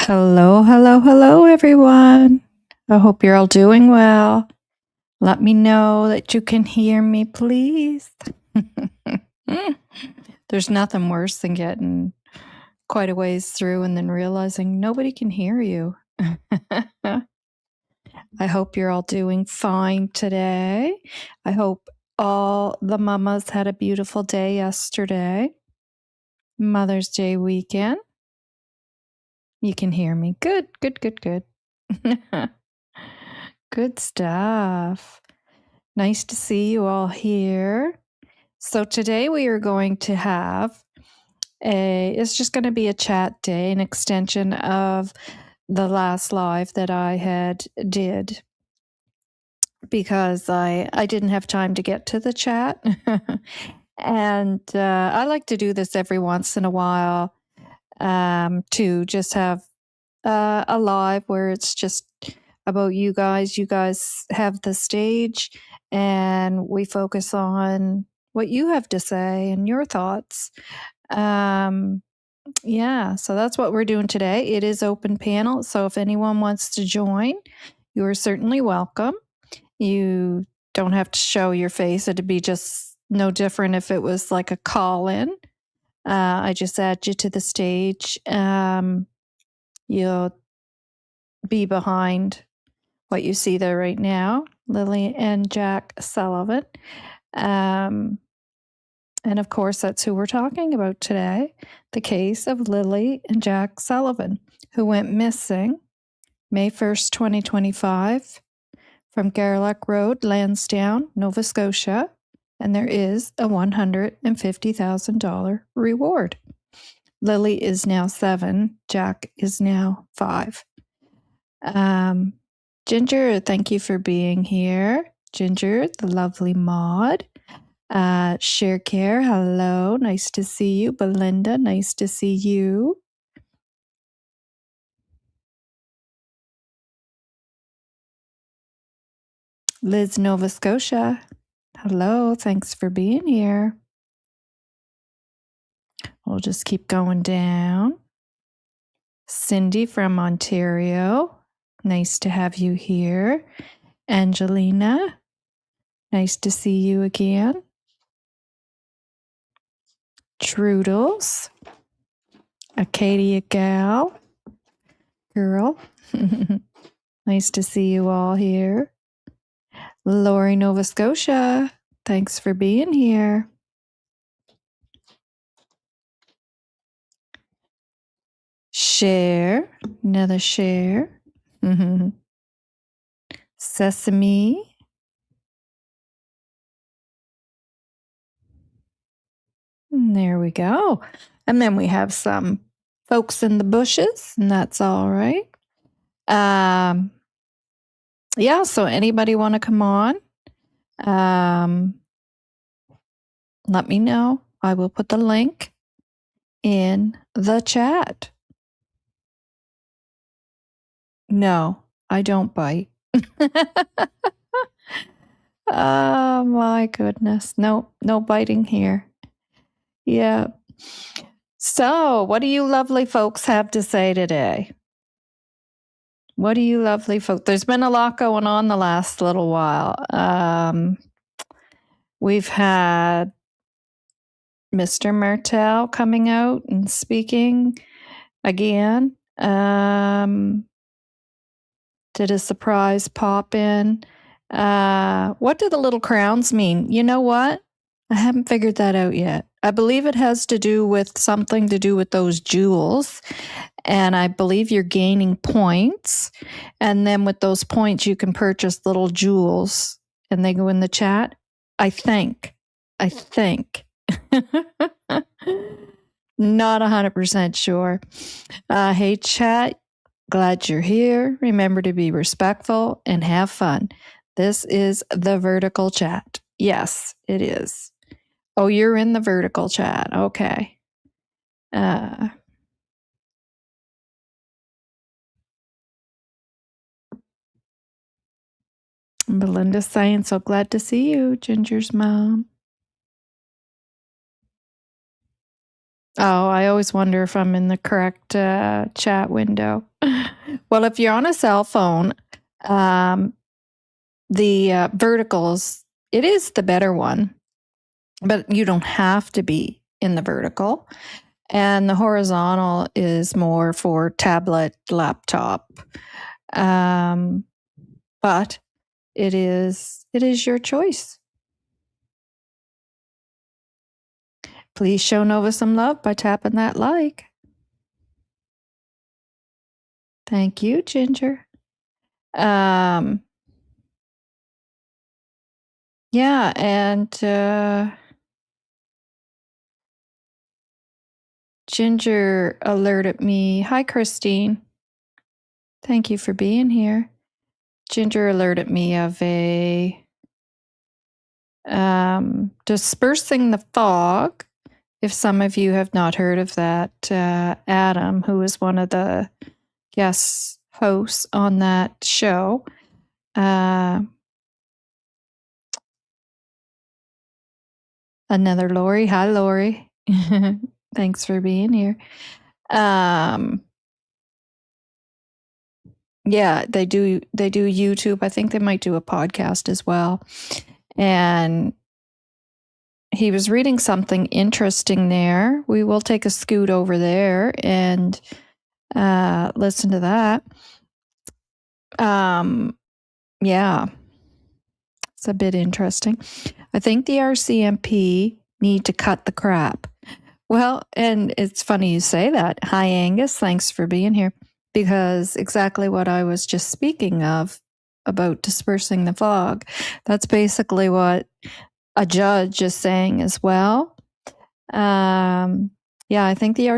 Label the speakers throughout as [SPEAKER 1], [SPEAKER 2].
[SPEAKER 1] Hello, hello, hello, everyone. I hope you're all doing well. Let me know that you can hear me, please. There's nothing worse than getting quite a ways through and then realizing nobody can hear you. I hope you're all doing fine today. I hope all the mamas had a beautiful day yesterday. Mother's Day weekend. You can hear me. Good, good, good, good. Good stuff. Nice to see you all here. So today we are going to have it's just going to be a chat day, an extension of the last live that I had did because I didn't have time to get to the chat. And I like to do this every once in a while to just have a live where it's just about you guys. You guys have the stage and we focus on what you have to say and your thoughts. Yeah, so that's what we're doing today. It is open panel. So if anyone wants to join, you are certainly welcome. You don't have to show your face. It'd be just no different if it was like a call in. I just add you to the stage. You'll be behind what you see there right now, Lilly&Jack Sullivan. And of course, that's who we're talking about today, the case of Lilly&Jack Sullivan, who went missing May 1st, 2025 from Garlock Road, Lansdowne, Nova Scotia, and there is a $150,000 reward. Lily is now 7, Jack is now 5. Ginger, thank you for being here. Ginger, the lovely mod. Share Care, hello, nice to see you. Belinda, nice to see you. Liz, Nova Scotia, hello, thanks for being here. We'll just keep going down. Cindy from Ontario, nice to have you here. Angelina, nice to see you again. Trudels, Acadia girl. Nice to see you all here. Lori, Nova Scotia, thanks for being here. Share, another share. Sesame. And there we go. And then we have some folks in the bushes, and that's all right. Yeah, so anybody want to come on? Let me know. I will put the link in the chat. No, I don't bite. Oh my goodness. No biting here. Yeah. So, what do you lovely folks have to say today? What do you lovely folks? There's been a lot going on the last little while. We've had Mr. Martel coming out and speaking again. Did a surprise pop in. What do the little crowns mean? You know what? I haven't figured that out yet. I believe it has to do with something to do with those jewels. And I believe you're gaining points. And then with those points, you can purchase little jewels and they go in the chat. I think. Not 100% sure. Hey, chat. Glad you're here. Remember to be respectful and have fun. This is the vertical chat. Yes, it is. Oh, you're in the vertical chat. Okay. Belinda's saying, so glad to see you, Ginger's mom. Oh, I always wonder if I'm in the correct chat window. Well, if you're on a cell phone, the verticals, it is the better one, but you don't have to be in the vertical. And the horizontal is more for tablet, laptop. But it is your choice. Please show Novah some love by tapping that like. Thank you, Ginger. Yeah, and Ginger alerted me. Hi, Christine. Thank you for being here. Ginger alerted me of a Dispersing the Fog. If some of you have not heard of that, Adam, who is one of the guest hosts on that show, another Lori. Hi, Lori. Thanks for being here. Yeah, they do YouTube. I think they might do a podcast as well. And he was reading something interesting there. We will take a scoot over there and listen to that. Yeah, it's a bit interesting. I think the RCMP need to cut the crap. Well, and it's funny you say that. Hi, Angus. Thanks for being here. Because exactly what I was just speaking of about dispersing the fog. That's basically what a judge is saying as well. Yeah, I think the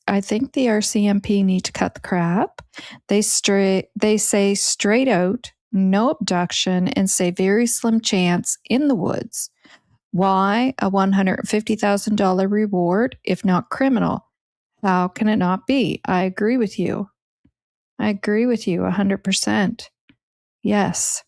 [SPEAKER 1] RCMP need to cut the crap. They say straight out, no abduction, and say very slim chance in the woods. Why a $150,000 reward if not criminal? How can it not be? I agree with you. 100%. Yes.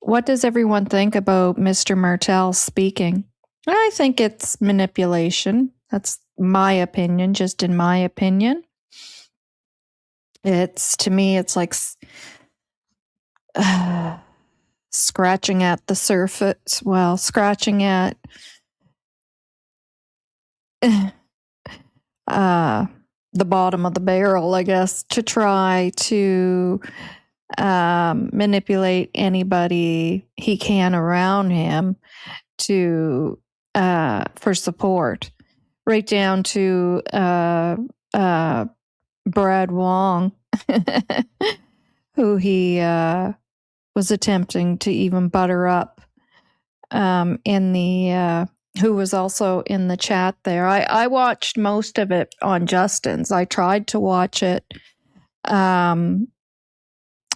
[SPEAKER 1] What does everyone think about Mr. Martell speaking? I think it's manipulation. That's my opinion, just in my opinion. To me, it's like scratching at the surface. Well, scratching at the bottom of the barrel, I guess, to try to manipulate anybody he can around him to for support, right down to Brad Wong, who he was attempting to even butter up in the who was also in the chat there. I watched most of it on Justin's. I tried to watch it on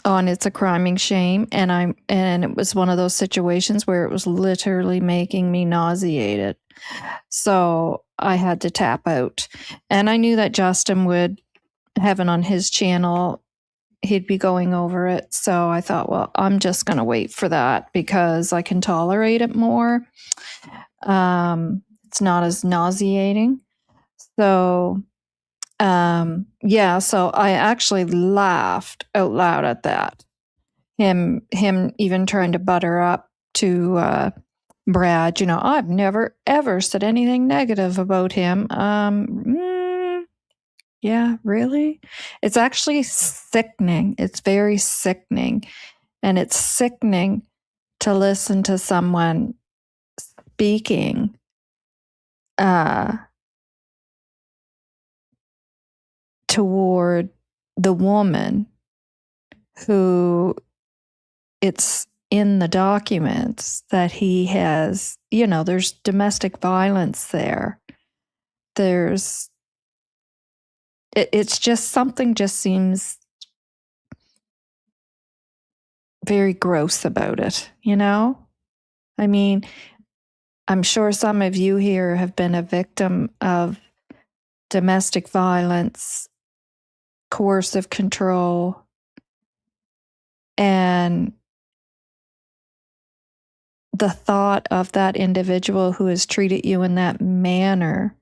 [SPEAKER 1] It's a Criming Shame, and it was one of those situations where it was literally making me nauseated. So I had to tap out. And I knew that Justin would have it on his channel. He'd be going over it. So I thought, well, I'm just going to wait for that because I can tolerate it more. It's not as nauseating. So, yeah, so I actually laughed out loud at that. Him even trying to butter up to Brad. I've never ever said anything negative about him. Yeah, really? It's actually sickening. It's very sickening. And it's sickening to listen to someone speaking toward the woman who it's in the documents that he has, there's domestic violence there. It's just something just seems very gross about it, I mean, I'm sure some of you here have been a victim of domestic violence, coercive control, and the thought of that individual who has treated you in that manner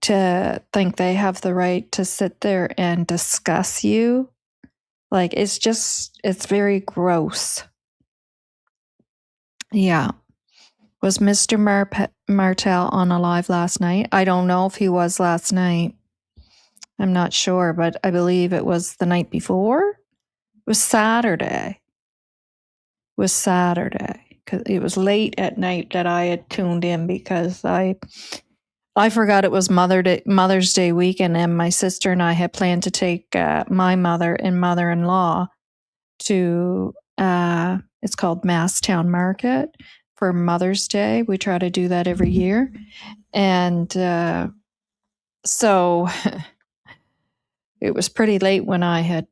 [SPEAKER 1] to think they have the right to sit there and discuss you. Like, it's very gross. Yeah. Was Mr. Martel on a live last night? I don't know if he was last night. I'm not sure, but I believe it was the night before. It was Saturday. Because it was late at night that I had tuned in because I forgot it was Mother's Day weekend, and my sister and I had planned to take my mother and mother-in-law to it's called Masstown Market for Mother's Day. We try to do that every year, and so it was pretty late when I had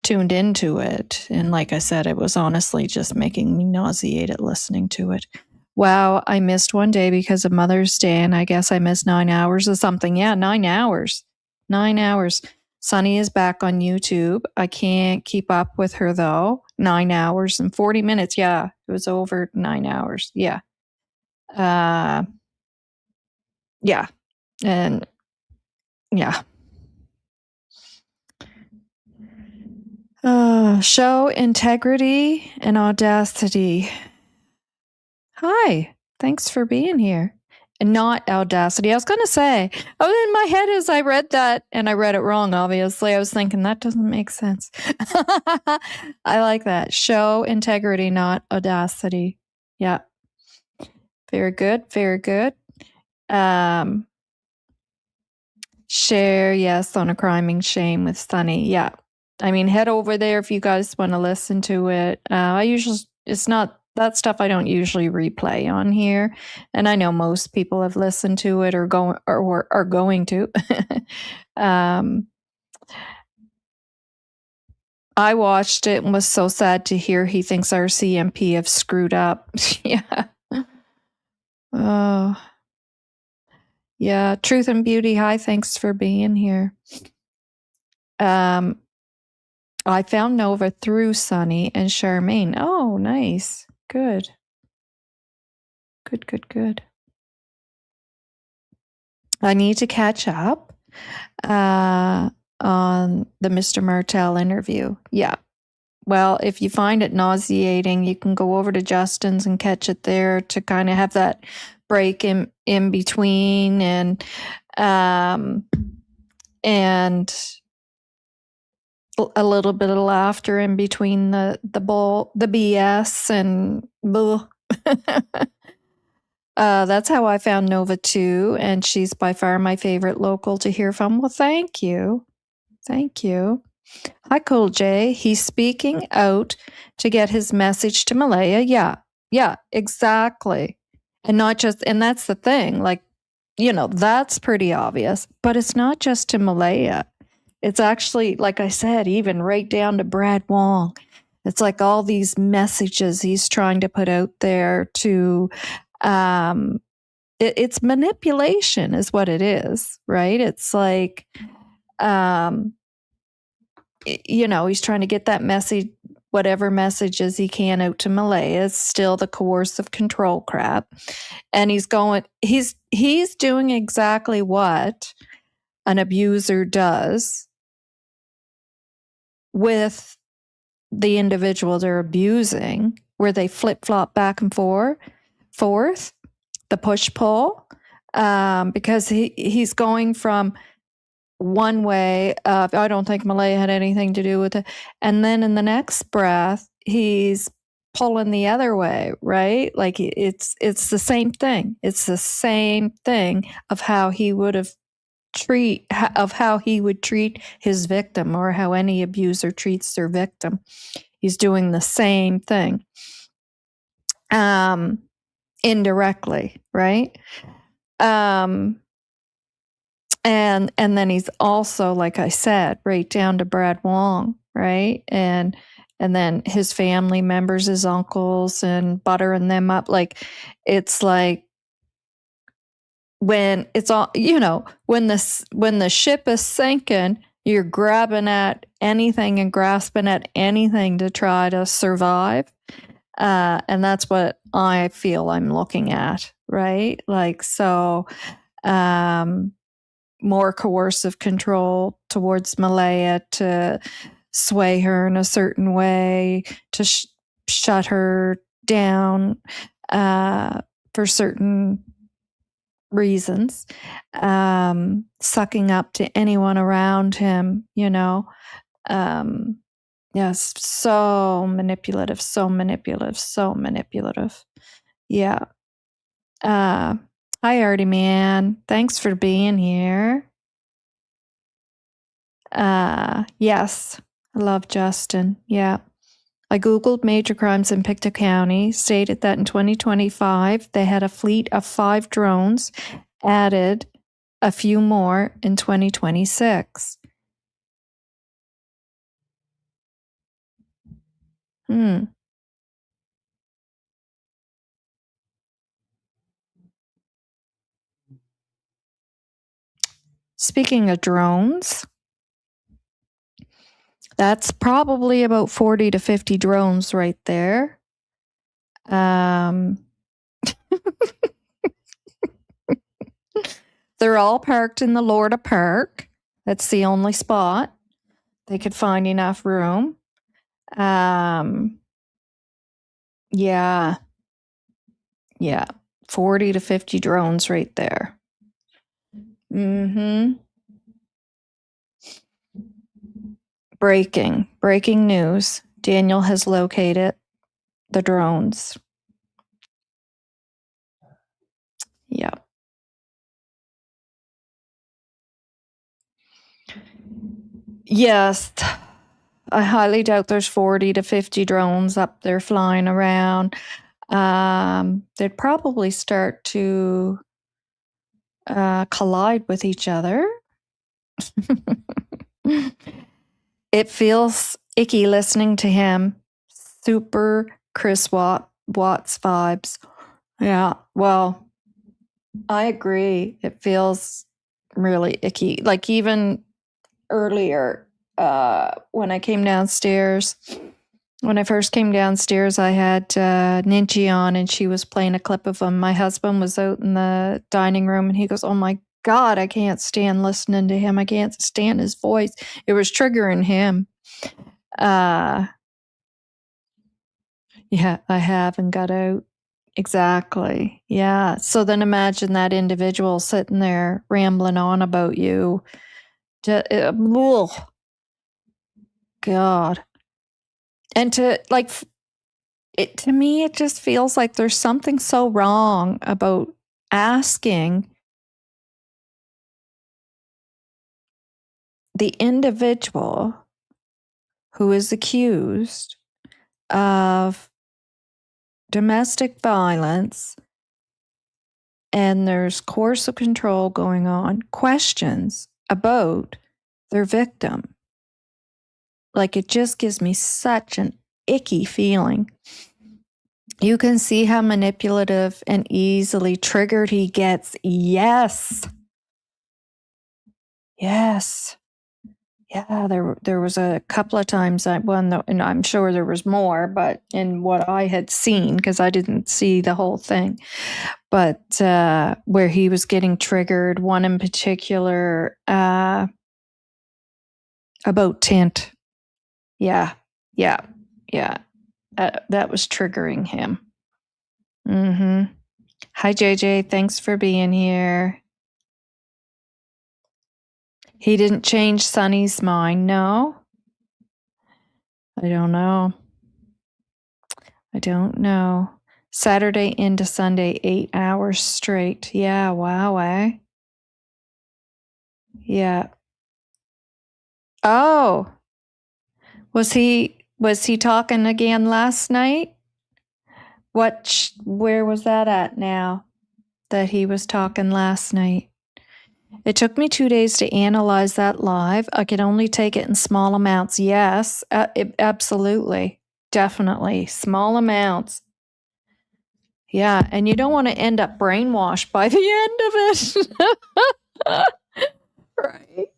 [SPEAKER 1] tuned into it. And like I said, it was honestly just making me nauseated listening to it. Wow, I missed one day because of Mother's Day, and I guess I missed 9 hours or something. Yeah, 9 hours. 9 hours. Sunny is back on YouTube. I can't keep up with her though. 9 hours and 40 minutes. Yeah, it was over 9 hours. Yeah. Yeah. And yeah. Show integrity and audacity. Hi, thanks for being here. And not audacity. I was going to say, in my head as I read that, and I read it wrong, obviously, I was thinking that doesn't make sense. I like that. Show integrity, not audacity. Yeah. Very good. Very good. Share, yes, on a criming shame with Sunny. Yeah. I mean, head over there if you guys want to listen to it. It's not that stuff I don't usually replay on here. And I know most people have listened to it or are going to. I watched it and was so sad to hear he thinks our CMP have screwed up. Yeah. Oh. Yeah. Truth and Beauty. Hi, thanks for being here. I found Novah through Sunny and Charmaine. Oh, nice. Good. Good. I need to catch up on the Mr. Martel interview. Yeah. Well, if you find it nauseating, you can go over to Justin's and catch it there to kind of have that break in between and a little bit of laughter in between the BS and that's how I found Novah too, and she's by far my favorite local to hear from. Well, thank you. Hi, Cool J. He's speaking out to get his message to Malaya. Yeah, exactly. And that's the thing, like, that's pretty obvious, but it's not just to Malaya. It's actually, like I said, even right down to Brad Wong. It's like all these messages he's trying to put out there to, it's manipulation is what it is, right? It's like, he's trying to get that message, whatever messages he can out to Malaya. It's still the coercive control crap. And he's doing exactly what an abuser does with the individual they're abusing, where they flip-flop back and forth, the push-pull, because he's going from one way of, I don't think Malaya had anything to do with it, and then in the next breath, he's pulling the other way, right? Like it's the same thing. It's the same thing of how he would treat his victim, or how any abuser treats their victim. He's doing the same thing, indirectly, right? And then he's also, like I said, right down to Brad Wong, right? And then his family members, his uncles, and buttering them up. Like, it's like, when it's all, when the ship is sinking, you're grabbing at anything and grasping at anything to try to survive. And that's what I feel I'm looking at, right? Like, so, more coercive control towards Malaya to sway her in a certain way, to shut her down for certain reasons, sucking up to anyone around him, you know. Yes, so manipulative, so manipulative, so manipulative. Yeah. Hi, Artie Man. Thanks for being here. Yes, I love Justin. Yeah. I Googled major crimes in Pictou County, stated that in 2025, they had a fleet of 5 drones, added a few more in 2026. Speaking of drones, that's probably about 40 to 50 drones right there. They're all parked in the Lorda Park. That's the only spot they could find enough room. Yeah. 40 to 50 drones right there. Breaking news. Daniel has located the drones. Yeah. Yes. I highly doubt there's 40 to 50 drones up there flying around. They'd probably start to collide with each other. It feels icky listening to him. Super Chris Watts vibes. Yeah, well, I agree. It feels really icky. Like even earlier, when I came downstairs, when I first came downstairs, I had Ninji on and she was playing a clip of him. My husband was out in the dining room and he goes, "Oh my God, I can't stand listening to him. I can't stand his voice." It was triggering him. Yeah, I have and got out. Exactly. Yeah. So then imagine that individual sitting there rambling on about you. God. And to like, to me, it just feels like there's something so wrong about asking the individual who is accused of domestic violence and there's coercive control going on, questions about their victim. Like, it just gives me such an icky feeling. You can see how manipulative and easily triggered he gets. Yes. Yeah, there was a couple of times and I'm sure there was more, but in what I had seen, because I didn't see the whole thing, but where he was getting triggered, one in particular about tint. Yeah. That was triggering him. Hi, JJ. Thanks for being here. He didn't change Sonny's mind, no? I don't know. Saturday into Sunday, 8 hours straight. Yeah, wow, eh? Yeah. Oh, was he talking again last night? Where was that at now? That he was talking last night. It took me 2 days to analyze that live. I could only take it in small amounts. Yes, absolutely. Definitely. Small amounts. Yeah, and you don't want to end up brainwashed by the end of it. Right?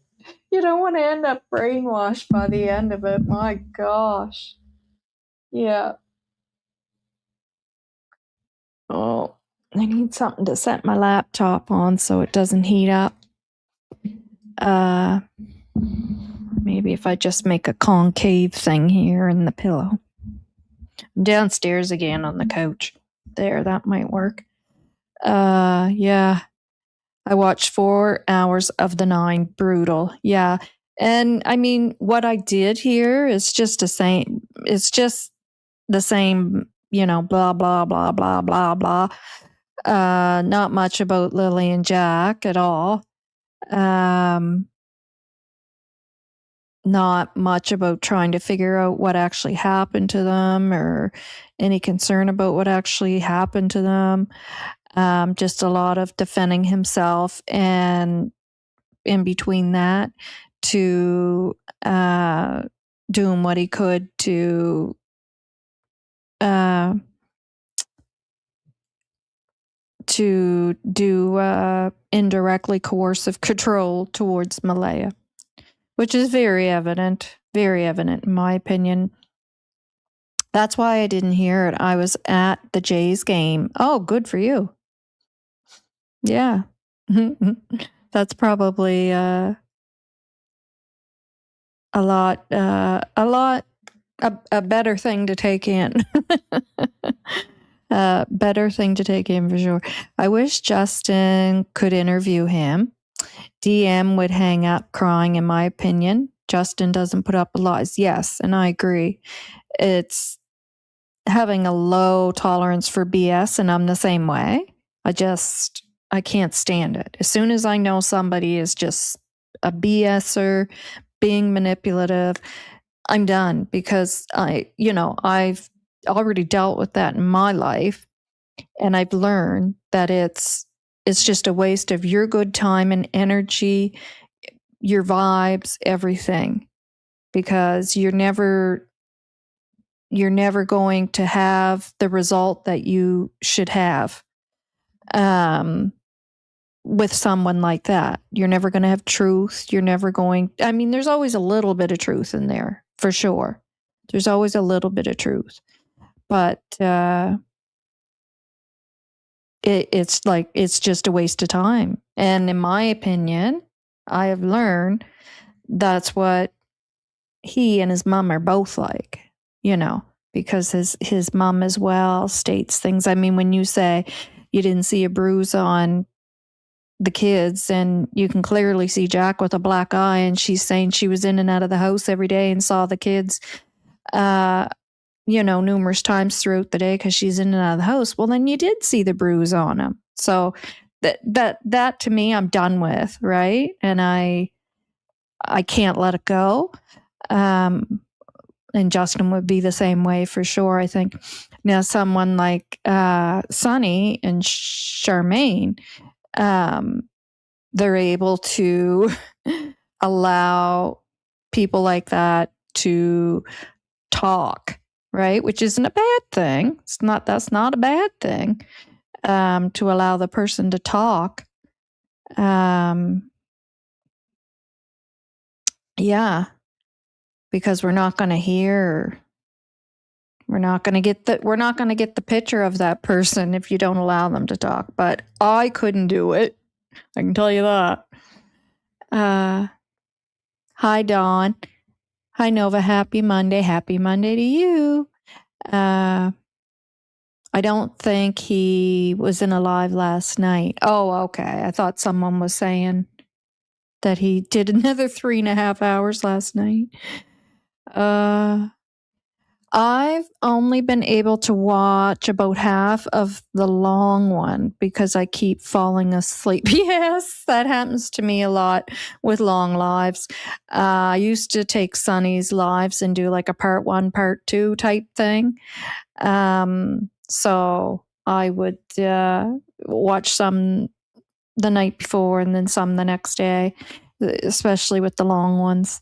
[SPEAKER 1] You don't want to end up brainwashed by the end of it. My gosh. Yeah. Oh, I need something to set my laptop on so it doesn't heat up. Maybe if I just make a concave thing here in the pillow. I'm downstairs again on the couch. There, that might work. Yeah. I watched 4 hours of the 9. Brutal. Yeah. And I mean, what I did here is just the same. It's just the same, blah, blah, blah, blah, blah, blah. Not much about Lily and Jack at all. Not much about trying to figure out what actually happened to them or any concern about what actually happened to them. Just a lot of defending himself, and in between that, to doing what he could to do indirectly coercive control towards Malaya, which is very evident in my opinion. That's why I didn't hear it. I was at the Jays game. Oh, good for you. Yeah. That's probably a better thing to take in. Better thing to take in for sure. I wish Justin could interview him. DM would hang up crying, in my opinion. Justin doesn't put up lies. Yes, and I agree. It's having a low tolerance for BS, and I'm the same way. I can't stand it. As soon as I know somebody is just a BSer, being manipulative, I'm done, because I've already dealt with that in my life, and I've learned that it's just a waste of your good time and energy, your vibes, everything, because you're never going to have the result that you should have with someone like that. You're never going to have truth. There's always a little bit of truth in there, for sure. There's always a little bit of truth. But it's just a waste of time. And in my opinion, I have learned that's what he and his mom are both like, because his mom as well states things. I mean, when you say you didn't see a bruise on the kids, and you can clearly see Jack with a black eye, and she's saying she was in and out of the house every day and saw the kids, numerous times throughout the day because she's in and out of the house. Well, then you did see the bruise on him. So that to me, I'm done with, right? And I can't let it go. And Justin would be the same way for sure, I think. Now, someone like Sunny and Charmaine, they're able to allow people like that to talk, right? Which isn't a bad thing. That's not a bad thing, to allow the person to talk. Yeah, because we're not going to get the picture of that person if you don't allow them to talk. But I couldn't do it. I can tell you that. Hi, Dawn. Hi, Novah. Happy Monday. Happy Monday to you. I don't think he was in a live last night. Oh, okay. I thought someone was saying that he did another 3.5 hours last night. I've only been able to watch about half of the long one because I keep falling asleep. Yes, that happens to me a lot with long lives. I used to take Sunny's lives and do like a part 1, part 2 type thing. So I would watch some the night before and then some the next day, especially with the long ones.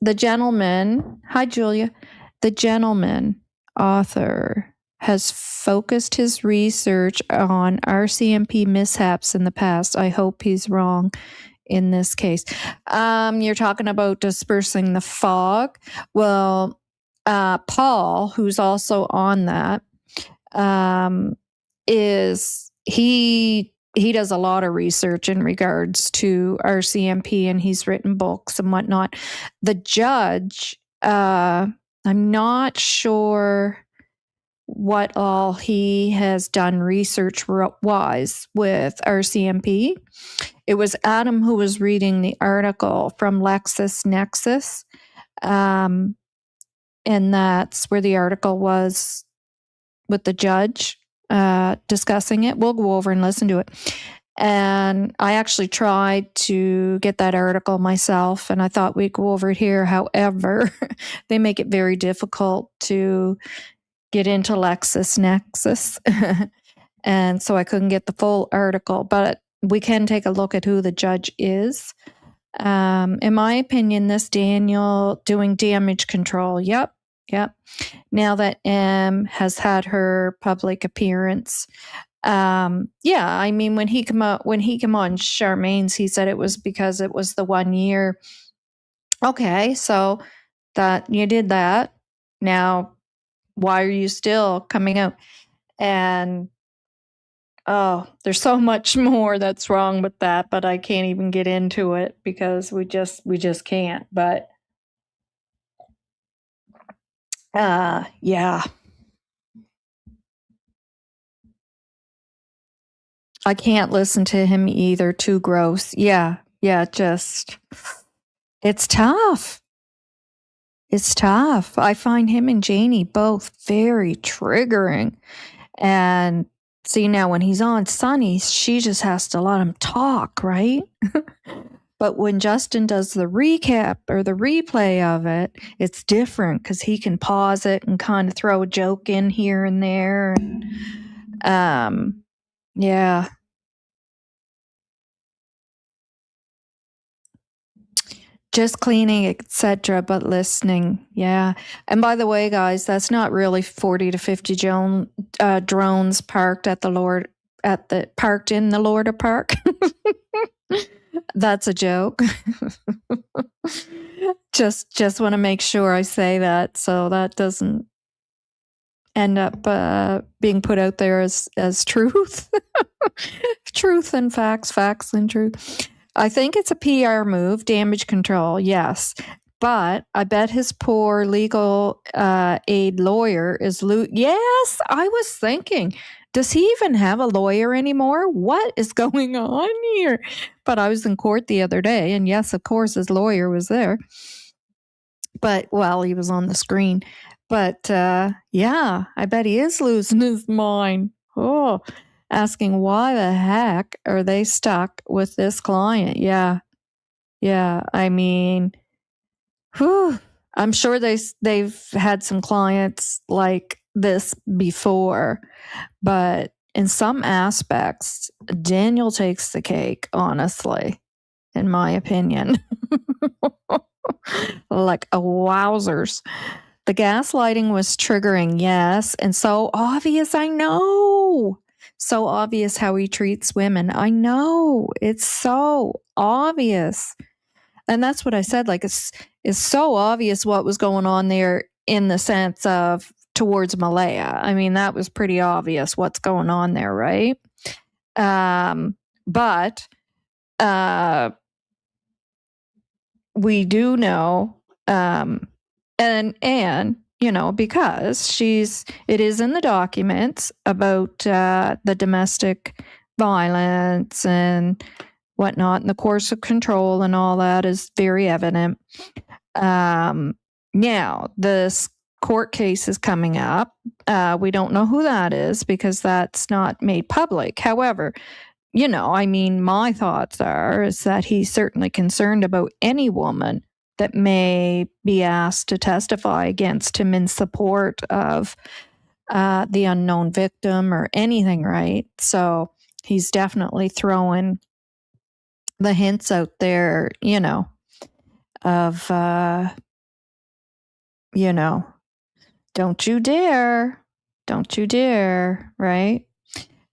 [SPEAKER 1] The gentleman, hi Julia, the gentleman author has focused his research on RCMP mishaps in the past. I hope he's wrong in this case. You're talking about dispersing the fog. Well, Paul, who's also on that, he he does a lot of research in regards to RCMP, and he's written books and whatnot. The judge, I'm not sure what all he has done research-wise with RCMP. It was Adam who was reading the article from LexisNexis, and that's where the article was with the judge discussing it. We'll go over and listen to it. And I actually tried to get that article myself, and I thought we'd go over it here. However, they make it very difficult to get into LexisNexis. And so I couldn't get the full article, but we can take a look at who the judge is. In my opinion, this Daniel doing damage control. Yep. Now that M has had her public appearance, I mean, when he came on Charmaine's, he said it was because it was the 1 year. Okay, so that you did that. Now, why are you still coming out? And there's so much more that's wrong with that, but I can't even get into it because we just can't. But yeah. I can't listen to him either. Too gross. Yeah, just it's tough. It's tough. I find him and Janie both very triggering. And see, now when he's on Sunny, she just has to let him talk, right? But when Justin does the recap or the replay of it, it's different because he can pause it and kind of throw a joke in here and there. And, yeah. Just cleaning, etc., but listening. Yeah. And by the way, guys, that's not really 40 to 50 drones parked at parked in the Lorda Park. That's a joke. Just want to make sure I say that so that doesn't end up being put out there as truth. Truth and facts and truth. I think it's a PR move, damage control, yes. But I bet his poor legal aid lawyer is Yes, I was thinking, does he even have a lawyer anymore? What is going on here? But I was in court the other day, and yes, of course, his lawyer was there. But, well, he was on the screen. But, yeah, I bet he is losing his mind. Oh, asking why the heck are they stuck with this client? Yeah. I mean, I'm sure they've had some clients like this before, but in some aspects, Daniel takes the cake, honestly, in my opinion. Like wowzers. The gaslighting was triggering, yes, and so obvious, I know. So obvious how he treats women. I know. It's so obvious. And that's what I said. Like, it's so obvious what was going on there in the sense of towards Malaya. I mean, that was pretty obvious what's going on there, right? But we do know, and you know, because it is in the documents about the domestic violence and whatnot, and the course of control and all that is very evident. Now, this court case is coming up. We don't know who that is because that's not made public. However, you know, I mean, my thoughts is that he's certainly concerned about any woman that may be asked to testify against him in support of the unknown victim or anything, right? So he's definitely throwing the hints out there, you know, of, you know, don't you dare, right?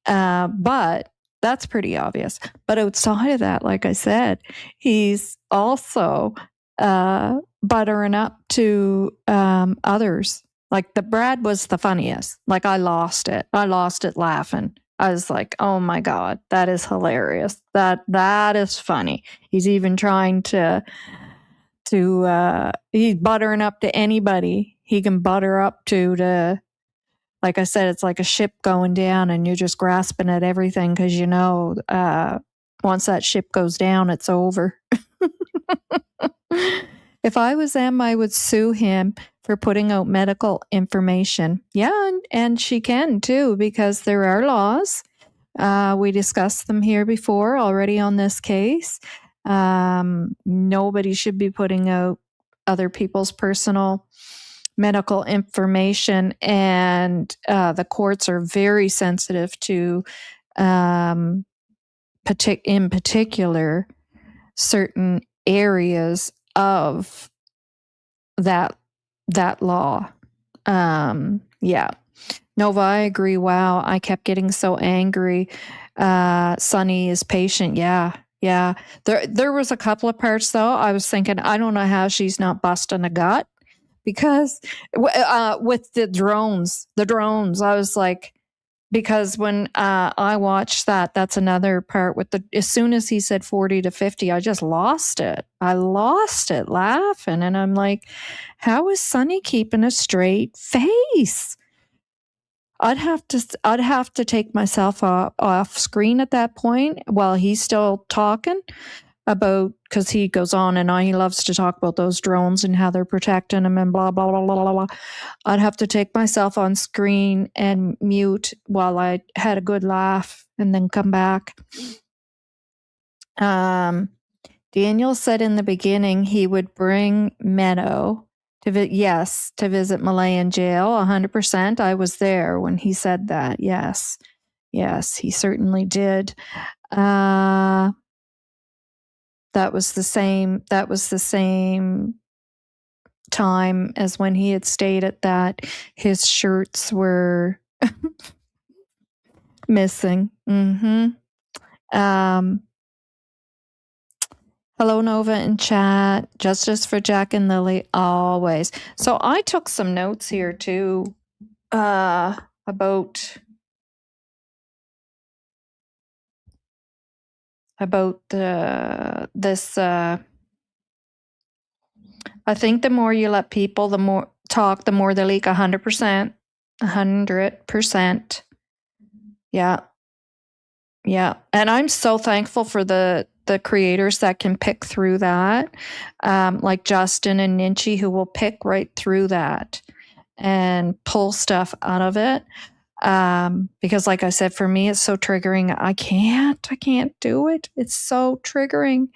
[SPEAKER 1] But that's pretty obvious. But outside of that, like I said, he's also buttering up to others. Like the Brad was the funniest. Like I lost it laughing. I was like, oh my God, that is hilarious. That is funny. He's even trying to he's buttering up to anybody he can butter up to, like I said, it's like a ship going down and you're just grasping at everything because once that ship goes down, it's over. If I was them, I would sue him for putting out medical information. Yeah, and she can too, because there are laws. We discussed them here before already on this case. Nobody should be putting out other people's personal medical information, and the courts are very sensitive to, in particular, certain areas of that law. Yeah. Novah, I agree. Wow, I kept getting so angry. Sunny is patient. Yeah. There was a couple of parts though. I was thinking, I don't know how she's not busting a gut, because with the drones, I was like, because when I watched that's another part with as soon as he said 40 to 50, I just lost it. I lost it laughing. And I'm like, how is Sunny keeping a straight face? I'd have to take myself off screen at that point while he's still talking about, because he goes on and on. He loves to talk about those drones and how they're protecting him and blah, blah, blah, blah, blah, blah. I'd have to take myself on screen and mute while I had a good laugh and then come back. Daniel said in the beginning he would bring Meadow to visit Malay in jail. 100%. I was there when he said that. Yes, he certainly did. That was the same time as when he had stated that his shirts were missing. Hello, Novah in chat. Justice for Jack and Lily, always. So I took some notes here too, about this. I think the more you let people, the more talk, the more they leak. 100%. 100%. Yeah. And I'm so thankful for the creators that can pick through that, like Justin and Ninchi, who will pick right through that and pull stuff out of it. Because like I said, for me, it's so triggering. I can't do it. It's so triggering.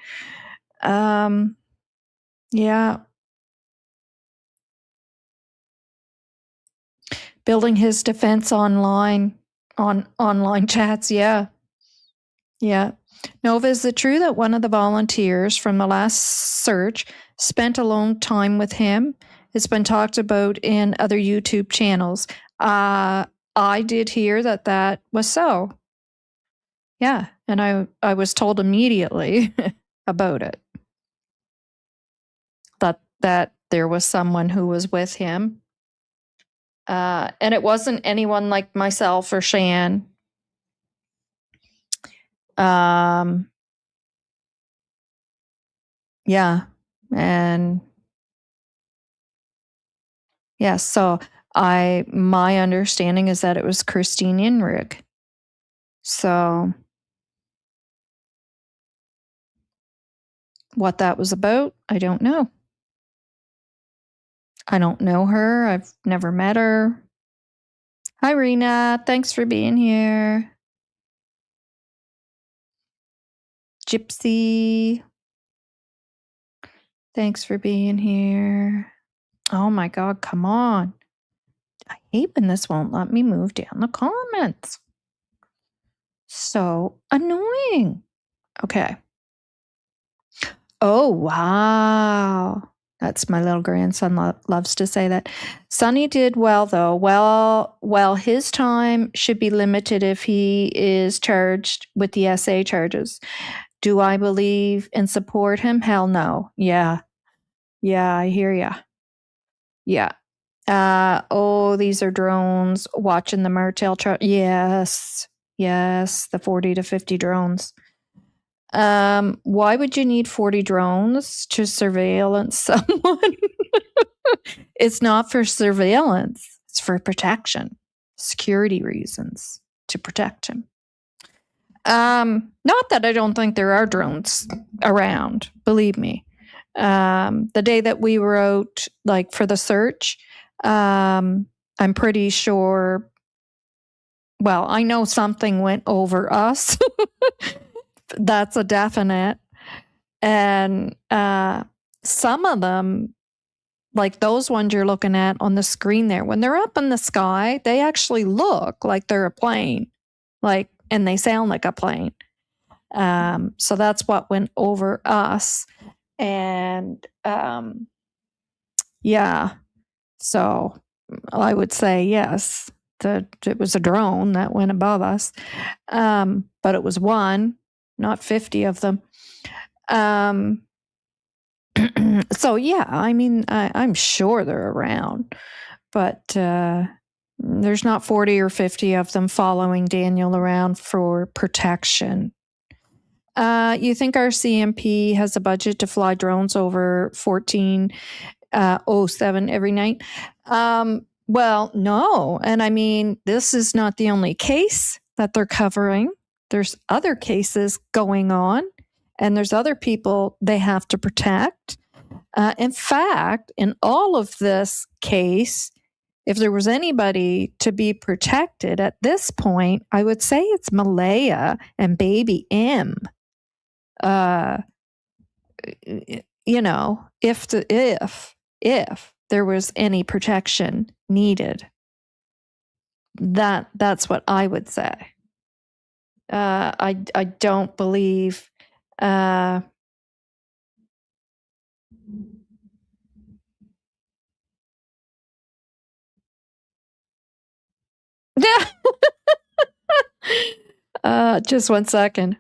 [SPEAKER 1] Yeah. Building his defense online chats. Yeah. Novah, is it true that one of the volunteers from the last search spent a long time with him? It's been talked about in other YouTube channels. I did hear that was so. Yeah, and I was told immediately about it. That there was someone who was with him. And it wasn't anyone like myself or Shan. Yeah. And yeah, so my understanding is that it was Christine Inrig. So what that was about, I don't know. I don't know her. I've never met her. Hi, Rena. Thanks for being here. Gypsy. Thanks for being here. Oh my God, come on. I hate when this won't let me move down the comments. So annoying. Okay. Oh, wow. That's my little grandson loves to say that. Sonny did well, though. Well, his time should be limited if he is charged with the SA charges. Do I believe and support him? Hell no. Yeah, I hear ya. Yeah. These are drones watching the Martel truck. Yes. Yes, the 40 to 50 drones. Why would you need 40 drones to surveillance someone? It's not for surveillance. It's for protection, security reasons to protect him. Not that I don't think there are drones around, believe me. The day that we were out, like for the search, I'm pretty sure. Well, I know something went over us. That's a definite. And some of them, like those ones you're looking at on the screen there, when they're up in the sky, they actually look like they're a plane, and they sound like a plane. So that's what went over us. And yeah, so I would say yes, that it was a drone that went above us. But it was one, not 50 of them. So yeah, I mean, I'm sure they're around, but there's not 40 or 50 of them following Daniel around for protection. You think our CMP has a budget to fly drones over 1407 every night? Well, no. And I mean, this is not the only case that they're covering. There's other cases going on, and there's other people they have to protect. In fact, in all of this case, if there was anybody to be protected at this point, I would say it's Malaya and baby M. You know, if there was any protection needed, that's what I would say. I don't believe. Just 1 second.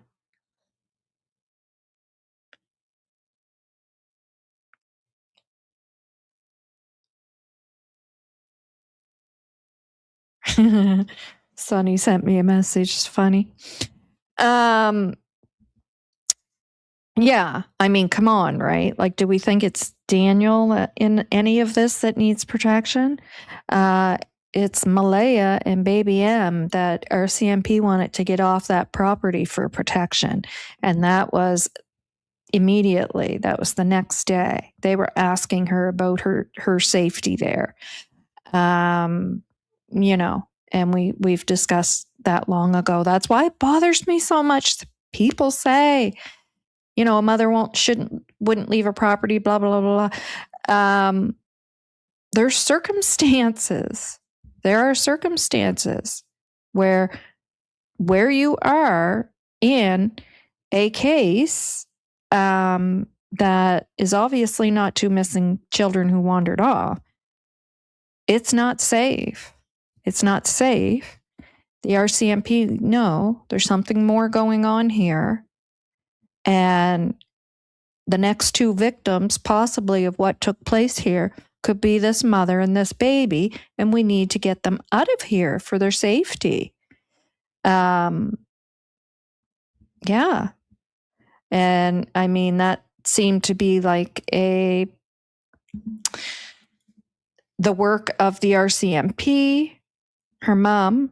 [SPEAKER 1] Sonny sent me a message. It's funny. Yeah, I mean, come on, right? Like, do we think it's Daniel in any of this that needs protection? It's Malaya and baby M that our CMP wanted to get off that property for protection. And that was immediately. That was the next day. They were asking her about her safety there. You know, and we've discussed that long ago. That's why it bothers me so much. People say, you know, a mother wouldn't leave a property, blah, blah, blah, blah. There's circumstances. There are circumstances where you are in a case that is obviously not two missing children who wandered off. It's not safe. It's not safe. The RCMP, no, there's something more going on here. And the next two victims, possibly of what took place here, could be this mother and this baby, and we need to get them out of here for their safety. Yeah. And I mean, that seemed to be like the work of the RCMP, her mom,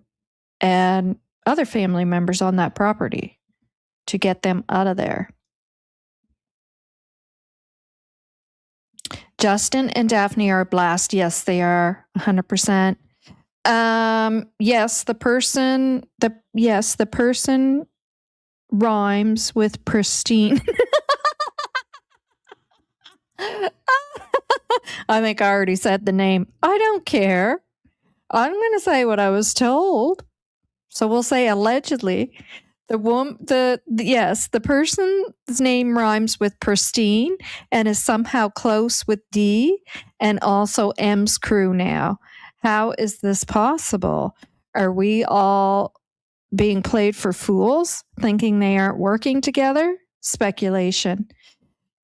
[SPEAKER 1] and other family members on that property to get them out of there. Justin and Daphne are a blast. Yes, they are 100%. Yes, the person rhymes with pristine. I think I already said the name. I don't care. I'm going to say what I was told. So we'll say allegedly. The person's name rhymes with pristine and is somehow close with D and also M's crew now. How is this possible? Are we all being played for fools, thinking they aren't working together? Speculation.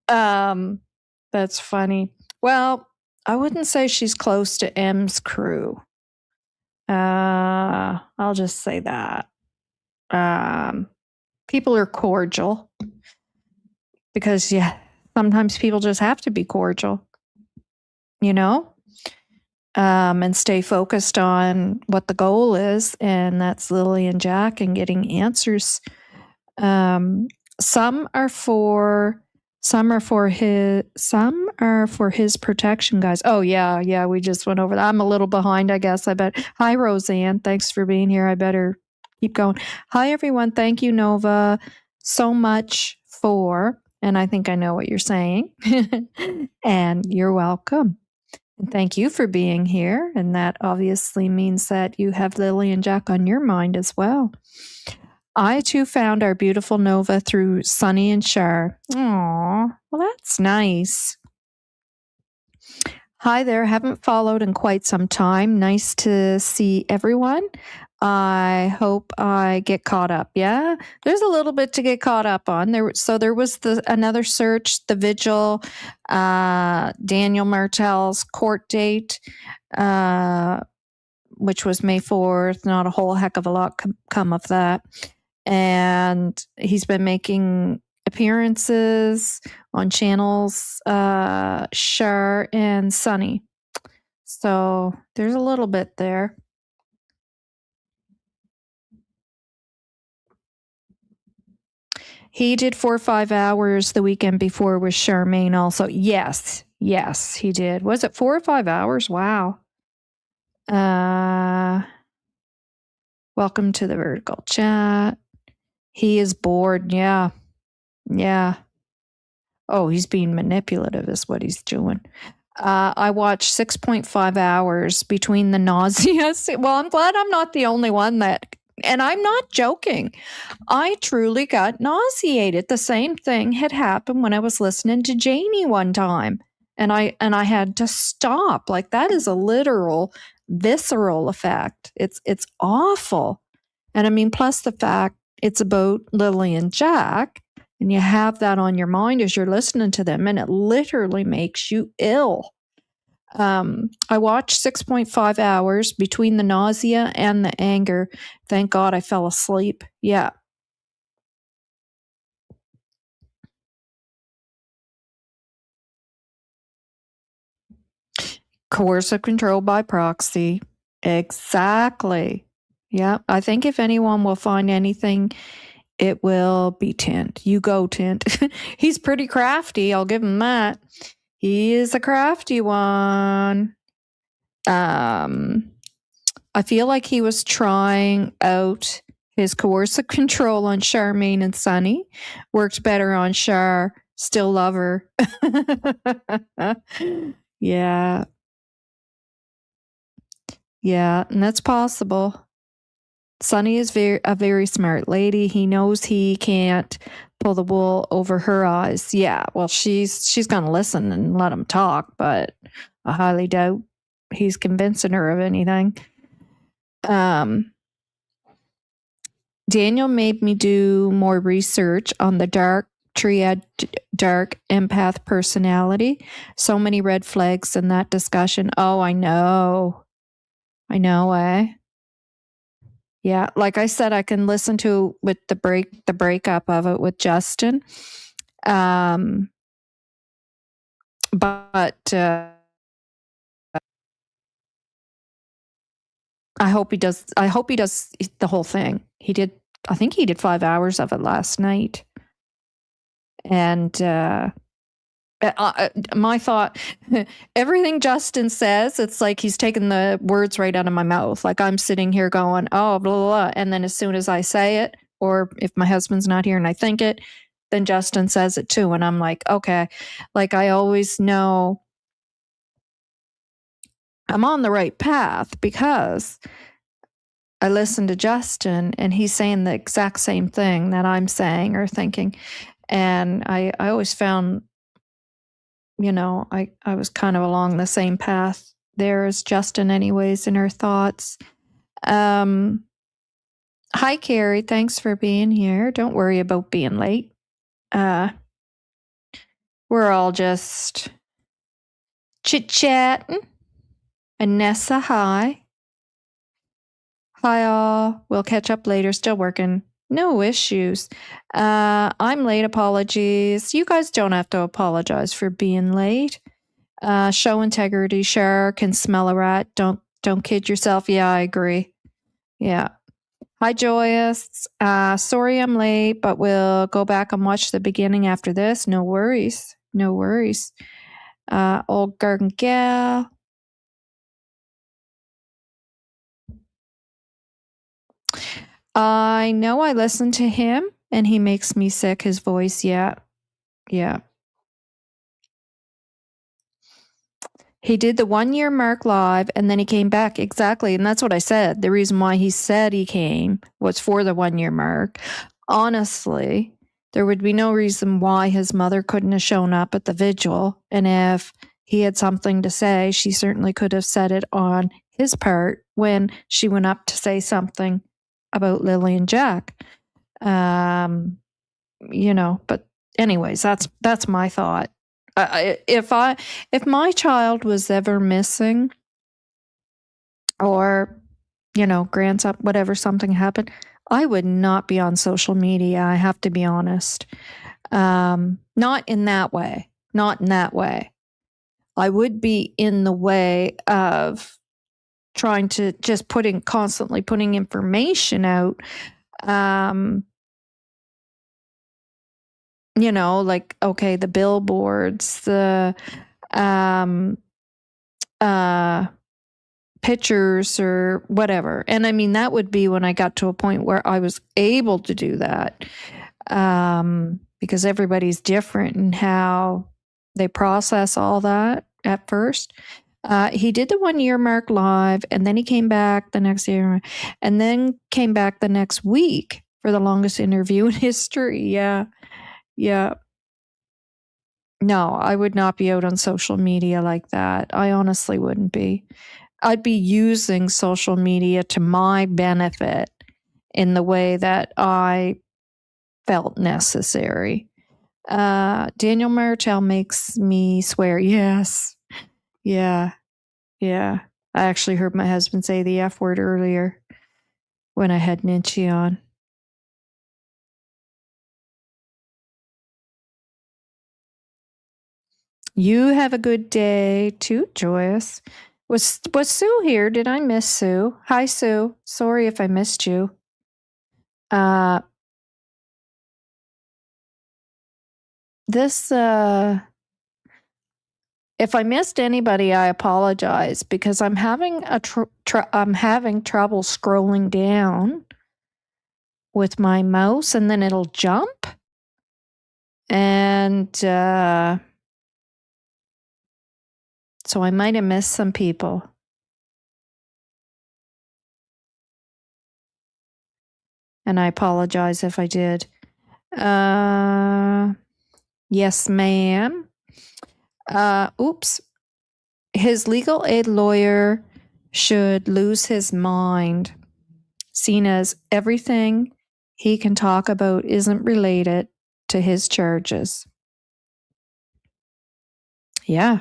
[SPEAKER 1] That's funny. Well, I wouldn't say she's close to M's crew. I'll just say that. People are cordial because, sometimes people just have to be cordial, and stay focused on what the goal is, and that's Lily and Jack and getting answers. Some are for his protection, guys. Oh yeah, we just went over that. I'm a little behind, I guess. I bet. Hi, Roseanne. Thanks for being here. I better keep going. Hi, everyone. Thank you, Novah, so much for, and I think I know what you're saying. And you're welcome. And thank you for being here. And that obviously means that you have Lily and Jack on your mind as well. I too found our beautiful Novah through Sunny and Shar. Aw, well, that's nice. Hi there. Haven't followed in quite some time. Nice to see everyone. I hope I get caught up. Yeah, there's a little bit to get caught up on. There was another search, the vigil, Daniel Martel's court date, which was May 4th. Not a whole heck of a lot come of that. And he's been making appearances on channels Shar and Sunny. So there's a little bit there. He did 4 or 5 hours the weekend before with Charmaine also. Yes, he did. Was it 4 or 5 hours? Wow. Welcome to the vertical chat. He is bored. Yeah. Oh, he's being manipulative is what he's doing. I watched 6.5 hours between the nausea. Well, I'm glad I'm not the only one that, and I'm not joking. I truly got nauseated. The same thing had happened when I was listening to Janie one time. And I had to stop. Like, that is a literal visceral effect. It's awful. And I mean, plus the fact it's about Lily and Jack, and you have that on your mind as you're listening to them, and it literally makes you ill. I watched 6.5 hours between the nausea and the anger. Thank God I fell asleep. Yeah. Coercive control by proxy. Exactly. Yeah. I think if anyone will find anything, it will be Tint. You go, Tint. He's pretty crafty. I'll give him that. He is a crafty one. I feel like he was trying out his coercive control on Charmaine and Sunny. Worked better on Char. Still love her. Yeah. Yeah, and that's possible. Sunny is a very smart lady. He knows he can't pull the wool over her eyes. Yeah, well, she's going to listen and let him talk, but I highly doubt he's convincing her of anything. Daniel made me do more research on the dark triad, dark empath personality. So many red flags in that discussion. Oh, I know, eh? Yeah, like I said, I can listen to with the breakup of it with Justin. But I hope he does the whole thing. I think he did 5 hours of it last night. And my thought, everything Justin says, it's like he's taking the words right out of my mouth. Like I'm sitting here going, oh, blah, blah, blah. And then as soon as I say it, or if my husband's not here and I think it, then Justin says it too. And I'm like, okay, like I always know I'm on the right path because I listen to Justin and he's saying the exact same thing that I'm saying or thinking. And I always found, I was kind of along the same path there as Justin anyways in her thoughts. Hi, Carrie. Thanks for being here. Don't worry about being late. We're all just chit-chatting. Anessa, hi. Hi, all. We'll catch up later. Still working. No issues. I'm late. Apologies. You guys don't have to apologize for being late. Show integrity. Share can smell a rat. Don't kid yourself. Yeah, I agree. Yeah. Hi, Joyous. Sorry I'm late, but we'll go back and watch the beginning after this. No worries. No worries. Old Garden Gal. I know I listen to him and he makes me sick. His voice. Yeah. Yeah. He did the 1 year mark live and then he came back. Exactly. And that's what I said. The reason why he said he came was for the 1 year mark. Honestly, there would be no reason why his mother couldn't have shown up at the vigil. And if he had something to say, she certainly could have said it on his part when she went up to say something about Lily and Jack. But anyways, that's my thought. If my child was ever missing or, grandson, whatever, something happened, I would not be on social media. I have to be honest. Not in that way. Not in that way. I would be in the way of trying to just constantly putting information out. Like, okay, the billboards, the pictures or whatever. And I mean, that would be when I got to a point where I was able to do that, because everybody's different in how they process all that at first. He did the 1 year mark live, and then he came back the next year, and then came back the next week for the longest interview in history. Yeah. Yeah. No, I would not be out on social media like that. I honestly wouldn't be. I'd be using social media to my benefit in the way that I felt necessary. Daniel Martel makes me swear. Yes. Yeah. Yeah. I actually heard my husband say the F word earlier when I had Ninchi on. You have a good day too, Joyous. Was Sue here? Did I miss Sue? Hi, Sue. Sorry if I missed you. If I missed anybody, I apologize because I'm having I'm having trouble scrolling down with my mouse, and then it'll jump, and so I might have missed some people. And I apologize if I did. Yes, ma'am. Oops. His legal aid lawyer should lose his mind, seen as everything he can talk about isn't related to his charges. Yeah.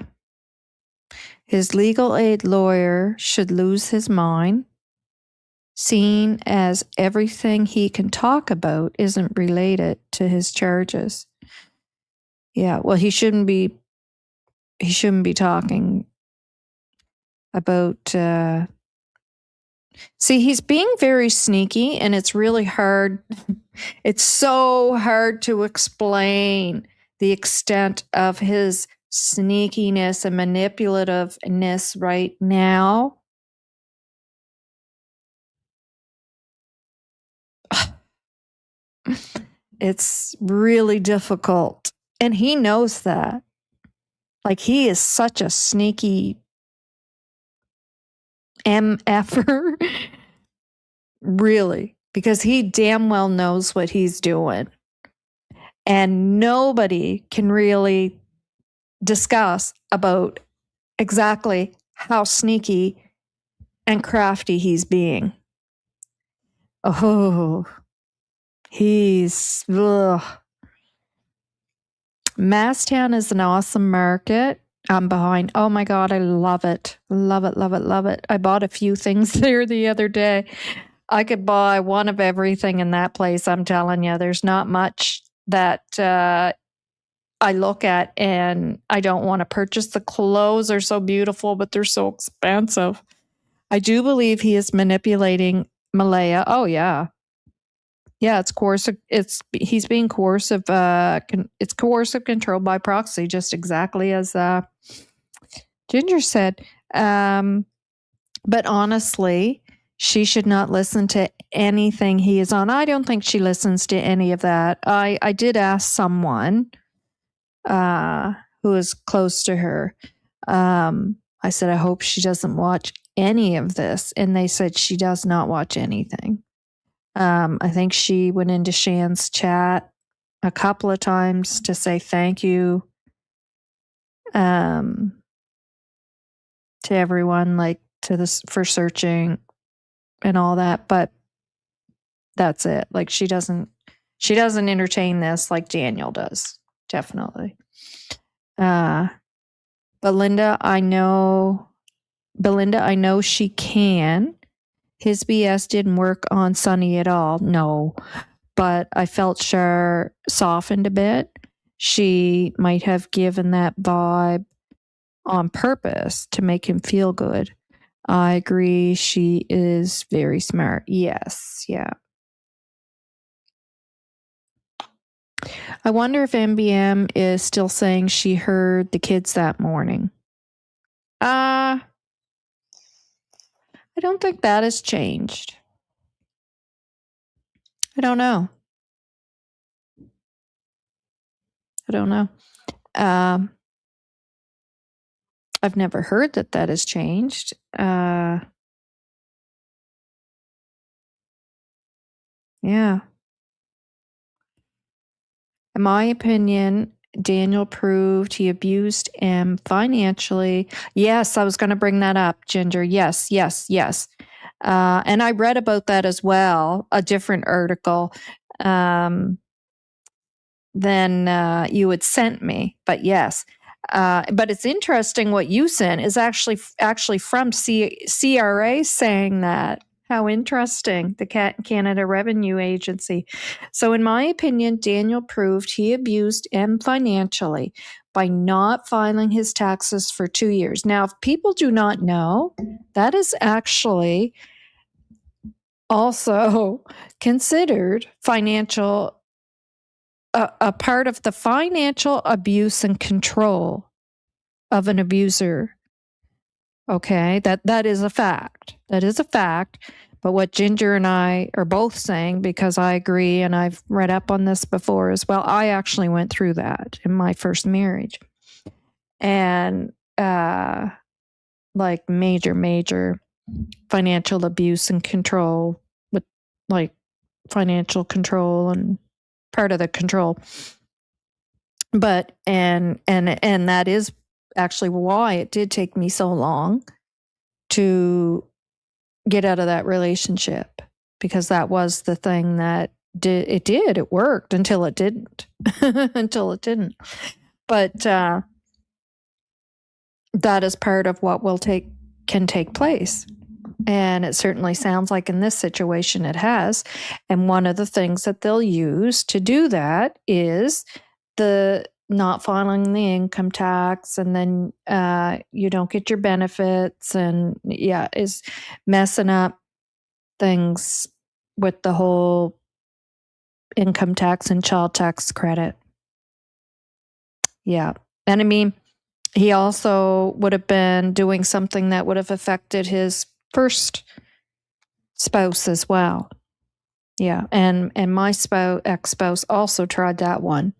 [SPEAKER 1] His legal aid lawyer should lose his mind, seen as everything he can talk about isn't related to his charges. Yeah, well, he shouldn't be talking about see, he's being very sneaky, and it's really hard. It's so hard to explain the extent of his sneakiness and manipulativeness right now. It's really difficult. And he knows that. Like, he is such a sneaky MFer. Really. Because he damn well knows what he's doing. And nobody can really discuss about exactly how sneaky and crafty he's being. Oh, he's... Ugh. Masstown is an awesome market. I'm behind. Oh my God, I love it. Love it, love it, love it. I bought a few things there the other day. I could buy one of everything in that place. I'm telling you, there's not much that I look at and I don't want to purchase. The clothes are so beautiful, but they're so expensive. I do believe he is manipulating Malaya. Oh yeah. Yeah, it's coercive. He's being coercive. It's coercive control by proxy, just exactly as Ginger said. But honestly, she should not listen to anything he is on. I don't think she listens to any of that. I did ask someone who is close to her. I said, I hope she doesn't watch any of this. And they said she does not watch anything. I think she went into Shan's chat a couple of times to say thank you to everyone, like to this for searching and all that. But that's it. Like she doesn't entertain this like Daniel does. Definitely. Belinda, I know she can. His BS didn't work on Sunny at all. No, but I felt Char softened a bit. She might have given that vibe on purpose to make him feel good. I agree. She is very smart. Yes. Yeah. I wonder if MBM is still saying she heard the kids that morning. I don't think that has changed. I don't know. I've never heard that has changed. Yeah. In my opinion, Daniel proved he abused M financially. Yes, I was going to bring that up, Ginger. Yes. And I read about that as well, a different article than you had sent me. But yes. But it's interesting what you sent is actually from CRA saying that. How interesting, the Canada Revenue Agency. So in my opinion, Daniel proved he abused M financially by not filing his taxes for 2 years. Now, if people do not know, that is actually also considered financial, a part of the financial abuse and control of an abuser. Okay, that is a fact. That is a fact. But what Ginger and I are both saying, because I agree, and I've read up on this before as well, I actually went through that in my first marriage. And like major financial abuse and control, with like financial control and part of the control. But and that is actually why it did take me so long to get out of that relationship, because that was the thing that it worked until it didn't. But that is part of what can take place. And it certainly sounds like in this situation it has. And one of the things that they'll use to do that is the not filing the income tax, and then you don't get your benefits, and is messing up things with the whole income tax and child tax credit. Yeah. And I mean, he also would have been doing something that would have affected his first spouse as well. Yeah. And my ex-spouse also tried that one,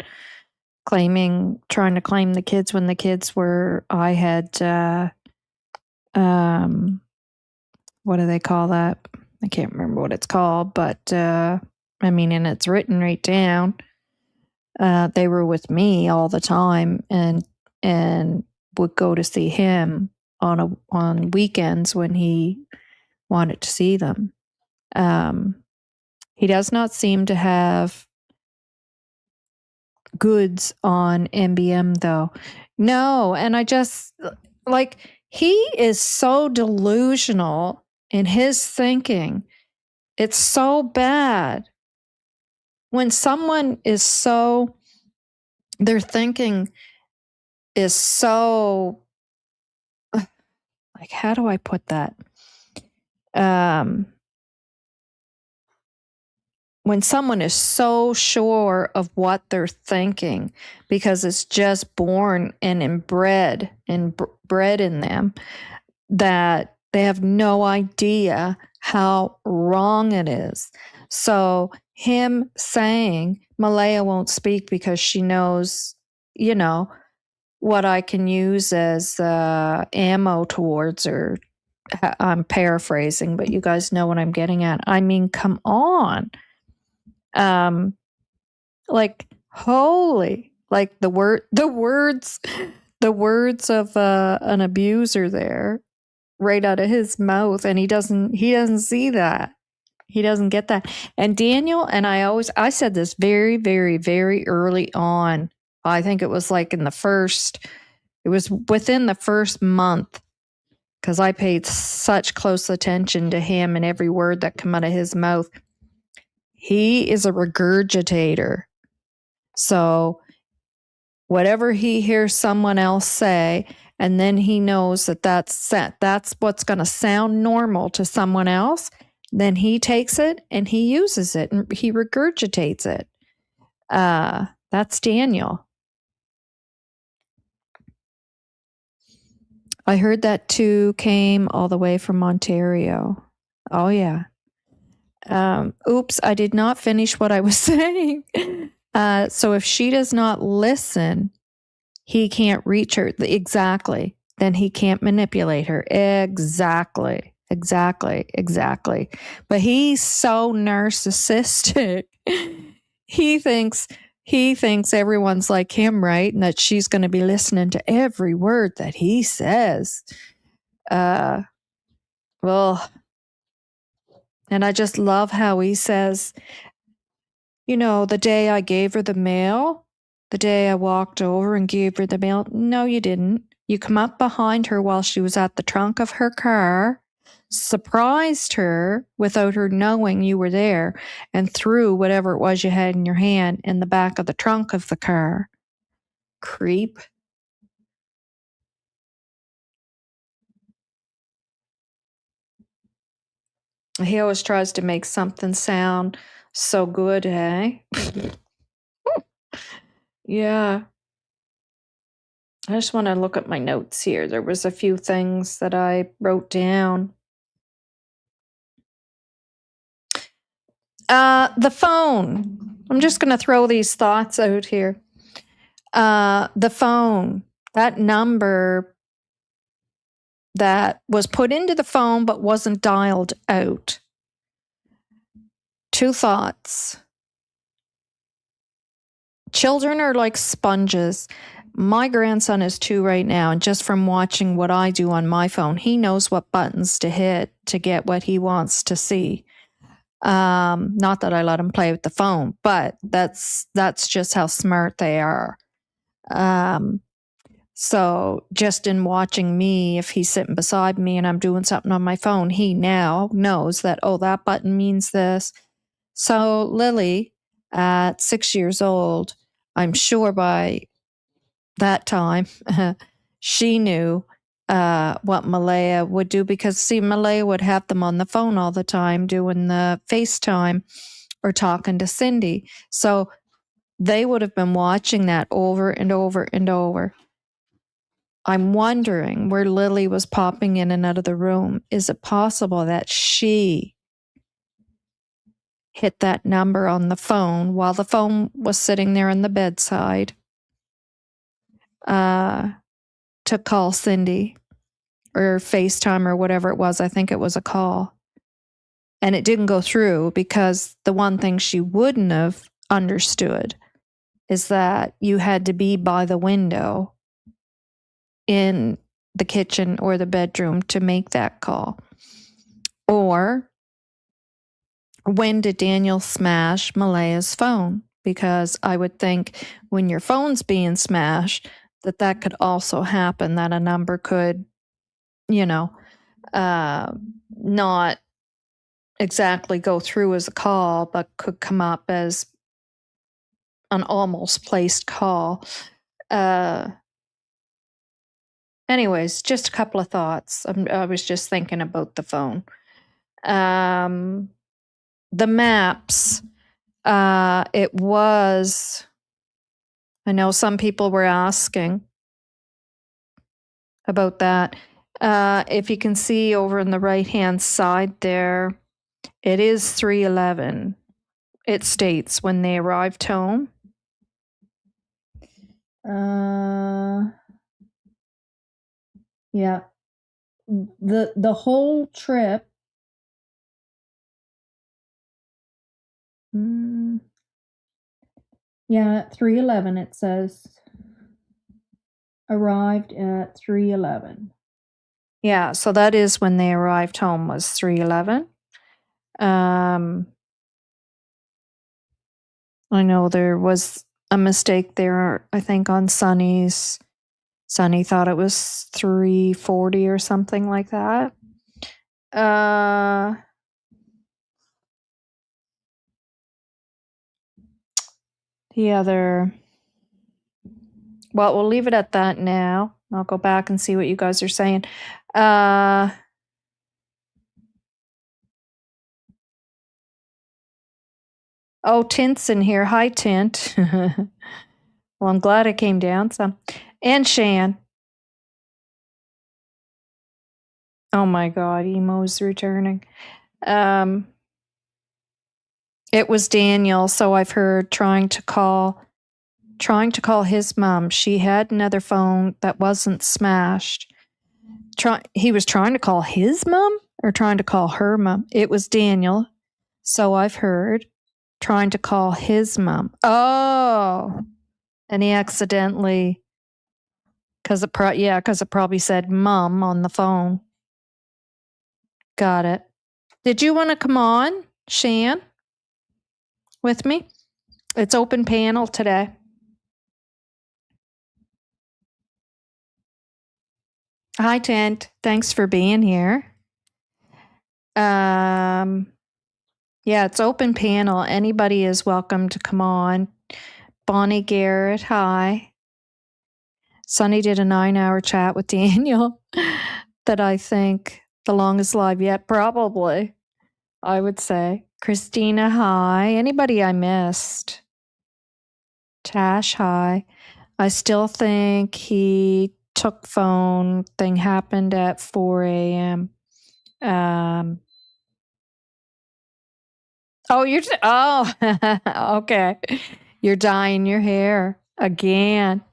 [SPEAKER 1] trying to claim the kids when the kids were, I had, what do they call that? I can't remember what it's called, but, I mean, and it's written right down. They were with me all the time and would go to see him on weekends when he wanted to see them. He does not seem to have goods on MBM though. No, and I just he is so delusional in his thinking It's so bad. When someone is so, their thinking is so, like, how do I put that? When someone is so sure of what they're thinking because it's just born and inbred and bred in them, that they have no idea how wrong it is. So him saying Malaya won't speak because she knows, what I can use as ammo towards her. I'm paraphrasing, but you guys know what I'm getting at. I mean, come on. Like, holy, like the words of an abuser there, right out of his mouth, and he doesn't see that. He doesn't get that. And Daniel, and I said this very, very, very early on. I think it was like it was within the first month, because I paid such close attention to him and every word that came out of his mouth. He is a regurgitator. So whatever he hears someone else say, and then he knows that's what's going to sound normal to someone else, then he takes it and he uses it and he regurgitates it. That's Daniel. I heard that too came all the way from Ontario. Oh, yeah. Oops, I did not finish what I was saying. So if she does not listen, he can't reach her. Exactly. Then he can't manipulate her. Exactly. But he's so narcissistic. He thinks everyone's like him, right? And that she's going to be listening to every word that he says. Well, and I just love how he says, the day I gave her the mail, the day I walked over and gave her the mail. No, you didn't. You come up behind her while she was at the trunk of her car, surprised her without her knowing you were there, and threw whatever it was you had in your hand in the back of the trunk of the car. Creep. He always tries to make something sound so good, eh? Yeah. I just want to look at my notes here. There was a few things that I wrote down. The phone. I'm just going to throw these thoughts out here. The phone, that number that was put into the phone but wasn't dialed out. Two thoughts. Children are like sponges. My grandson is 2 right now, and just from watching what I do on my phone, he knows what buttons to hit to get what he wants to see. Not that I let him play with the phone, but that's just how smart they are. So just in watching me, if he's sitting beside me and I'm doing something on my phone, he now knows that, oh, that button means this. So Lily, at 6 years old, I'm sure by that time, she knew what Malaya would do, because, see, Malaya would have them on the phone all the time doing the FaceTime or talking to Cindy. So they would have been watching that over and over and over. I'm wondering where Lily was popping in and out of the room. Is it possible that she hit that number on the phone while the phone was sitting there on the bedside to call Cindy or FaceTime or whatever it was? I think it was a call. And it didn't go through because the one thing she wouldn't have understood is that you had to be by the window in the kitchen or the bedroom to make that call. Or when did Daniel smash Malaya's phone? Because I would think when your phone's being smashed, that could also happen, that a number could, not exactly go through as a call, but could come up as an almost placed call. Anyways, just a couple of thoughts. I was just thinking about the phone. The maps. It was. I know some people were asking about that. If you can see over on the right-hand side there, it is 3:11. It states when they arrived home. Yeah. The whole trip. Yeah, 3:11 it says. Arrived at 3:11. Yeah, so that is when they arrived home, was 3:11. I know there was a mistake there, I think, on Sunny's. Sunny thought it was 3:40 or something like that. The other. Well, we'll leave it at that now. I'll go back and see what you guys are saying. Oh, Tint's in here. Hi, Tint. Well, I'm glad it came down some. And Shan. Oh my God, Emo's returning. It was Daniel, so I've heard trying to call his mom. She had another phone that wasn't smashed. He was trying to call his mom or trying to call her mom. It was Daniel, so I've heard trying to call his mom. Oh, and he accidentally, because it probably said mom on the phone. Got it. Did you want to come on, Shan, with me? It's open panel today. Hi, Tent. Thanks for being here. Yeah, it's open panel. Anybody is welcome to come on. Bonnie Garrett, hi. Sunny did a 9-hour chat with Daniel that I think the longest live yet, probably, I would say. Christina, hi. Anybody I missed? Tash, hi. I still think he took phone thing happened at 4 a.m. Okay. You're dyeing your hair again.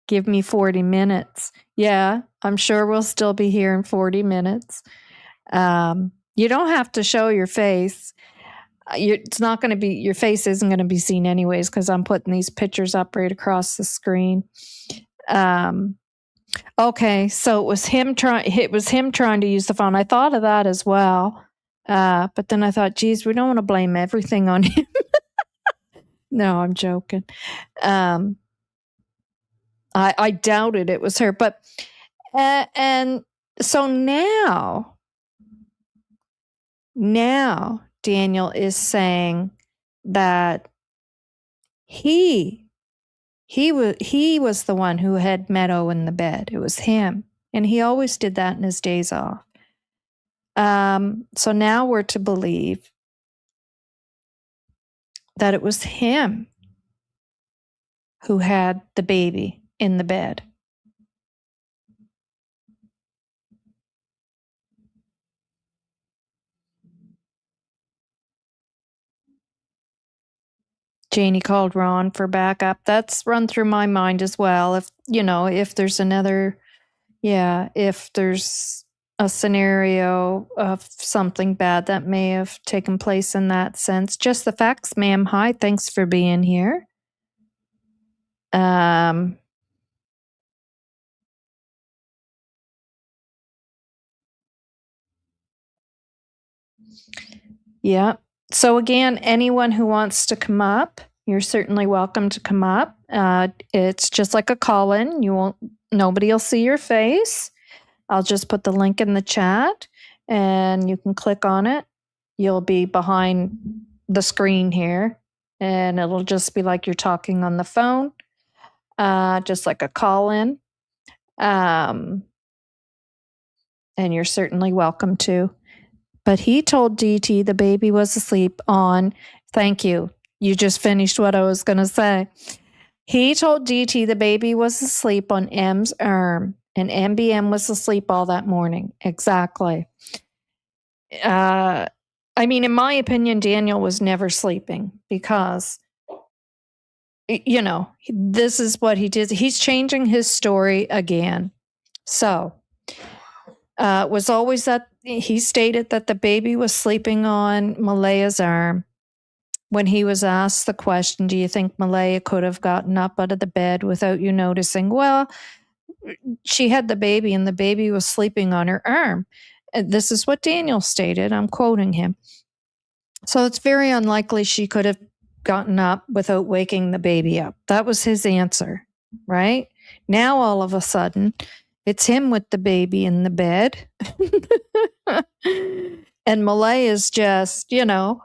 [SPEAKER 1] Give me 40 minutes. Yeah, I'm sure we'll still be here in 40 minutes. You don't have to show your face. It's not going to be, your face isn't going to be seen anyways because I'm putting these pictures up right across the screen. Okay, so it was him trying to use the phone. I thought of that as well. But then I thought, geez, we don't want to blame everything on him. No, I'm joking. I doubted it was her, but and so now Daniel is saying that he was the one who had Meadow in the bed. It was him, and he always did that in his days off. So now we're to believe that it was him who had the baby in the bed. Janie called Ron for backup. That's run through my mind as well. If there's another, if there's a scenario of something bad that may have taken place in that sense. Just the facts, ma'am. Hi, thanks for being here. Yeah. So again, anyone who wants to come up, you're certainly welcome to come up. It's just like a call-in. Nobody will see your face. I'll just put the link in the chat and you can click on it you'll be behind the screen here, and it'll just be like you're talking on the phone, just like a call-in. And you're certainly welcome to. But he told DT the baby was asleep on, thank you. You just finished what I was going to say. He told DT the baby was asleep on M's arm, and MBM was asleep all that morning. Exactly. I mean, in my opinion, Daniel was never sleeping because, you know, this is what he did. He's changing his story again. So, it was always that he stated that the baby was sleeping on Malaya's arm. When he was asked the question, do you think Malaya could have gotten up out of the bed without you noticing? Well, she had the baby and the baby was sleeping on her arm. And this is what Daniel stated. I'm quoting him. So it's very unlikely she could have gotten up without waking the baby up. That was his answer, right? Now, all of a sudden, it's him with the baby in the bed. And Malaya's just, you know,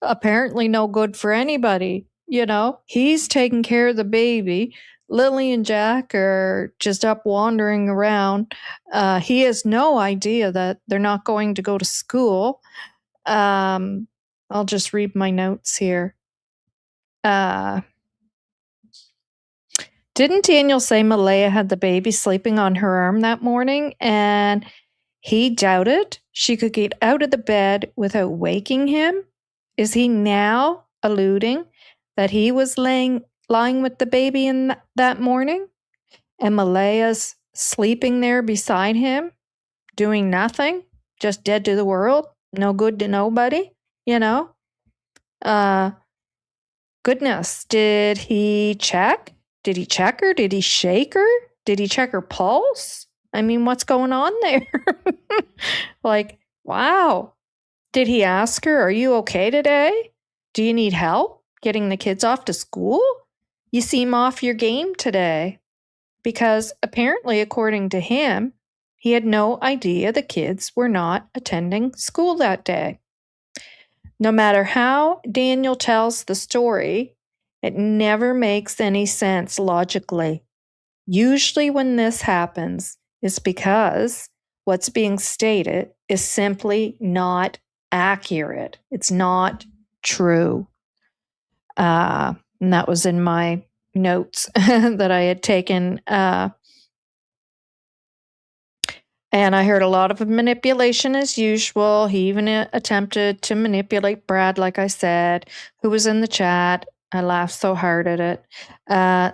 [SPEAKER 1] apparently no good for anybody. You know, he's taking care of the baby. Lily and Jack are just up wandering around. He has no idea that they're not going to go to school. I'll just read my notes here. Didn't Daniel say Malaya had the baby sleeping on her arm that morning, and he doubted she could get out of the bed without waking him? Is he now alluding that he was lying with the baby in that morning, and Malaya's sleeping there beside him, doing nothing, just dead to the world, no good to nobody, you know? Goodness, did he check? Did he check her? Did he shake her? Did he check her pulse? I mean, what's going on there? Like, wow. Did he ask her, are you okay today? Do you need help getting the kids off to school? You seem off your game today. Because apparently, according to him, he had no idea the kids were not attending school that day. No matter how Daniel tells the story, it never makes any sense logically. Usually when this happens, it's because what's being stated is simply not accurate. It's not true. And that was in my notes that I had taken. And I heard a lot of manipulation as usual. He even attempted to manipulate Brad, like I said, who was in the chat. I laughed so hard at it,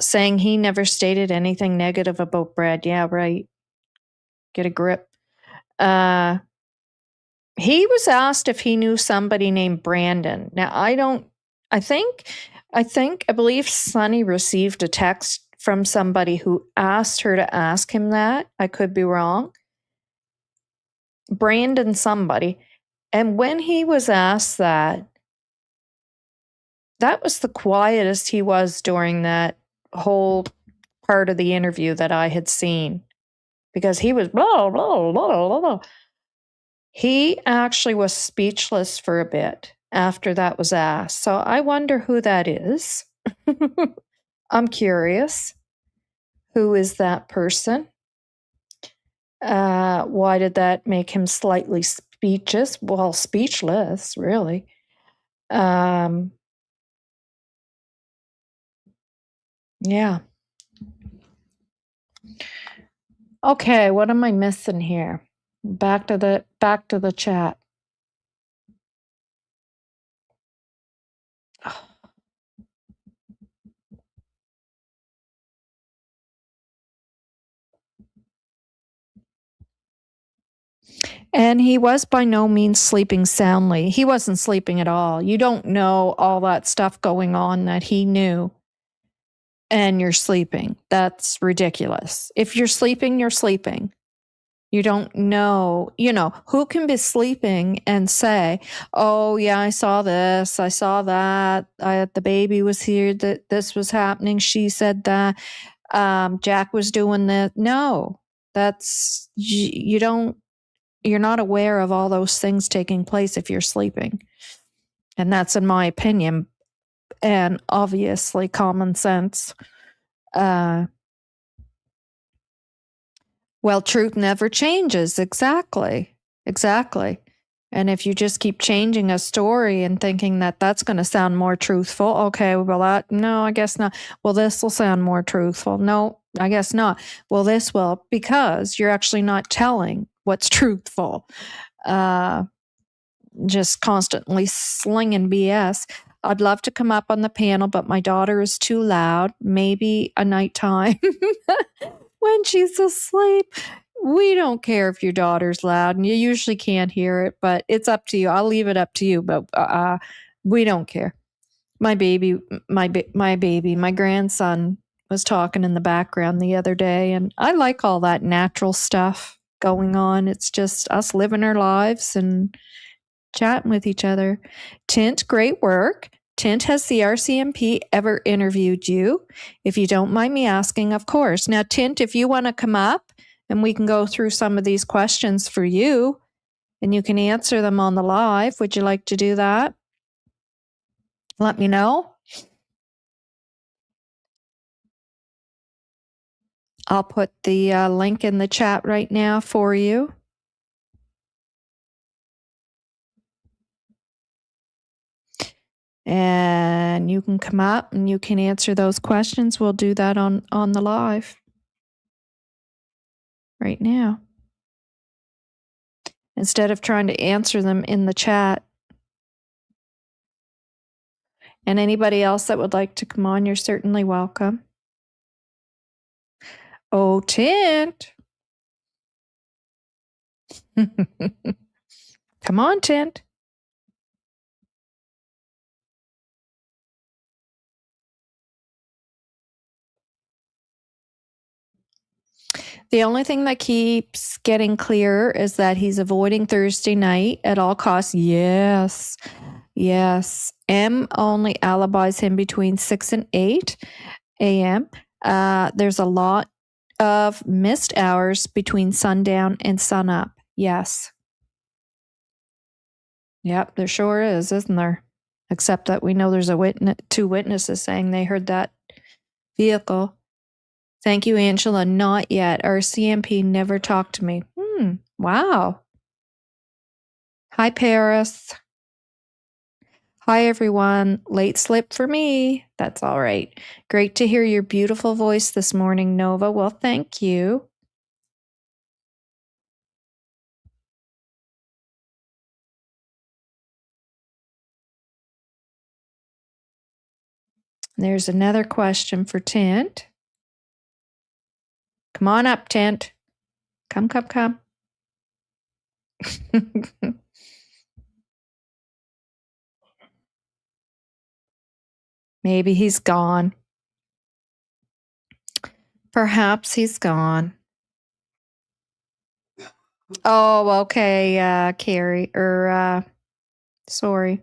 [SPEAKER 1] saying he never stated anything negative about Brad. Yeah, right. Get a grip. He was asked if he knew somebody named Brandon. Now, I believe Sunny received a text from somebody who asked her to ask him that. I could be wrong. Brandon somebody. And when he was asked that was the quietest he was during that whole part of the interview that I had seen. Because he was blah, blah, blah, blah. He actually was speechless for a bit after that was asked. So I wonder who that is. I'm curious. Who is that person? Why did that make him slightly speechless? Well, speechless, really. Yeah. Okay, what am I missing here? Back to the chat. And he was by no means sleeping soundly. He wasn't sleeping at all. You don't know all that stuff going on that he knew. And you're sleeping. That's ridiculous. If you're sleeping, you're sleeping. You don't know, who can be sleeping and say, oh, yeah, I saw this, I saw that, the baby was here, that this was happening, she said that, Jack was doing that. No, you don't not aware of all those things taking place if you're sleeping. And that's in my opinion, and obviously common sense. Well, truth never changes. Exactly. And if you just keep changing a story and thinking that that's going to sound more truthful, okay, well, no, I guess not. Well, this will sound more truthful. No, I guess not. Well, this will, because you're actually not telling what's truthful. Just constantly slinging BS. I'd love to come up on the panel, but my daughter is too loud. Maybe a nighttime when she's asleep. We don't care if your daughter's loud, and you usually can't hear it, but it's up to you. I'll leave it up to you, but we don't care. My grandson was talking in the background the other day, and I like all that natural stuff going on. It's just us living our lives and chatting with each other. Tint, great work. Tint, has the RCMP ever interviewed you? If you don't mind me asking, of course. Now, Tint, if you want to come up and we can go through some of these questions for you and you can answer them on the live, would you like to do that? Let me know. I'll put the link in the chat right now for you. And you can come up and you can answer those questions. We'll do that on the live right now, instead of trying to answer them in the chat. And anybody else that would like to come on, you're certainly welcome. Oh, Tint. Come on, Tint. The only thing that keeps getting clearer is that he's avoiding Thursday night at all costs. Yes. M only alibis him between 6 and 8 a.m. There's a lot of missed hours between sundown and sunup. Yes. Yep, there sure is, isn't there? Except that we know there's two witnesses saying they heard that vehicle. Thank you, Angela. Not yet. Our CMP never talked to me. Wow. Hi, Paris. Hi, everyone. Late slip for me. That's all right. Great to hear your beautiful voice this morning, Nova. Well, thank you. There's another question for Tint. Come on up, Tint. Come. Maybe he's gone. Perhaps he's gone. Oh, okay, Carrie. Sorry.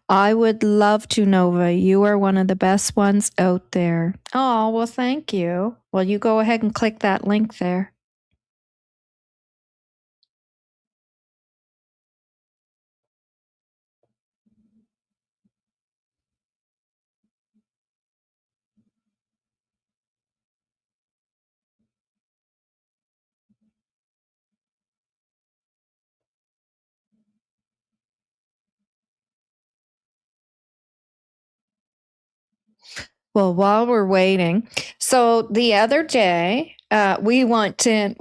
[SPEAKER 1] I would love to, Nova. You are one of the best ones out there. Oh, well, thank you. Well, you go ahead and click that link there. Well, while we're waiting, so the other day, we want Tint.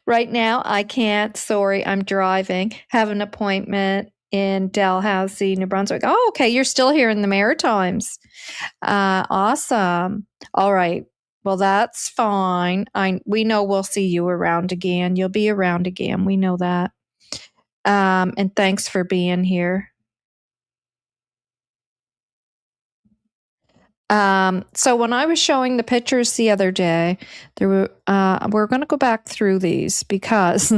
[SPEAKER 1] Right now, I can't. Sorry, I'm driving. Have an appointment in Dalhousie, New Brunswick. Oh, okay. You're still here in the Maritimes. Awesome. All right. Well, that's fine. We know we'll see you around again. You'll be around again. We know that. And thanks for being here. So when I was showing the pictures the other day, we're going to go back through these because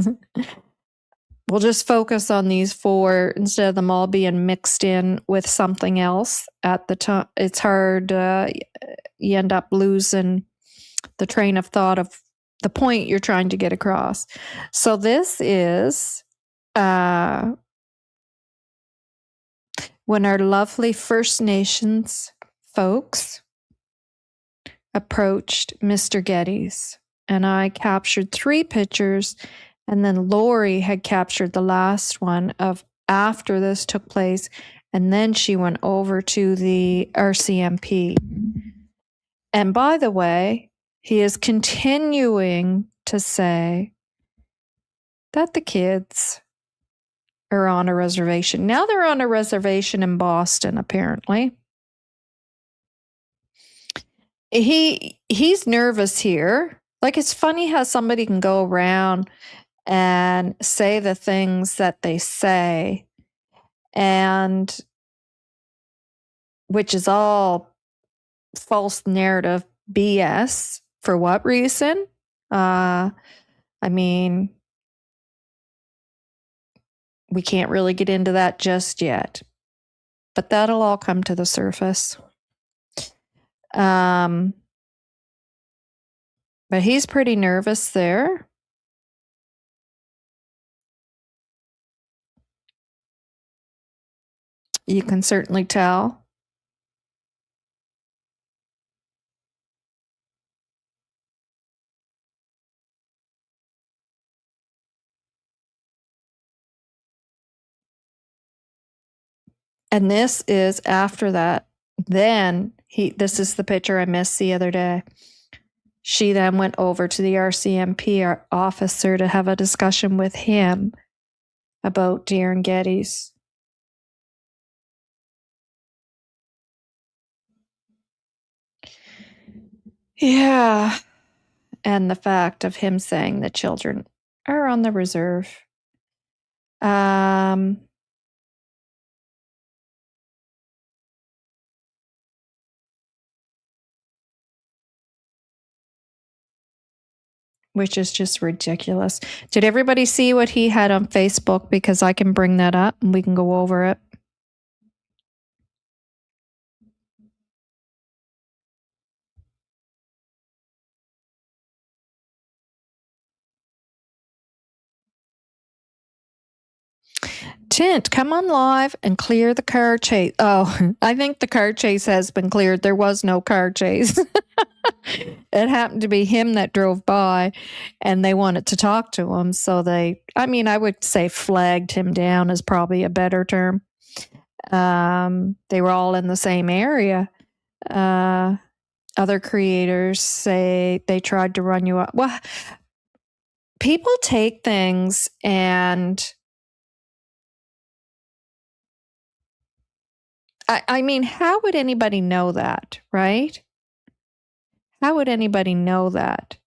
[SPEAKER 1] we'll just focus on these 4 instead of them all being mixed in with something else at the time. It's hard. You end up losing the train of thought of the point you're trying to get across. So this is when our lovely First Nations folks approached Mr. Geddes, and I captured 3 pictures, and then Lori had captured the last one of after this took place, and then she went over to the RCMP. And by the way, he is continuing to say that the kids are on a reservation. Now they're on a reservation in Boston, apparently. He's nervous here. Like, it's funny how somebody can go around and say the things that they say, and which is all false narrative BS. For what reason? I mean, we can't really get into that just yet, but that'll all come to the surface. But he's pretty nervous there. You can certainly tell. And this is after that. Then this is the picture I missed the other day. She then went over to the RCMP officer to have a discussion with him about Darren Geddes. Yeah. And the fact of him saying the children are on the reserve. Which is just ridiculous. Did everybody see what he had on Facebook? Because I can bring that up and we can go over it. Tint, come on live and clear the car chase. Oh, I think the car chase has been cleared. There was no car chase. It happened to be him that drove by and they wanted to talk to him. So I would say flagged him down is probably a better term. They were all in the same area. Other creators say they tried to run you up. Well, people take things and how would anybody know that, right? How would anybody know that?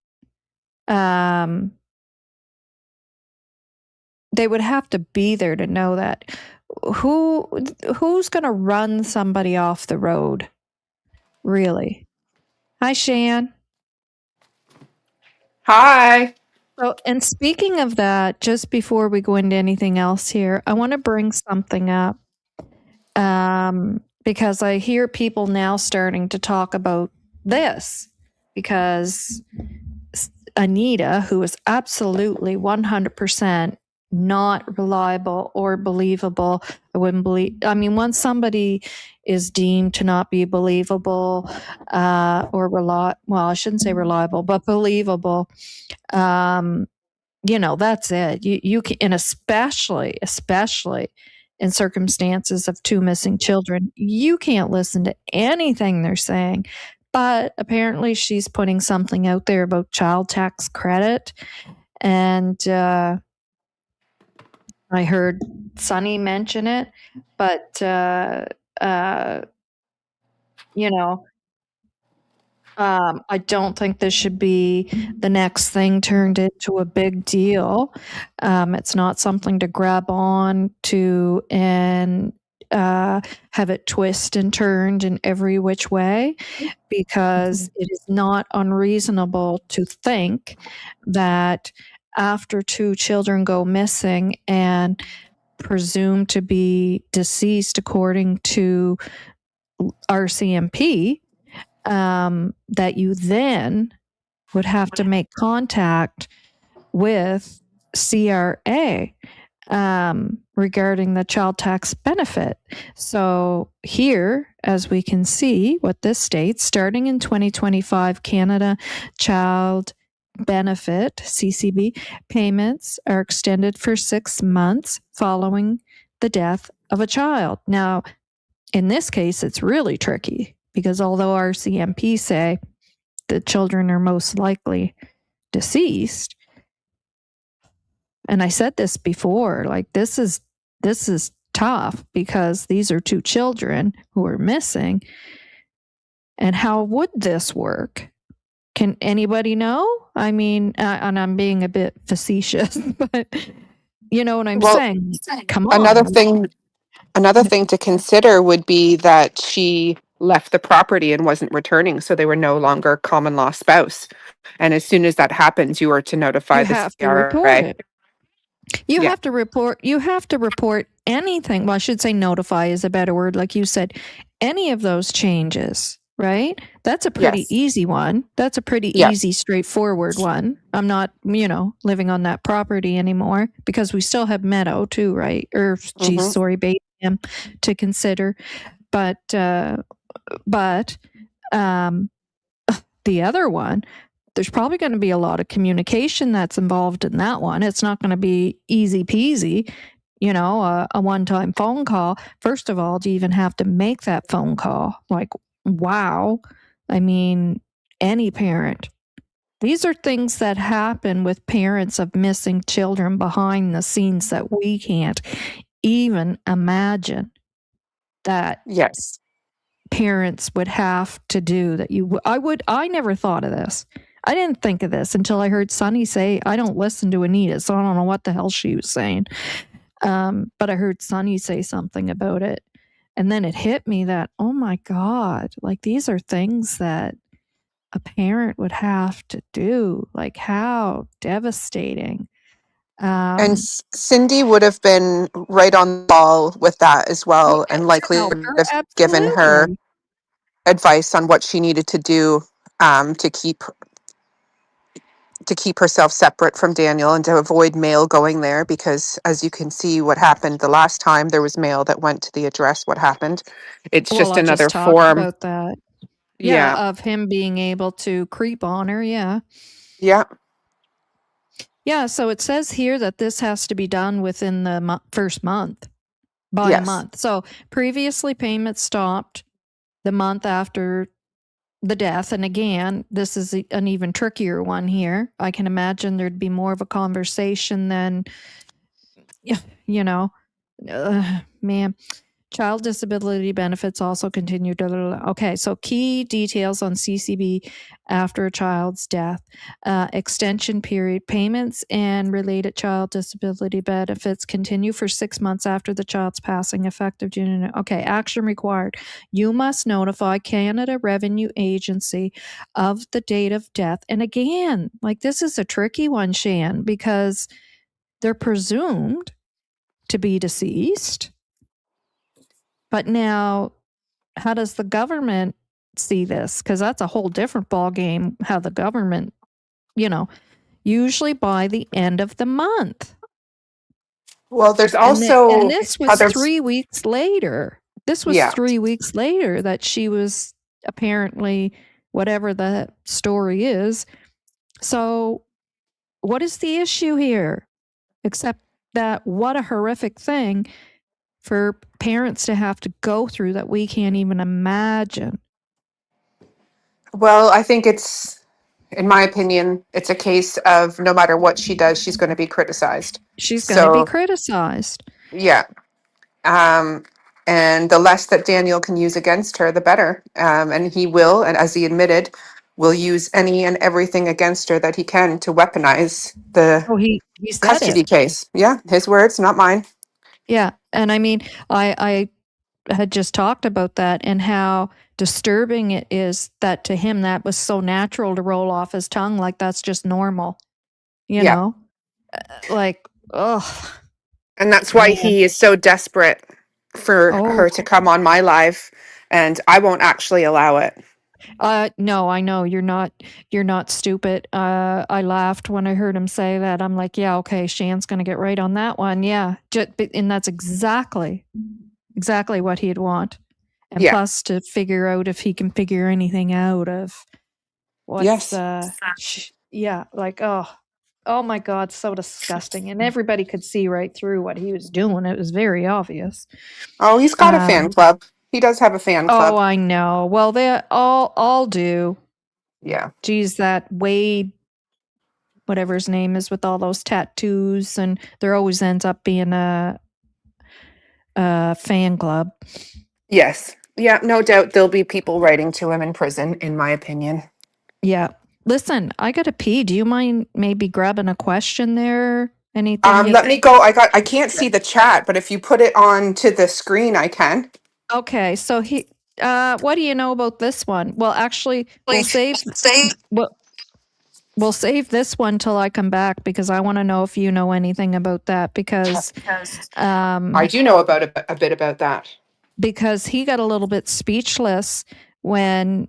[SPEAKER 1] They would have to be there to know that. Who's going to run somebody off the road? Really? Hi, Shan.
[SPEAKER 2] Hi.
[SPEAKER 1] So, and speaking of that, just before we go into anything else here, I want to bring something up. Because I hear people now starting to talk about this, because Anita, who is absolutely 100% not reliable or believable, I wouldn't believe. Once somebody is deemed to not be believable or I shouldn't say reliable, but believable, that's it. You can, and especially in circumstances of 2 missing children, you can't listen to anything they're saying. But apparently she's putting something out there about child tax credit. And I heard Sunny mention it, but, I don't think this should be the next thing turned into a big deal. It's not something to grab on to and have it twist and turned in every which way, because it is not unreasonable to think that after 2 children go missing and presumed to be deceased according to RCMP, that you then would have to make contact with CRA regarding the child tax benefit. So here, as we can see what this states, starting in 2025, Canada Child Benefit, CCB, payments are extended for 6 months following the death of a child. Now, in this case, it's really tricky because although RCMP say the children are most likely deceased, and I said this before, like this is tough because these are 2 children who are missing. And how would this work? Can anybody know? I mean, and I'm being a bit facetious, but you know what I'm saying? Come on.
[SPEAKER 2] Another thing to consider would be that she left the property and wasn't returning, so they were no longer common law spouse. And as soon as that happens, you are to notify
[SPEAKER 1] You
[SPEAKER 2] the
[SPEAKER 1] have to report
[SPEAKER 2] CRA.
[SPEAKER 1] it. You have to report anything. Well, I should say notify is a better word. Like you said, any of those changes, right? That's a pretty
[SPEAKER 2] Yes.
[SPEAKER 1] easy one. That's a pretty
[SPEAKER 2] Yeah.
[SPEAKER 1] easy, straightforward one. I'm not, living on that property anymore because we still have Meadow too, right? Or, sorry, Bayham to consider. But the other one, there's probably going to be a lot of communication that's involved in that one. It's not going to be easy peasy, a one-time phone call. First of all, do you even have to make that phone call? Like, wow. I mean, any parent. These are things that happen with parents of missing children behind the scenes that we can't even imagine that
[SPEAKER 2] Yes.
[SPEAKER 1] parents would have to do that. I never thought of this. I didn't think of this until I heard Sunny say, I don't listen to Anita, so I don't know what the hell she was saying. But I heard Sunny say something about it. And then it hit me that, oh my God, like these are things that a parent would have to do. Like how devastating.
[SPEAKER 2] And Cindy would have been right on the ball with that as well, and likely
[SPEAKER 1] help
[SPEAKER 2] would
[SPEAKER 1] her,
[SPEAKER 2] have given her
[SPEAKER 1] absolutely.
[SPEAKER 2] advice on what she needed to do to keep herself separate from Daniel and to avoid mail going there, because as you can see what happened the last time there was mail that went to the address. What happened? It's
[SPEAKER 1] Well,
[SPEAKER 2] just
[SPEAKER 1] I just
[SPEAKER 2] another
[SPEAKER 1] talked
[SPEAKER 2] form.
[SPEAKER 1] about that. Yeah,
[SPEAKER 2] Yeah.
[SPEAKER 1] of him being able to creep on her. Yeah.
[SPEAKER 2] Yeah.
[SPEAKER 1] Yeah, so it says here that this has to be done within the first month, by a
[SPEAKER 2] Yes.
[SPEAKER 1] month. So previously payments stopped the month after the death. And again, this is an even trickier one here. I can imagine there'd be more of a conversation than, man. Child disability benefits also continue to. Okay, so key details on CCB after a child's death. Extension period payments and related child disability benefits continue for 6 months after the child's passing, effective June. Okay, action required. You must notify Canada Revenue Agency of the date of death. And again, like this is a tricky one, Shan, because they're presumed to be deceased. But now, how does the government see this? Because that's a whole different ballgame, how the government, usually by the end of the month.
[SPEAKER 2] Well, there's
[SPEAKER 1] And
[SPEAKER 2] also
[SPEAKER 1] this was
[SPEAKER 2] other.
[SPEAKER 1] 3 weeks later. This was 3 weeks later that she was apparently, whatever the story is. So, what is the issue here? Except that what a horrific thing for parents to have to go through that we can't even imagine.
[SPEAKER 2] Well, I think in my opinion, it's a case of no matter what she does, she's going to be criticized.
[SPEAKER 1] She's going to be criticized.
[SPEAKER 2] Yeah. And the less that Daniel can use against her, the better. And he will, and as he admitted, will use any and everything against her that he can to weaponize the
[SPEAKER 1] he said
[SPEAKER 2] custody
[SPEAKER 1] it.
[SPEAKER 2] case. Yeah, his words, not mine.
[SPEAKER 1] Yeah, and I mean, I had just talked about that and how disturbing it is that to him that was so natural to roll off his tongue, like that's just normal,
[SPEAKER 2] Yeah.
[SPEAKER 1] know? Like, oh
[SPEAKER 2] And that's why
[SPEAKER 1] man.
[SPEAKER 2] he is so desperate for
[SPEAKER 1] Oh,
[SPEAKER 2] her to come on my live, and I won't actually allow it.
[SPEAKER 1] no, I know you're not stupid. I laughed when I heard him say that. I'm like, yeah, okay, Shan's gonna get right on that one. Yeah, and that's exactly what he'd want. And
[SPEAKER 2] Yeah.
[SPEAKER 1] plus, to figure out if he can figure anything out of what's,
[SPEAKER 2] Yes.
[SPEAKER 1] yeah, like, oh my God, so disgusting. And everybody could see right through what he was doing. It was very obvious.
[SPEAKER 2] Oh, he's got a fan
[SPEAKER 1] Um,
[SPEAKER 2] club. He does have a fan
[SPEAKER 1] oh,
[SPEAKER 2] club.
[SPEAKER 1] I know. Well, they all do.
[SPEAKER 2] Yeah.
[SPEAKER 1] Geez, that Wade, whatever his name is, with all those tattoos, and there always ends up being a fan club.
[SPEAKER 2] Yes. Yeah, no doubt there'll be people writing to him in prison, in my opinion.
[SPEAKER 1] Yeah. Listen, I got to pee. Do you mind maybe grabbing a question there? Anything you.
[SPEAKER 2] Let me go. I can't see the chat, but if you put it on to the screen, I can.
[SPEAKER 1] Okay, so what do you know about this one? Well, actually,
[SPEAKER 2] Say.
[SPEAKER 1] we'll, we'll save this one till I come back because I want to know if you know anything about that
[SPEAKER 2] I do know about a bit about that.
[SPEAKER 1] because he got a little bit speechless when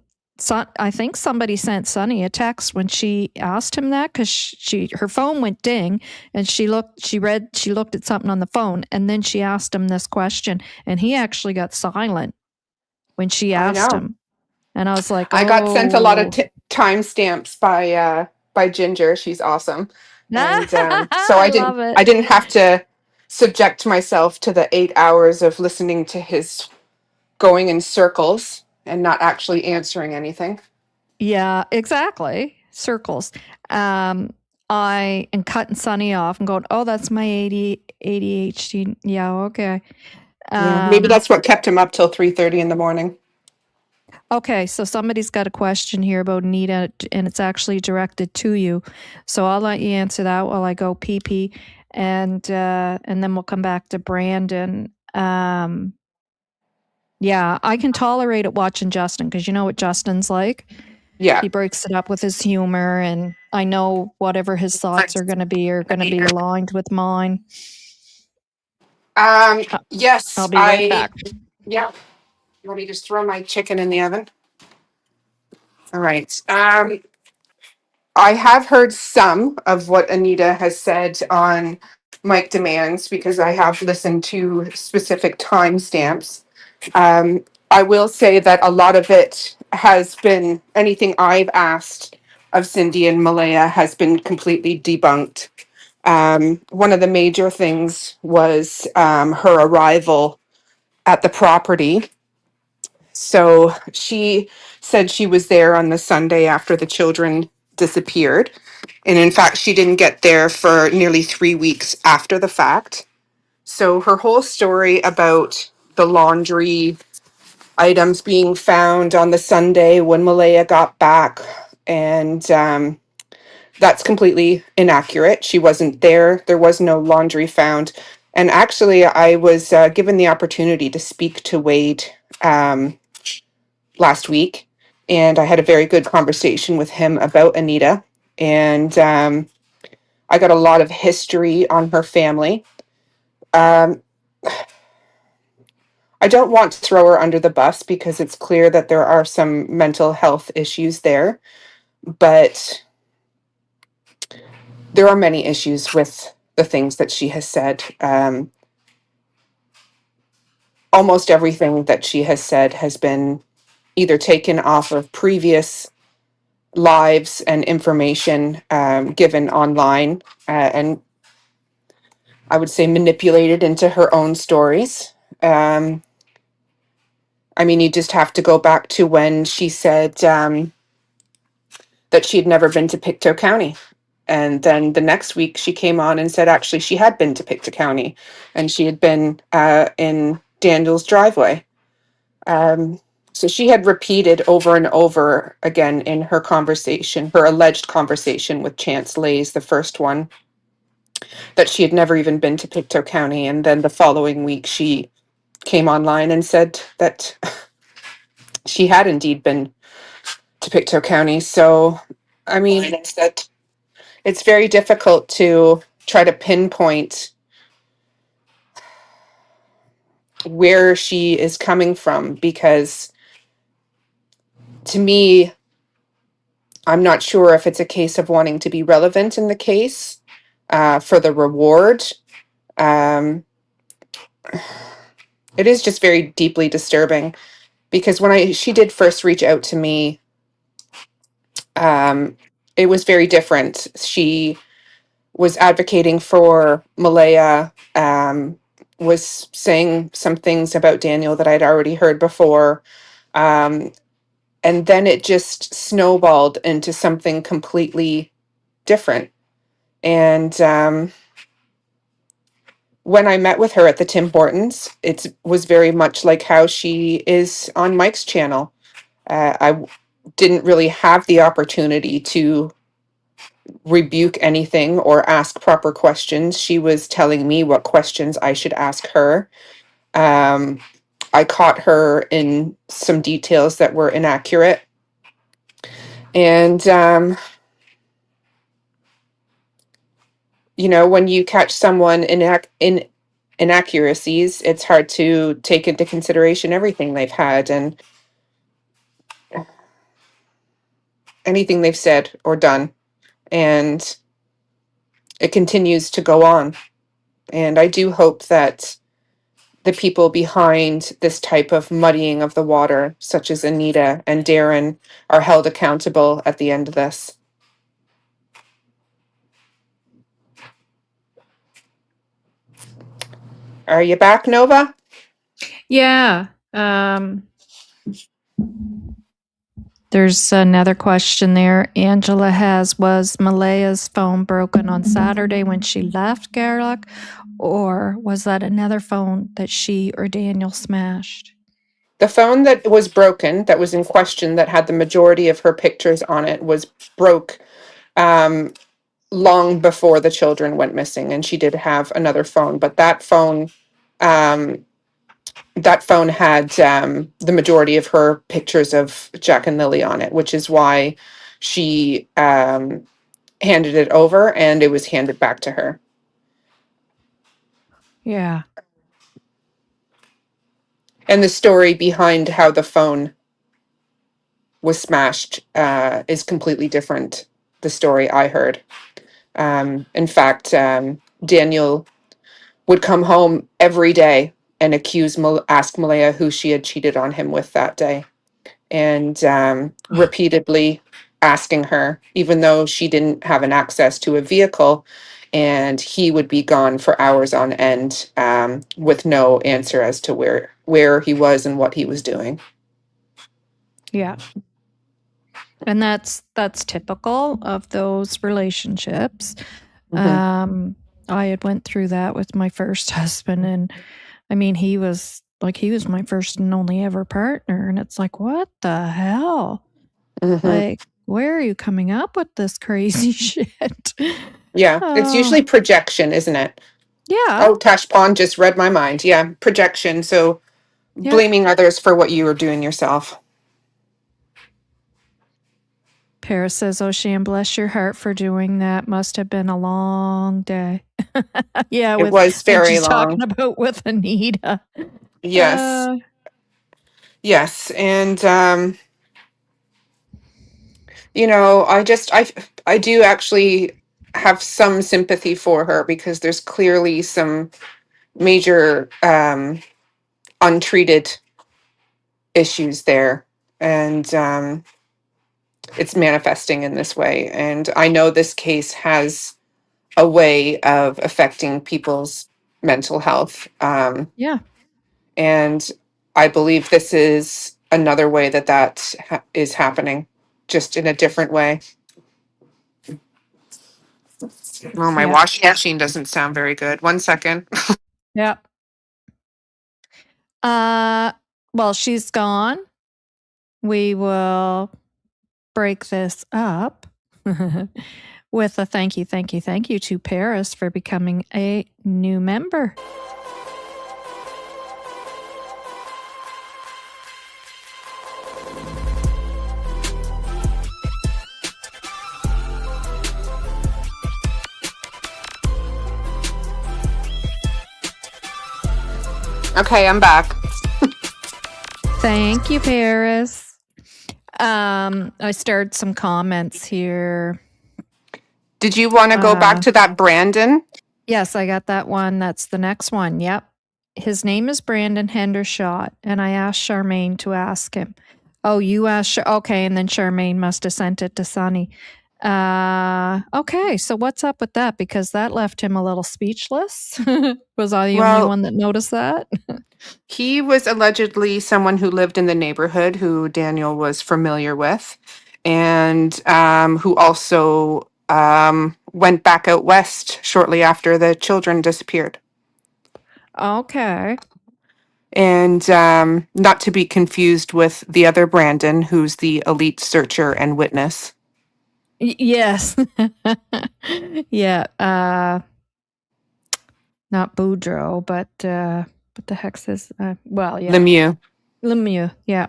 [SPEAKER 1] I think somebody sent Sunny a text when she asked him that, because her phone went ding and she looked at something on the phone, and then she asked him this question, and he actually got silent when she
[SPEAKER 2] I
[SPEAKER 1] asked
[SPEAKER 2] know.
[SPEAKER 1] him. And I was like,
[SPEAKER 2] I got sent a lot of
[SPEAKER 1] oh,
[SPEAKER 2] timestamps by Ginger. She's awesome, and so
[SPEAKER 1] I love it.
[SPEAKER 2] I didn't have to subject myself to the 8 hours of listening to his going in circles and not actually answering anything.
[SPEAKER 1] Yeah, exactly. Circles. Um, I am cutting Sunny off and going, oh, that's my ADHD. Yeah, okay.
[SPEAKER 2] Yeah, maybe
[SPEAKER 1] Um,
[SPEAKER 2] that's what kept him up till 3:30 in the morning.
[SPEAKER 1] okay, so somebody's got a question here about Nita, and it's actually directed to you. So I'll let you answer that while I go pee pee, and then we'll come back to Brandon. Yeah, I can tolerate it watching Justin because you know what Justin's like.
[SPEAKER 2] Yeah.
[SPEAKER 1] He breaks it up with his humor, and I know whatever his thoughts are going to be aligned with mine. Uh, I'll
[SPEAKER 2] Yes,
[SPEAKER 1] be right back.
[SPEAKER 2] yeah. Let me just throw my chicken in the oven. All right. I have heard some of what Anita has said on Mike Demands because I have listened to specific timestamps. I will say that a lot of it has been anything I've asked of Cindy and Malaya has been completely debunked. One of the major things was her arrival at the property. So she said she was there on the Sunday after the children disappeared. And in fact, she didn't get there for nearly 3 weeks after the fact. So her whole story about the laundry items being found on the Sunday when Malaya got back, and that's completely inaccurate. She wasn't there. There was no laundry found. And actually, I was given the opportunity to speak to Wade last week, and I had a very good conversation with him about Anita. And I got a lot of history on her family. Um, I don't want to throw her under the bus because it's clear that there are some mental health issues there, but there are many issues with the things that she has said. Almost everything that she has said has been either taken off of previous lives and information given online, and I would say manipulated into her own stories. Um, I mean, you just have to go back to when she said that she had never been to Pictou County. And then the next week she came on and said actually she had been to Pictou County and she had been in Daniel's driveway. Um, so she had repeated over and over again in her conversation, her alleged conversation with Chance Lays, the first one, that she had never even been to Pictou County. And then the following week she came online and said that she had indeed been to Pictou County. So, I mean, it's very difficult to try to pinpoint where she is coming from, because to me, I'm not sure if it's a case of wanting to be relevant in the case for the reward. Um, it is just very deeply disturbing, because when she did first reach out to me, it was very different. She was advocating for Malaya, was saying some things about Daniel that I'd already heard before. Um, and then it just snowballed into something completely different. And when I met with her at the Tim Hortons, it was very much like how she is on Mike's channel. I didn't really have the opportunity to rebuke anything or ask proper questions. She was telling me what questions I should ask her. Um, I caught her in some details that were inaccurate. And, when you catch someone in inaccuracies, it's hard to take into consideration everything they've had and anything they've said or done. And it continues to go on. And I do hope that the people behind this type of muddying of the water, such as Anita and Darren, are held accountable at the end of this. Are you back, Novah?
[SPEAKER 1] Yeah. There's another question there. Angela was Malaya's phone broken on Saturday when she left Garlock, or was that another phone that she or Daniel smashed?
[SPEAKER 2] The phone that was broken, that was in question, that had the majority of her pictures on it, was broke long before the children went missing, and she did have another phone, but um, that phone had the majority of her pictures of Jack and Lily on it, which is why she handed it over, and it was handed back to her.
[SPEAKER 1] Yeah.
[SPEAKER 2] And the story behind how the phone was smashed is completely different. The story I heard. In fact, Daniel would come home every day and ask Malaya who she had cheated on him with that day, and repeatedly asking her, even though she didn't have an access to a vehicle, and he would be gone for hours on end with no answer as to where he was and what he was doing.
[SPEAKER 1] Yeah. And that's typical of those relationships.
[SPEAKER 2] Mm-hmm.
[SPEAKER 1] I had went through that with my first husband, and I mean, he was my first and only ever partner, and it's like, what the hell?
[SPEAKER 2] Mm-hmm.
[SPEAKER 1] Like, where are you coming up with this crazy shit?
[SPEAKER 2] Yeah, it's usually projection, isn't it?
[SPEAKER 1] Yeah.
[SPEAKER 2] Oh, Tash Pond just read my mind. Yeah, projection. So
[SPEAKER 1] Yep.
[SPEAKER 2] blaming others for what you were doing yourself.
[SPEAKER 1] Paris says, "Oh, Shan, bless your heart for doing that. Must have been a long day." Yeah,
[SPEAKER 2] It was
[SPEAKER 1] and
[SPEAKER 2] very
[SPEAKER 1] she's talking
[SPEAKER 2] long.
[SPEAKER 1] about with Anita.
[SPEAKER 2] Yes. Yes. And, I do actually have some sympathy for her, because there's clearly some major untreated issues there. And it's manifesting in this way. And I know this case has a way of affecting people's mental health.
[SPEAKER 1] Yeah.
[SPEAKER 2] And I believe this is another way that is happening, just in a different way. Oh, my
[SPEAKER 1] Yeah.
[SPEAKER 2] washing machine doesn't sound very good. 1 second.
[SPEAKER 1] Yeah. Well, she's gone. We will break this up with a thank you to Paris for becoming a new member.
[SPEAKER 2] Okay, I'm back.
[SPEAKER 1] Thank you, Paris. I started some comments here.
[SPEAKER 2] Did you want to go back to that Brandon?
[SPEAKER 1] Yes, I got that one. That's the next one. Yep. His name is Brandon Hendershot, and I asked Charmaine to ask him. Oh, you asked? Okay, and then Charmaine must have sent it to Sonny. Okay, so what's up with that? Because that left him a little speechless. Was I the only one that noticed that?
[SPEAKER 2] He was allegedly someone who lived in the neighborhood who Daniel was familiar with, and who also went back out west shortly after the children disappeared.
[SPEAKER 1] Okay.
[SPEAKER 2] And not to be confused with the other Brandon, who's the elite searcher and witness.
[SPEAKER 1] Yes. Yeah. Not Boudreaux, but what the heck's his? Well, yeah. Lemieux. Yeah.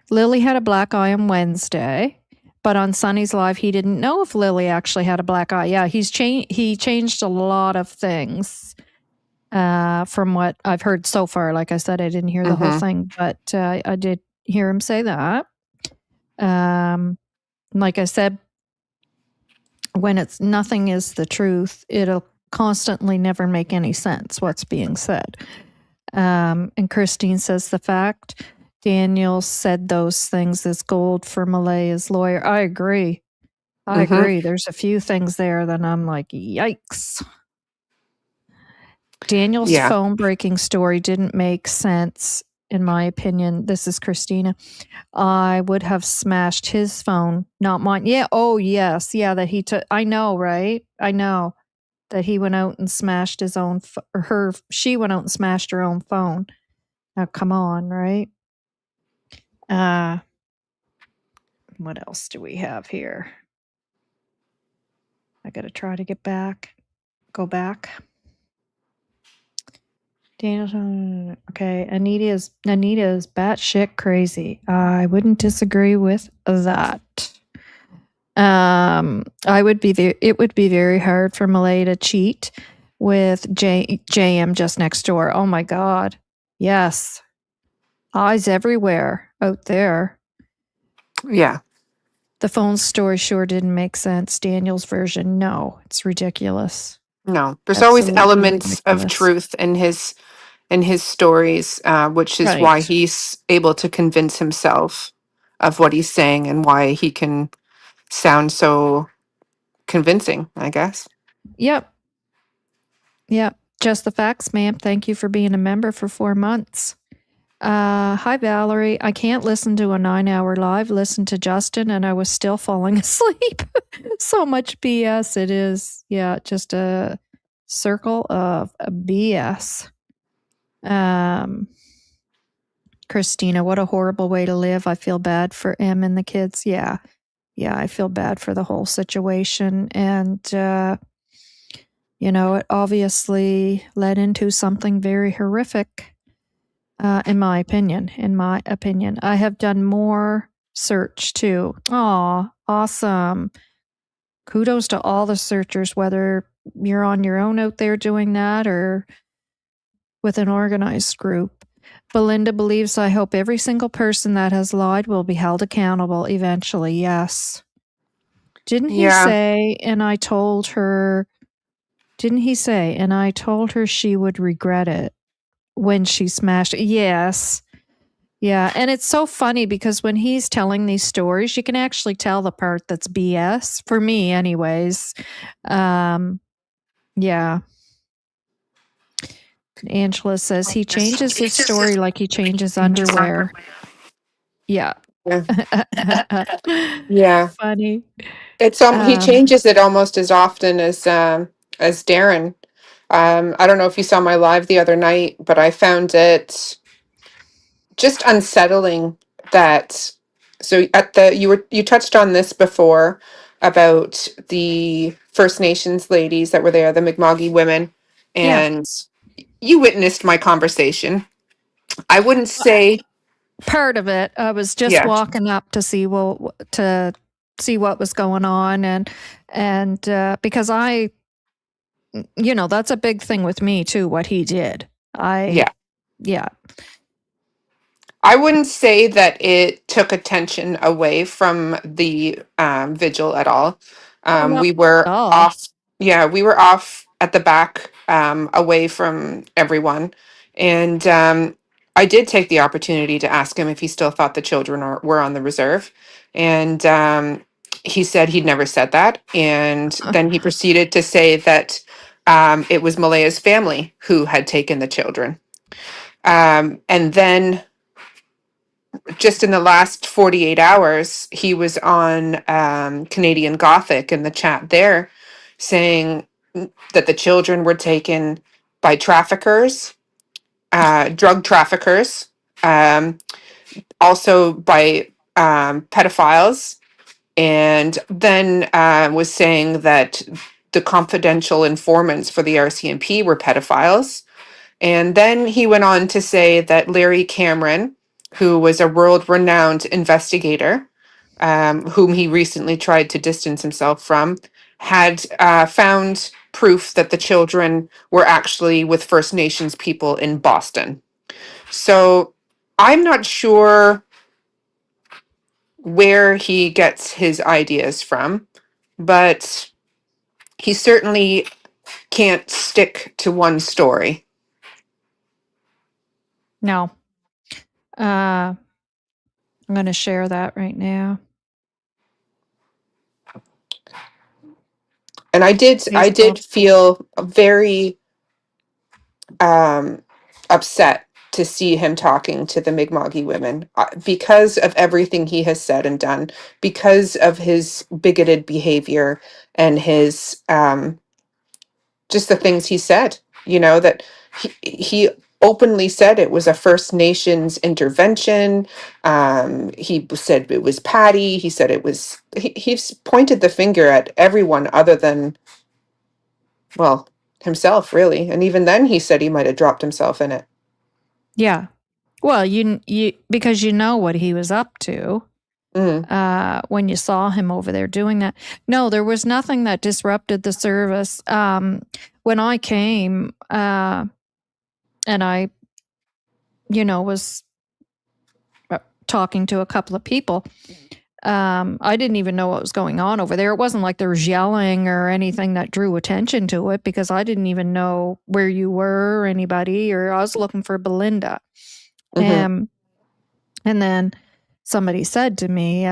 [SPEAKER 1] Lily had a black eye on Wednesday, but on Sonny's live, he didn't know if Lily actually had a black eye. Yeah, he changed a lot of things from what I've heard so far. Like I said, I didn't hear the whole thing, but I did hear him say that. Like I said, when it's nothing is the truth, it'll constantly never make any sense what's being said. And Christine says the fact Daniel said those things is gold for Malaya's lawyer. I agree. I agree. There's a few things there that I'm like, yikes. Daniel's phone breaking story didn't make sense, in my opinion. This is Christina. I would have smashed his phone, not mine. Yeah. Oh, yes. Yeah. That he took. I know, right? I know that he went out and smashed his own, she went out and smashed her own phone. Now, come on, right? What else do we have here? I got to try to go back. Daniel, okay. Anita is batshit crazy. I wouldn't disagree with that. It would be very hard for Malay to cheat with JM just next door. Oh my God. Yes. Eyes everywhere out there.
[SPEAKER 2] Yeah.
[SPEAKER 1] The phone story sure didn't make sense. Daniel's version, no, it's ridiculous.
[SPEAKER 2] No, there's always elements of truth in his stories, which is why he's able to convince himself of what he's saying and why he can sound so convincing, I guess.
[SPEAKER 1] Yep. Just the facts, ma'am. Thank you for being a member for 4 months. Hi, Valerie. I can't listen to a 9-hour live. Listen to Justin, and I was still falling asleep. So much BS it is. Yeah, just a circle of BS. Christina, what a horrible way to live. I feel bad for Em and the kids. Yeah, I feel bad for the whole situation. And, it obviously led into something very horrific. In my opinion. I have done more search too. Aw, awesome. Kudos to all the searchers, whether you're on your own out there doing that or with an organized group. Belinda believes, I hope every single person that has lied will be held accountable eventually. Yes. Didn't he say, and I told her she would regret it when she smashed it? Yes. Yeah, and it's so funny because when he's telling these stories, you can actually tell the part that's BS, for me anyways. Yeah. Angela says he changes his story like he changes underwear. Yeah.
[SPEAKER 2] Yeah.
[SPEAKER 1] Funny.
[SPEAKER 2] It's he changes it almost as often as Darren. I don't know if you saw my live the other night, but I found it just unsettling that you touched on this before about the First Nations ladies that were there, the Mi'kmaq women, and you witnessed my conversation. I wouldn't say
[SPEAKER 1] part of it. I was just walking up to see what was going on, and because I that's a big thing with me too, what he did.
[SPEAKER 2] Yeah.
[SPEAKER 1] Yeah.
[SPEAKER 2] I wouldn't say that it took attention away from the vigil at all.
[SPEAKER 1] Oh, not
[SPEAKER 2] We
[SPEAKER 1] at
[SPEAKER 2] were
[SPEAKER 1] all.
[SPEAKER 2] off, yeah, we were off at the back, away from everyone. And I did take the opportunity to ask him if he still thought the children were on the reserve. And he said he'd never said that. And then he proceeded to say that it was Malaya's family who had taken the children. And then just in the last 48 hours, he was on Canadian Gothic in the chat there saying that the children were taken by traffickers, drug traffickers, um, also by pedophiles, and then was saying that the confidential informants for the RCMP were pedophiles. And then he went on to say that Larry Cameron, who was a world renowned investigator, whom he recently tried to distance himself from, had found proof that the children were actually with First Nations people in Boston. So I'm not sure where he gets his ideas from, but he certainly can't stick to one story.
[SPEAKER 1] No. I'm going to share that right now.
[SPEAKER 2] And I did feel very upset to see him talking to the Mi'kmaq women because of everything he has said and done, because of his bigoted behavior and his just the things he said. That he openly said it was a First Nations intervention. He said it was Patty. He said it was. He's pointed the finger at everyone other than, well, himself, really. And even then, he said he might have dropped himself in it.
[SPEAKER 1] Yeah. Well, you because you know what he was up to when you saw him over there doing that. No, there was nothing that disrupted the service. When I came, and I, was talking to a couple of people, I didn't even know what was going on over there. It wasn't like there was yelling or anything that drew attention to it, because I didn't even know where you were or anybody, or I was looking for Belinda. And then somebody said to me,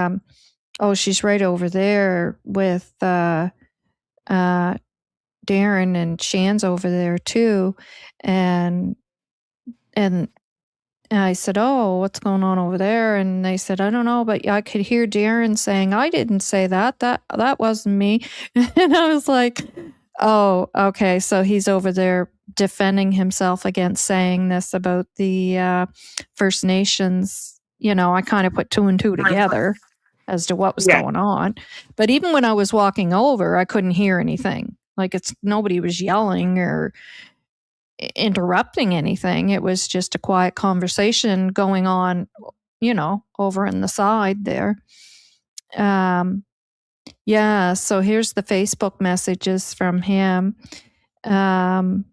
[SPEAKER 1] oh, she's right over there with Darren, and Shan's over there too. And I said, oh, what's going on over there? And they said, I don't know, but I could hear Darren saying, I didn't say that. That wasn't me. And I was like, oh, okay. So he's over there defending himself against saying this about the First Nations. I kind of put two and two together as to what was going on. But even when I was walking over, I couldn't hear anything. Like, nobody was yelling or interrupting anything. It was just a quiet conversation going on, over in the side there. Yeah, so here's the Facebook messages from him. Darren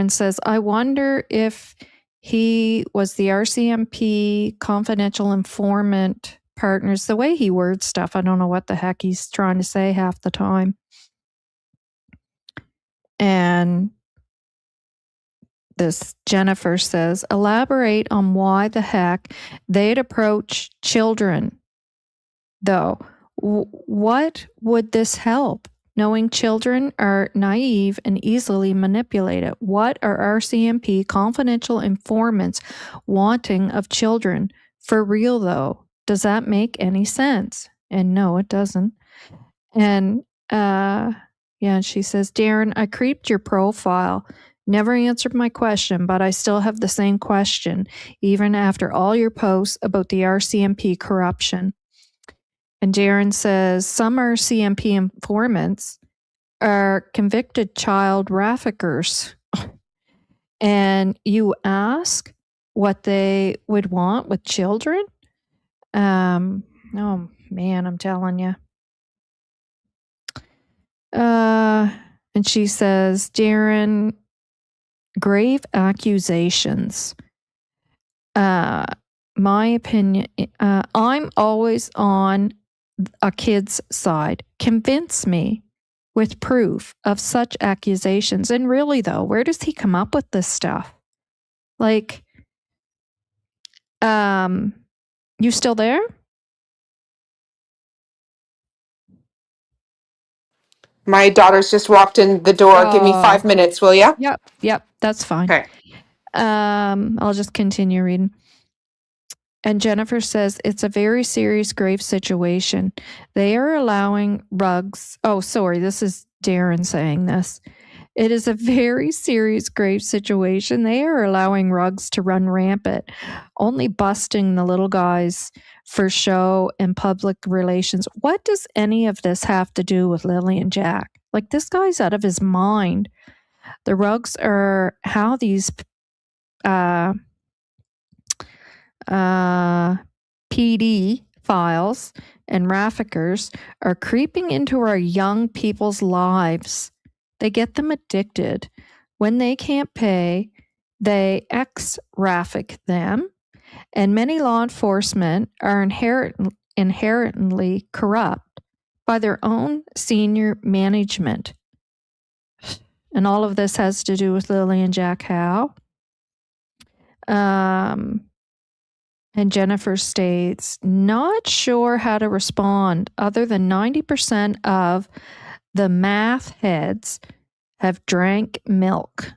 [SPEAKER 1] says, I wonder if he was the RCMP confidential informant partners. The way he words stuff, I don't know what the heck he's trying to say half the time. And this Jennifer says, elaborate on why the heck they'd approach children, though. What would this help? Knowing children are naive and easily manipulated. What are RCMP confidential informants wanting of children? For real, though, does that make any sense? And no, it doesn't. And yeah, she says, Darren, I creeped your profile. Never answered my question, but I still have the same question, even after all your posts about the RCMP corruption. And Darren says, some RCMP informants are convicted child traffickers. And you ask what they would want with children? Oh, man, I'm telling you. And she says, Darren, grave accusations. My opinion, I'm always on a kid's side. Convince me with proof of such accusations. And really, though, where does he come up with this stuff? Like, you still there?
[SPEAKER 2] My daughter's just walked in the door. Give me 5 minutes, will ya?
[SPEAKER 1] Yep, that's fine.
[SPEAKER 2] Okay.
[SPEAKER 1] I'll just continue reading. And Jennifer says it's a very serious, grave situation. They are allowing rugs. Oh, sorry, this is Darren saying this. It is a very serious, grave situation. They are allowing rugs to run rampant, only busting the little guys for show and public relations. What does any of this have to do with Lily and Jack? Like, this guy's out of his mind. The rugs are how these PD files and traffickers are creeping into our young people's lives. They get them addicted. When they can't pay, they ex-traffic them, and many law enforcement are inherently corrupt by their own senior management. And all of this has to do with Lily and Jack Howe. And Jennifer states, not sure how to respond other than 90% of the math heads have drank milk.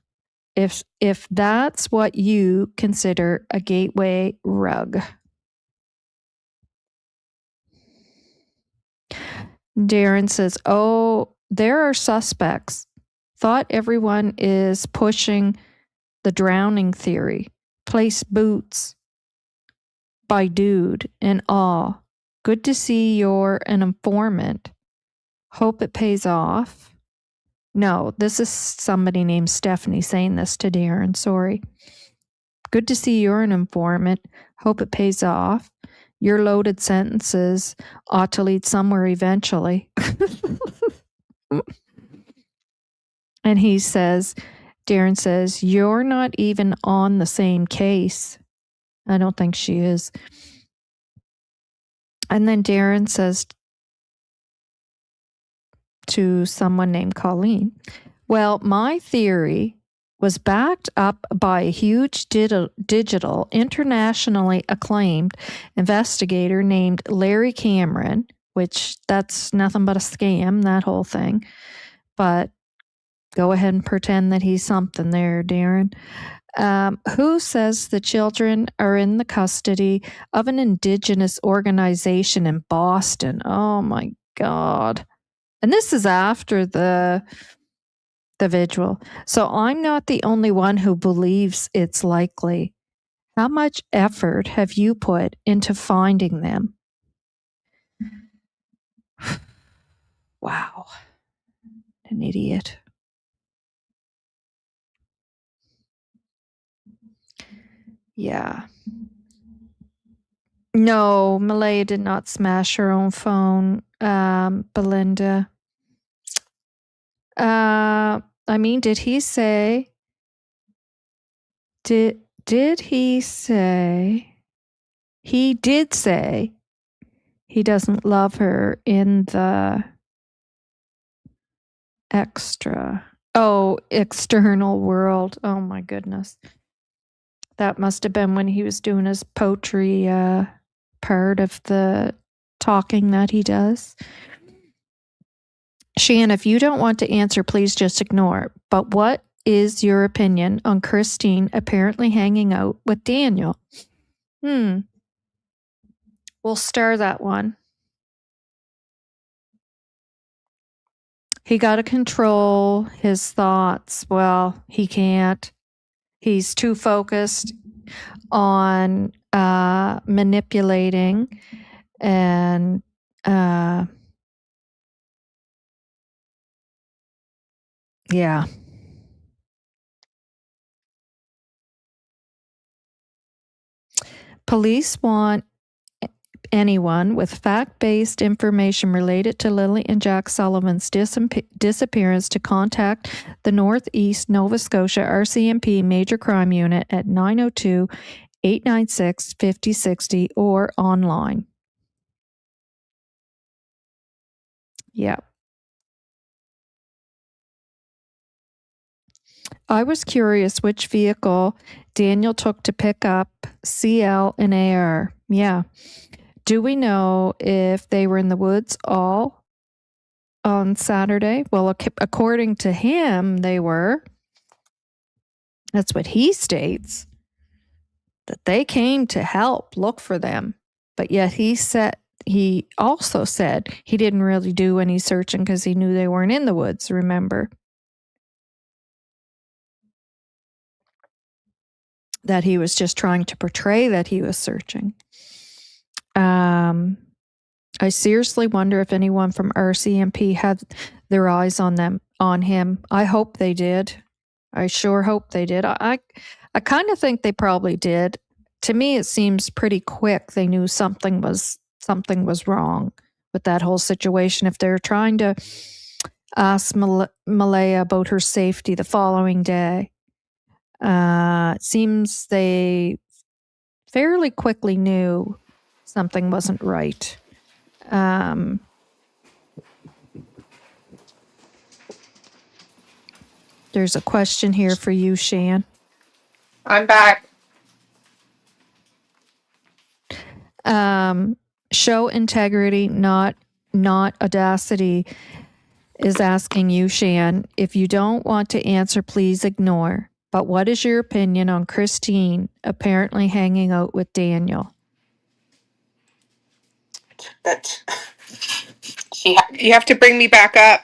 [SPEAKER 1] If that's what you consider a gateway rug. Darren says, oh, there are suspects. Thought everyone is pushing the drowning theory. Place boots by dude and all. Good to see you're an informant. Hope it pays off. No, this is somebody named Stephanie saying this to Darren. Sorry. Good to see you're an informant. Hope it pays off. Your loaded sentences ought to lead somewhere eventually. And he says, Darren says, you're not even on the same case. I don't think she is. And then Darren says to someone named Colleen, well, my theory was backed up by a huge digital, internationally acclaimed investigator named Larry Cameron, which that's nothing but a scam, that whole thing. But go ahead and pretend that he's something there, Darren. Who says the children are in the custody of an indigenous organization in Boston. Oh my God. And this is after the vigil. So I'm not the only one who believes it's likely. How much effort have you put into finding them? Wow. An idiot. Yeah. No, Malaya did not smash her own phone, Belinda. I mean, did he say? Did he say? He did say he doesn't love her in the external world. Oh my goodness. That must have been when he was doing his poetry part of the talking that he does. Shan, if you don't want to answer, please just ignore. But what is your opinion on Christine apparently hanging out with Daniel? We'll star that one. He got to control his thoughts. Well, he can't. He's too focused on manipulating and yeah. Police want anyone with fact-based information related to Lilly&Jack Sullivan's disappearance to contact the Northeast Nova Scotia RCMP Major Crime Unit at 902-896-5060 or online. Yeah. I was curious which vehicle Daniel took to pick up CL and AR. Yeah. Do we know if they were in the woods all on Saturday? Well, according to him, they were. That's what he states, that they came to help look for them. But yet he also said he didn't really do any searching because he knew they weren't in the woods, remember? That he was just trying to portray that he was searching. I seriously wonder if anyone from RCMP had their eyes on him. I hope they did. I sure hope they did. I kind of think they probably did. To me, it seems pretty quick. They knew something was wrong with that whole situation. If they're trying to ask Malaya about her safety the following day, it seems they fairly quickly knew something wasn't right. There's a question here for you, Shan.
[SPEAKER 2] I'm back.
[SPEAKER 1] Show integrity, not audacity, is asking you, Shan. If you don't want to answer, please ignore. But what is your opinion on Christine apparently hanging out with Daniel?
[SPEAKER 2] You have to bring me back up.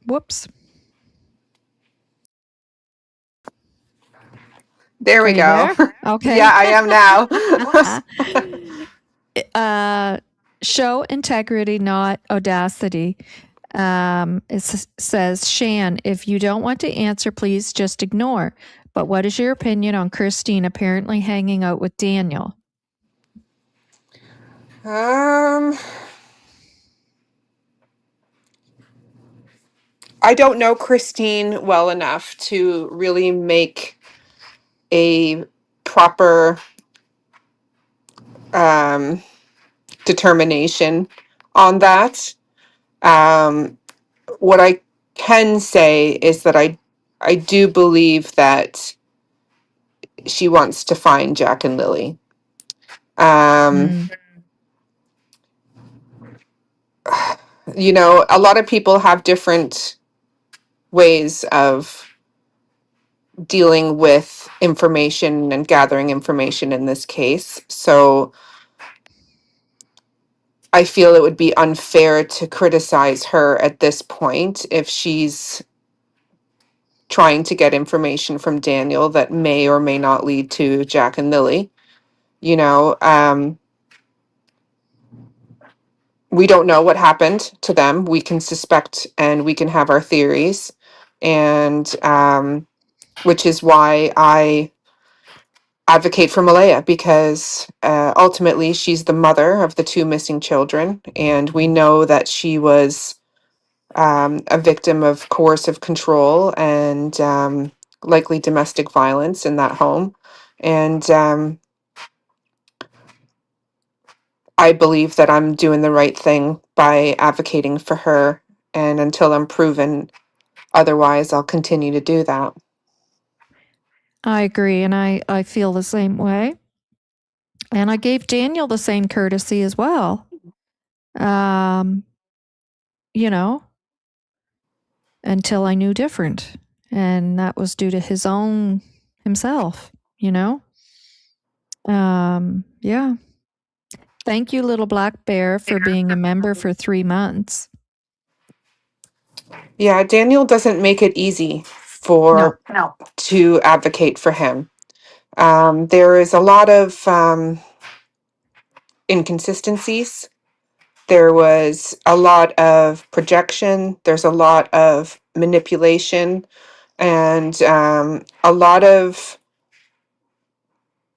[SPEAKER 1] Whoops.
[SPEAKER 2] There we go.
[SPEAKER 1] There? Okay.
[SPEAKER 2] Yeah, I am
[SPEAKER 1] now. Show integrity, not audacity. It says, Shan, if you don't want to answer, please just ignore. But what is your opinion on Christine apparently hanging out with Daniel?
[SPEAKER 2] I don't know Christine well enough to really make a proper determination on that. What I can say is that I do believe that she wants to find Jack and Lily. You know, a lot of people have different ways of dealing with information and gathering information in this case. So I feel it would be unfair to criticize her at this point if she's trying to get information from Daniel that may or may not lead to Jack and Lily. You know, we don't know what happened to them. We can suspect and we can have our theories. And which is why I advocate for Malaya, because ultimately she's the mother of the two missing children. And we know that she was a victim of coercive control and likely domestic violence in that home. And I believe that I'm doing the right thing by advocating for her. And until I'm proven otherwise, I'll continue to do that.
[SPEAKER 1] I agree, and I feel the same way. And I gave Daniel the same courtesy as well. You know, until I knew different. And that was due to himself, you know? Yeah. Thank you, Little Black Bear, for being a member for 3 months.
[SPEAKER 2] Yeah, Daniel doesn't make it easy to advocate for him. There is a lot of inconsistencies. There was a lot of projection. There's a lot of manipulation, and a lot of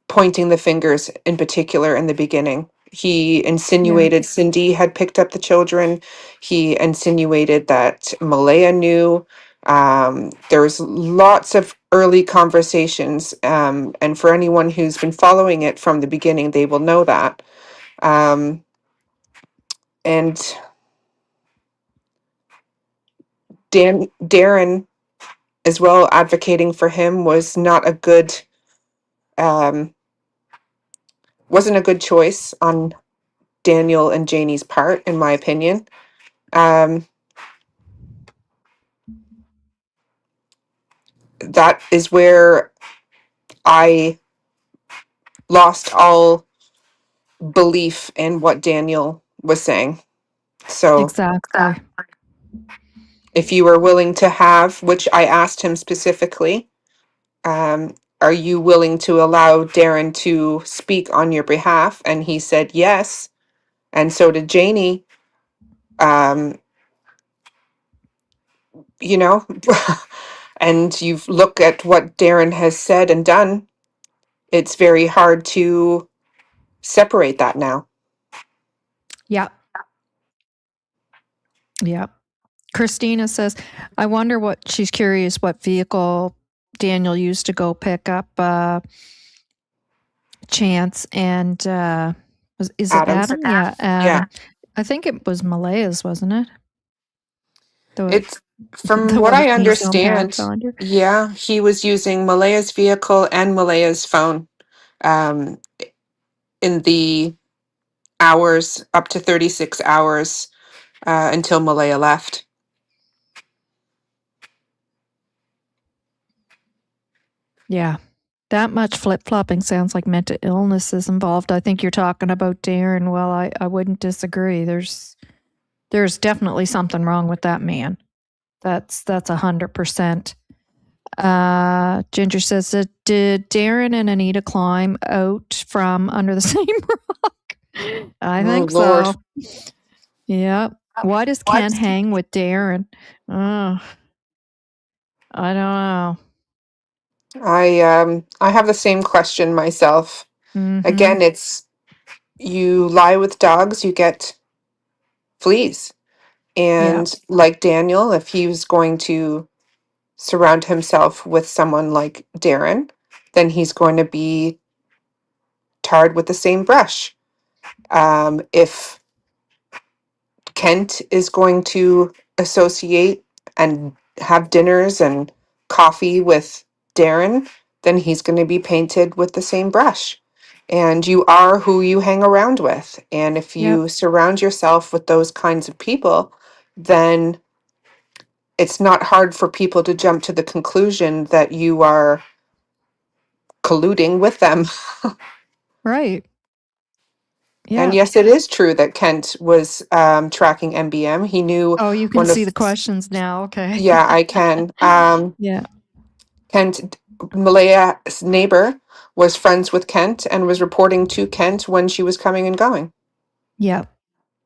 [SPEAKER 2] pointing the fingers in particular in the beginning. He
[SPEAKER 1] Yeah.
[SPEAKER 2] insinuated Cindy had picked up the children. He insinuated that Malaya knew. There was lots of early conversations, and for anyone who's been following it from the beginning, they will know that. And Darren, as well, advocating for him was not a good, um, wasn't a good choice on Daniel and Janie's part, in my opinion. Um, that is where I lost all belief in what Daniel was saying. So
[SPEAKER 1] Exactly.
[SPEAKER 2] if you were willing to have, which I asked him specifically, um, are you willing to allow Darren to speak on your behalf? And he said yes. And so did Janie. Um, you know, and you look at what Darren has said and done, it's very hard to separate that now.
[SPEAKER 1] Yep. Yep. Christina says, I wonder what she's curious what vehicle Daniel used to go pick up Chance and is it
[SPEAKER 2] Adams.
[SPEAKER 1] Adam? Yeah,
[SPEAKER 2] Yeah.
[SPEAKER 1] Adam. I think it was Malaya's, wasn't it? The
[SPEAKER 2] It's from
[SPEAKER 1] the
[SPEAKER 2] what
[SPEAKER 1] one
[SPEAKER 2] I
[SPEAKER 1] Nissan
[SPEAKER 2] understand,
[SPEAKER 1] Pathfinder.
[SPEAKER 2] yeah, he was using Malaya's vehicle and Malaya's phone um, in the hours up to 36 hours until Malaya left.
[SPEAKER 1] Yeah. That much flip flopping sounds like mental illness is involved. I think you're talking about Darren. Well, I wouldn't disagree. There's definitely something wrong with that man. That's 100%. Ginger says, did Darren and Anita climb out from under the same rock? I
[SPEAKER 2] Oh,
[SPEAKER 1] think
[SPEAKER 2] Lord.
[SPEAKER 1] so. Yeah. Why does Ken hang with Darren? Oh, I don't know.
[SPEAKER 2] I have the same question myself.
[SPEAKER 1] Mm-hmm.
[SPEAKER 2] Again, it's you lie with dogs, you get fleas. And like Daniel, if he was going to surround himself with someone like Darren, then he's going to be tarred with the same brush. If Kent is going to associate and have dinners and coffee with Darren, then he's going to be painted with the same brush. And you are who you hang around with. And if
[SPEAKER 1] Yep.
[SPEAKER 2] you surround yourself with those kinds of people, then it's not hard for people to jump to the conclusion that you are colluding with them.
[SPEAKER 1] Right.
[SPEAKER 2] And
[SPEAKER 1] Yeah.
[SPEAKER 2] yes, it is true that Kent was tracking MBM. He knew
[SPEAKER 1] Oh, you can
[SPEAKER 2] one of,
[SPEAKER 1] see the questions now. Okay.
[SPEAKER 2] yeah, I can.
[SPEAKER 1] Yeah.
[SPEAKER 2] Kent, Malaya's neighbor, was friends with Kent and was reporting to Kent when she was coming and going.
[SPEAKER 1] Yeah.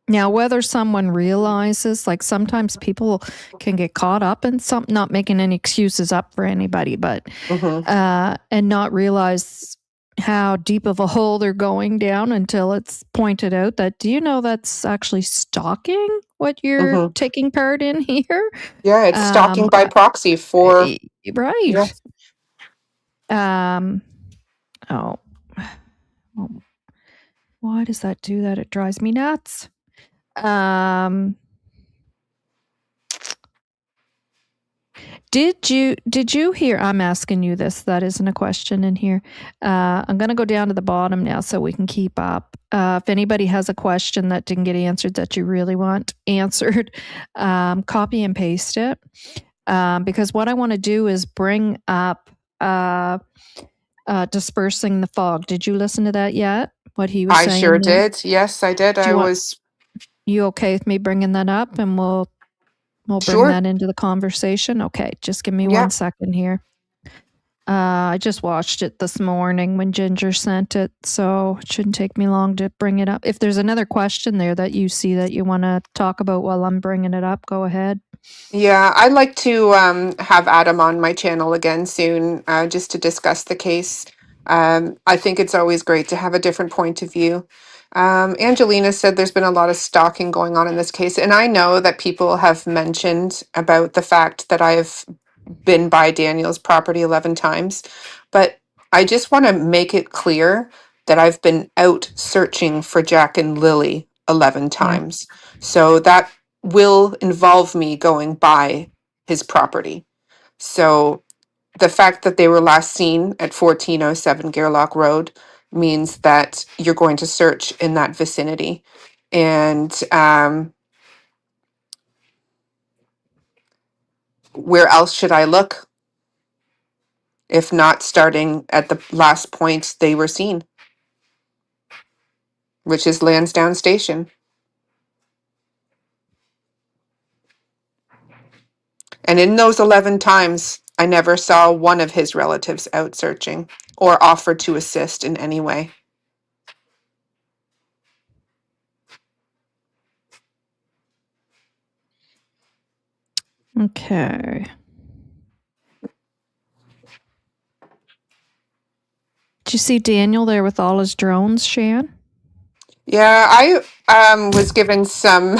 [SPEAKER 1] Now, whether someone realizes, like sometimes people can get caught up in something, not making any excuses up for anybody, but,
[SPEAKER 2] Mm-hmm.
[SPEAKER 1] and not realize how deep of a hole they're going down until it's pointed out that, do you know that's actually stalking what you're
[SPEAKER 2] Mm-hmm.
[SPEAKER 1] taking part in here?
[SPEAKER 2] Yeah, it's stalking by proxy for, yeah.
[SPEAKER 1] Right. Um, oh, why does that do that? It drives me nuts. Did you hear? I'm asking you this. That isn't a question in here. I'm going to go down to the bottom now so we can keep up. If anybody has a question that didn't get answered that you really want answered, copy and paste it. Because what I want to do is bring up dispersing the fog. Did you listen to that yet? What he was
[SPEAKER 2] I
[SPEAKER 1] saying
[SPEAKER 2] sure
[SPEAKER 1] there?
[SPEAKER 2] did. Yes, I did.
[SPEAKER 1] Do
[SPEAKER 2] I
[SPEAKER 1] you want?
[SPEAKER 2] was
[SPEAKER 1] You okay with me bringing that up, and we'll bring
[SPEAKER 2] sure.
[SPEAKER 1] that into the conversation? Okay, just give me
[SPEAKER 2] Yeah.
[SPEAKER 1] 1 second here. I just watched it this morning when Ginger sent it, so it shouldn't take me long to bring it up. If there's another question there that you see that you want to talk about while I'm bringing it up, go ahead.
[SPEAKER 2] Yeah, I'd like to have Adam on my channel again soon, just to discuss the case. I think it's always great to have a different point of view. Angelina said there's been a lot of stalking going on in this case, and I know that people have mentioned about the fact that I've been by Daniel's property 11 times, but I just want to make it clear that I've been out searching for Jack and Lily 11
[SPEAKER 1] Yeah.
[SPEAKER 2] times. So that will involve me going by his property. So the fact that they were last seen at 1407 Gerlach Road means that you're going to search in that vicinity. And where else should I look if not starting at the last point they were seen, which is Lansdowne Station? And in those 11 times, I never saw one of his relatives out searching or offered to assist in any way.
[SPEAKER 1] Okay. Did you see Daniel there with all his drones, Shan?
[SPEAKER 2] Yeah, I was given some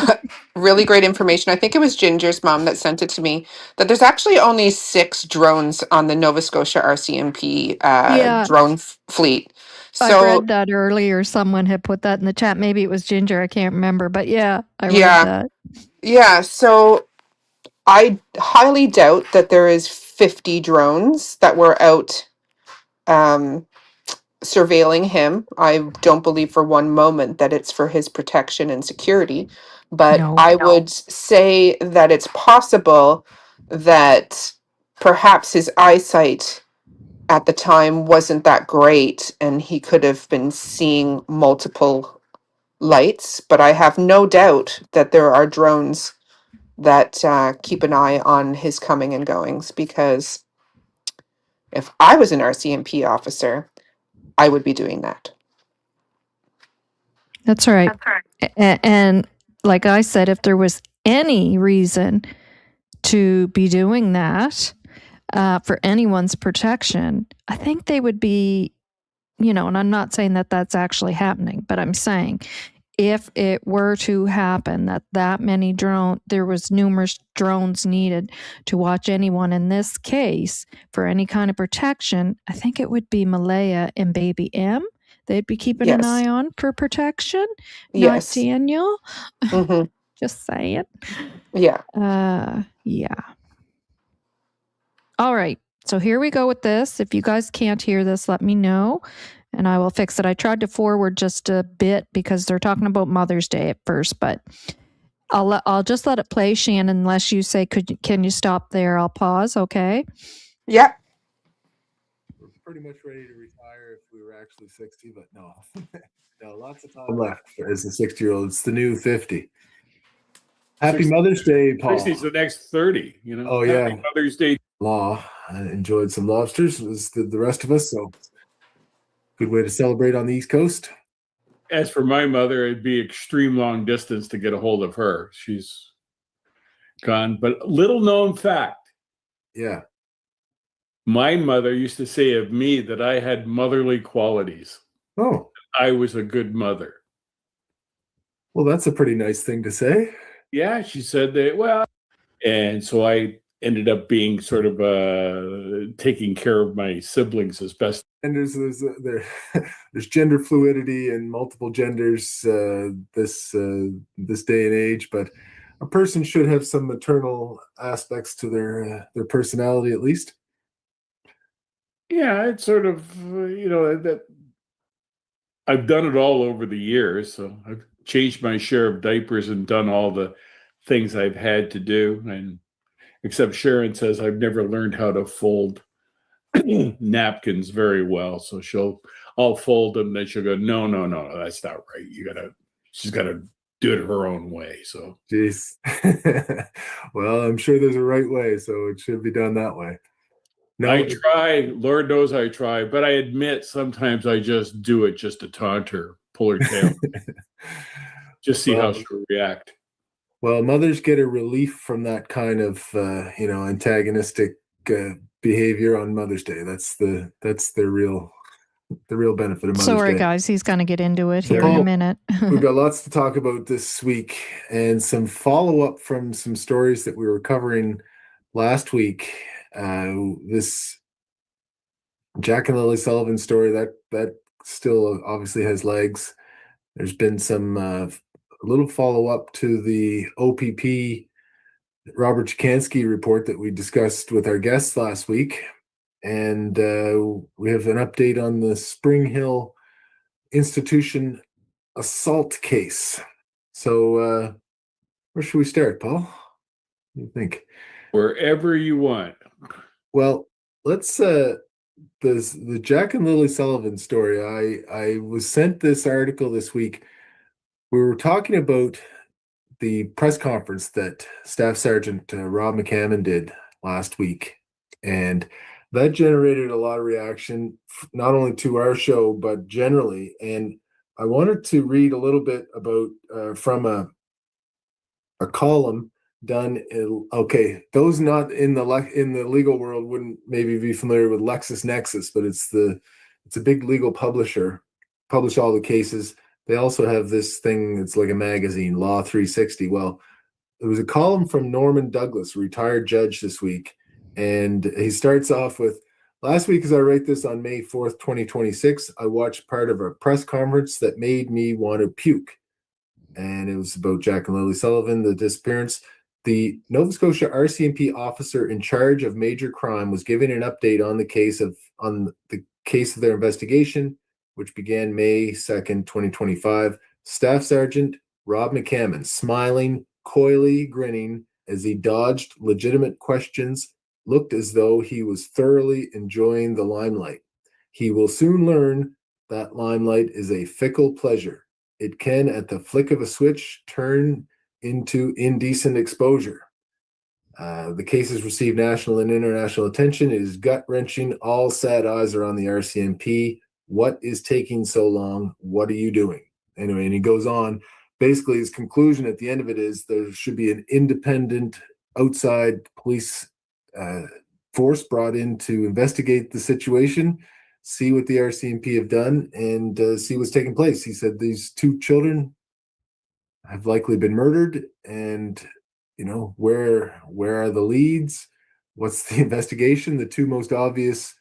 [SPEAKER 2] really great information. I think it was Ginger's mom that sent it to me, that there's actually only 6 drones on the Nova Scotia RCMP
[SPEAKER 1] Yeah,
[SPEAKER 2] drone fleet.
[SPEAKER 1] I
[SPEAKER 2] So
[SPEAKER 1] read that earlier. Someone had put that in the chat. Maybe it was Ginger. I can't remember. But yeah, I read
[SPEAKER 2] yeah,
[SPEAKER 1] that.
[SPEAKER 2] so I highly doubt that there is 50 drones that were out um, surveilling him. I don't believe for one moment that it's for his protection and security, but
[SPEAKER 1] No.
[SPEAKER 2] I would say that it's possible that perhaps his eyesight at the time wasn't that great and he could have been seeing multiple lights, but I have no doubt that there are drones that keep an eye on his coming and goings, because if I was an RCMP officer, I would be doing that.
[SPEAKER 1] That's right. And like I said, if there was any reason to be doing that for anyone's protection, I think they would be, and I'm not saying that that's actually happening, but I'm saying if it were to happen that many there was numerous drones needed to watch anyone in this case for any kind of protection, I think it would be Malaya and baby M they'd be keeping an
[SPEAKER 2] Yes.
[SPEAKER 1] eye on for protection, not
[SPEAKER 2] Yes.
[SPEAKER 1] Daniel.
[SPEAKER 2] Mm-hmm.
[SPEAKER 1] Just saying.
[SPEAKER 2] Yeah.
[SPEAKER 1] Yeah. All right. So here we go with this. If you guys can't hear this, let me know and I will fix it. I tried to forward just a bit because they're talking about Mother's Day at first, but I'll just let it play, Shannon, unless you say, can you stop there? I'll pause. Okay.
[SPEAKER 2] Yep.
[SPEAKER 3] We're pretty much ready to retire if we were actually 60, but no. No, lots of time left as a 60-year-old. It's the new 50. Happy
[SPEAKER 4] 60,
[SPEAKER 3] Mother's Day, Paul.
[SPEAKER 4] 60's the next 30,
[SPEAKER 3] Oh, yeah.
[SPEAKER 4] Happy Mother's Day.
[SPEAKER 3] Law. I enjoyed some lobsters, as did the rest of us, so good way to celebrate on the East Coast.
[SPEAKER 4] As for my mother, it'd be extreme long distance to get a hold of her. She's gone. But little known fact.
[SPEAKER 3] Yeah.
[SPEAKER 4] My mother used to say of me that I had motherly qualities.
[SPEAKER 3] Oh.
[SPEAKER 4] I was a good mother.
[SPEAKER 3] Well, that's a pretty nice thing to say.
[SPEAKER 4] Yeah, she said that, well, and so I ended up being sort of taking care of my siblings as best.
[SPEAKER 3] And there's gender fluidity and multiple genders this day and age, but a person should have some maternal aspects to their personality at least.
[SPEAKER 4] Yeah, it's sort of that I've done it all over the years, so I've changed my share of diapers and done all the things I've had to do, and except Sharon says I've never learned how to fold napkins very well, so I'll fold them, then she'll go, no, that's not right. She's gotta do it her own way. So
[SPEAKER 3] jeez. Well, I'm sure there's a right way, so it should be done that way.
[SPEAKER 4] No, I try, Lord knows I try, but I admit sometimes I just do it just to taunt her, pull her tail, just see how she'll react.
[SPEAKER 3] Well, mothers get a relief from that kind of antagonistic behavior on Mother's Day. That's the real benefit of Mother's
[SPEAKER 1] Sorry,
[SPEAKER 3] Day.
[SPEAKER 1] guys, he's going to get into it
[SPEAKER 3] So,
[SPEAKER 1] here in a
[SPEAKER 3] Paul,
[SPEAKER 1] minute.
[SPEAKER 3] we've got lots to talk about this week and some follow-up from some stories that we were covering last week. This Jack and Lily Sullivan story that still obviously has legs. There's been some little follow-up to the OPP Robert Chikansky report that we discussed with our guests last week. And we have an update on the Spring Hill Institution assault case. So where should we start, Paul? What do you think?
[SPEAKER 4] Wherever you want.
[SPEAKER 3] Well, let's the Jack and Lily Sullivan story. I was sent this article this week. We were talking about the press conference that Staff Sergeant Rob McCammon did last week, and that generated a lot of reaction, not only to our show but generally. And I wanted to read a little bit about from a column done. Okay, those not in the legal world wouldn't maybe be familiar with LexisNexis, but it's a big legal publisher, publish all the cases. They also have this thing, it's like a magazine, Law 360. Well, it was a column from Norman Douglas, a retired judge this week, and he starts off with, last week as I write this on May 4th, 2026, I watched part of a press conference that made me want to puke. And it was about Jack and Lily Sullivan, the disappearance. The Nova Scotia RCMP officer in charge of major crime was giving an update on the case of their investigation, which began May 2nd, 2025. Staff Sergeant Rob McCammon, smiling, coyly grinning as he dodged legitimate questions, looked as though he was thoroughly enjoying the limelight. He will soon learn that limelight is a fickle pleasure. It can, at the flick of a switch, turn into indecent exposure. The case has received national and international attention. It is gut-wrenching. All sad eyes are on the RCMP. What is taking so long? What are you doing? Anyway, and he goes on. Basically, his conclusion at the end of it is there should be an independent outside police force brought in to investigate the situation, see what the RCMP have done, and see what's taking place. He said these two children have likely been murdered, and where are the leads? What's the investigation? The two most obvious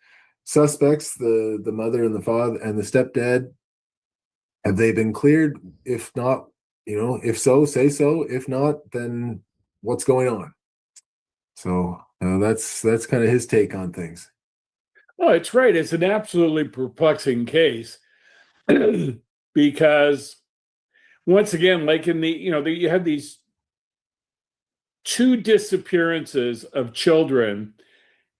[SPEAKER 3] suspects, the mother and the father and the stepdad, have they been cleared? If not, if so, say so. If not, then what's going on? So that's kind of his take on things.
[SPEAKER 4] Oh, it's right. It's an absolutely perplexing case because once again, like in you had these two disappearances of children.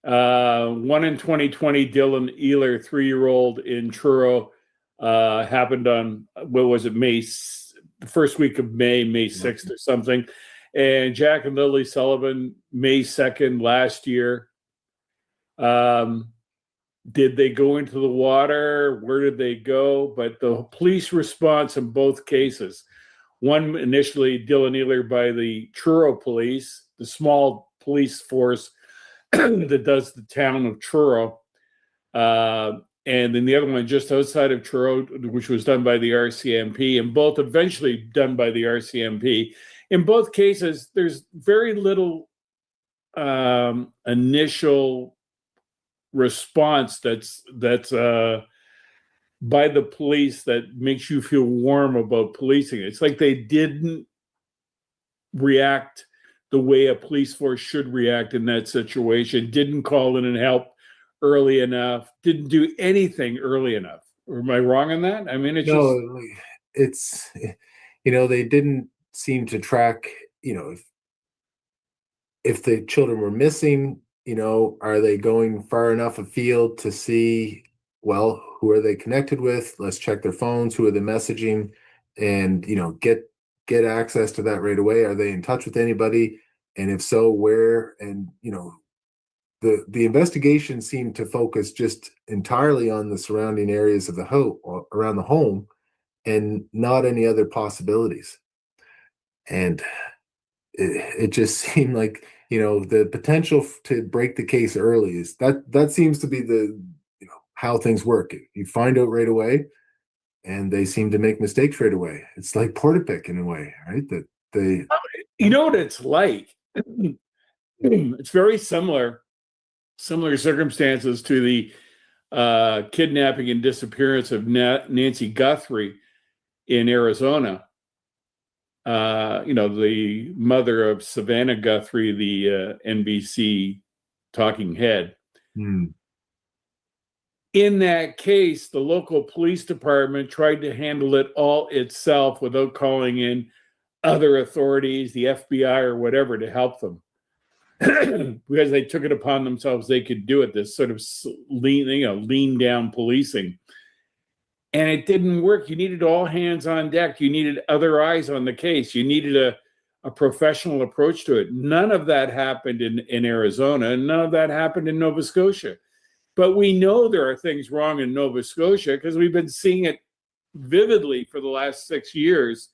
[SPEAKER 4] One in 2020, Dylan Ehler, 3-year-old in Truro, happened on, what was it, the first week of May 6th or something. And Jack and Lily Sullivan, May 2nd last year. Did they go into the water? Where did they go? But the police response in both cases, one initially Dylan Ehler by the Truro police, the small police force that does the town of Truro, and then the other one just outside of Truro, which was done by the RCMP, and both eventually done by the RCMP. In both cases, there's very little initial response that's by the police that makes you feel warm about policing. It's like they didn't react the way a police force should react in that situation, didn't call in and help early enough, didn't do anything early enough. Or am I wrong on that? I mean,
[SPEAKER 3] it's they didn't seem to track, if the children were missing, are they going far enough afield to see, well, who are they connected with? Let's check their phones. Who are they messaging? And, get access to that right away. Are they in touch with anybody? And if so, where? And, the investigation seemed to focus just entirely on the surrounding areas of the home, around the home, and not any other possibilities. And it just seemed like, the potential to break the case early is that seems to be the, how things work. You find out right away, and they seem to make mistakes right away. It's like Portapic in a way, right? That they,
[SPEAKER 4] You know what it's like? It's very similar circumstances to the kidnapping and disappearance of Nancy Guthrie in Arizona. The mother of Savannah Guthrie, the NBC talking head. In that case, the local police department tried to handle it all itself without calling in other authorities, the FBI or whatever, to help them. Because they took it upon themselves, they could do it, this sort of lean down policing. And it didn't work. You needed all hands on deck. You needed other eyes on the case. You needed a professional approach to it. None of that happened in Arizona, and none of that happened in Nova Scotia. But we know there are things wrong in Nova Scotia because we've been seeing it vividly for the last 6 years.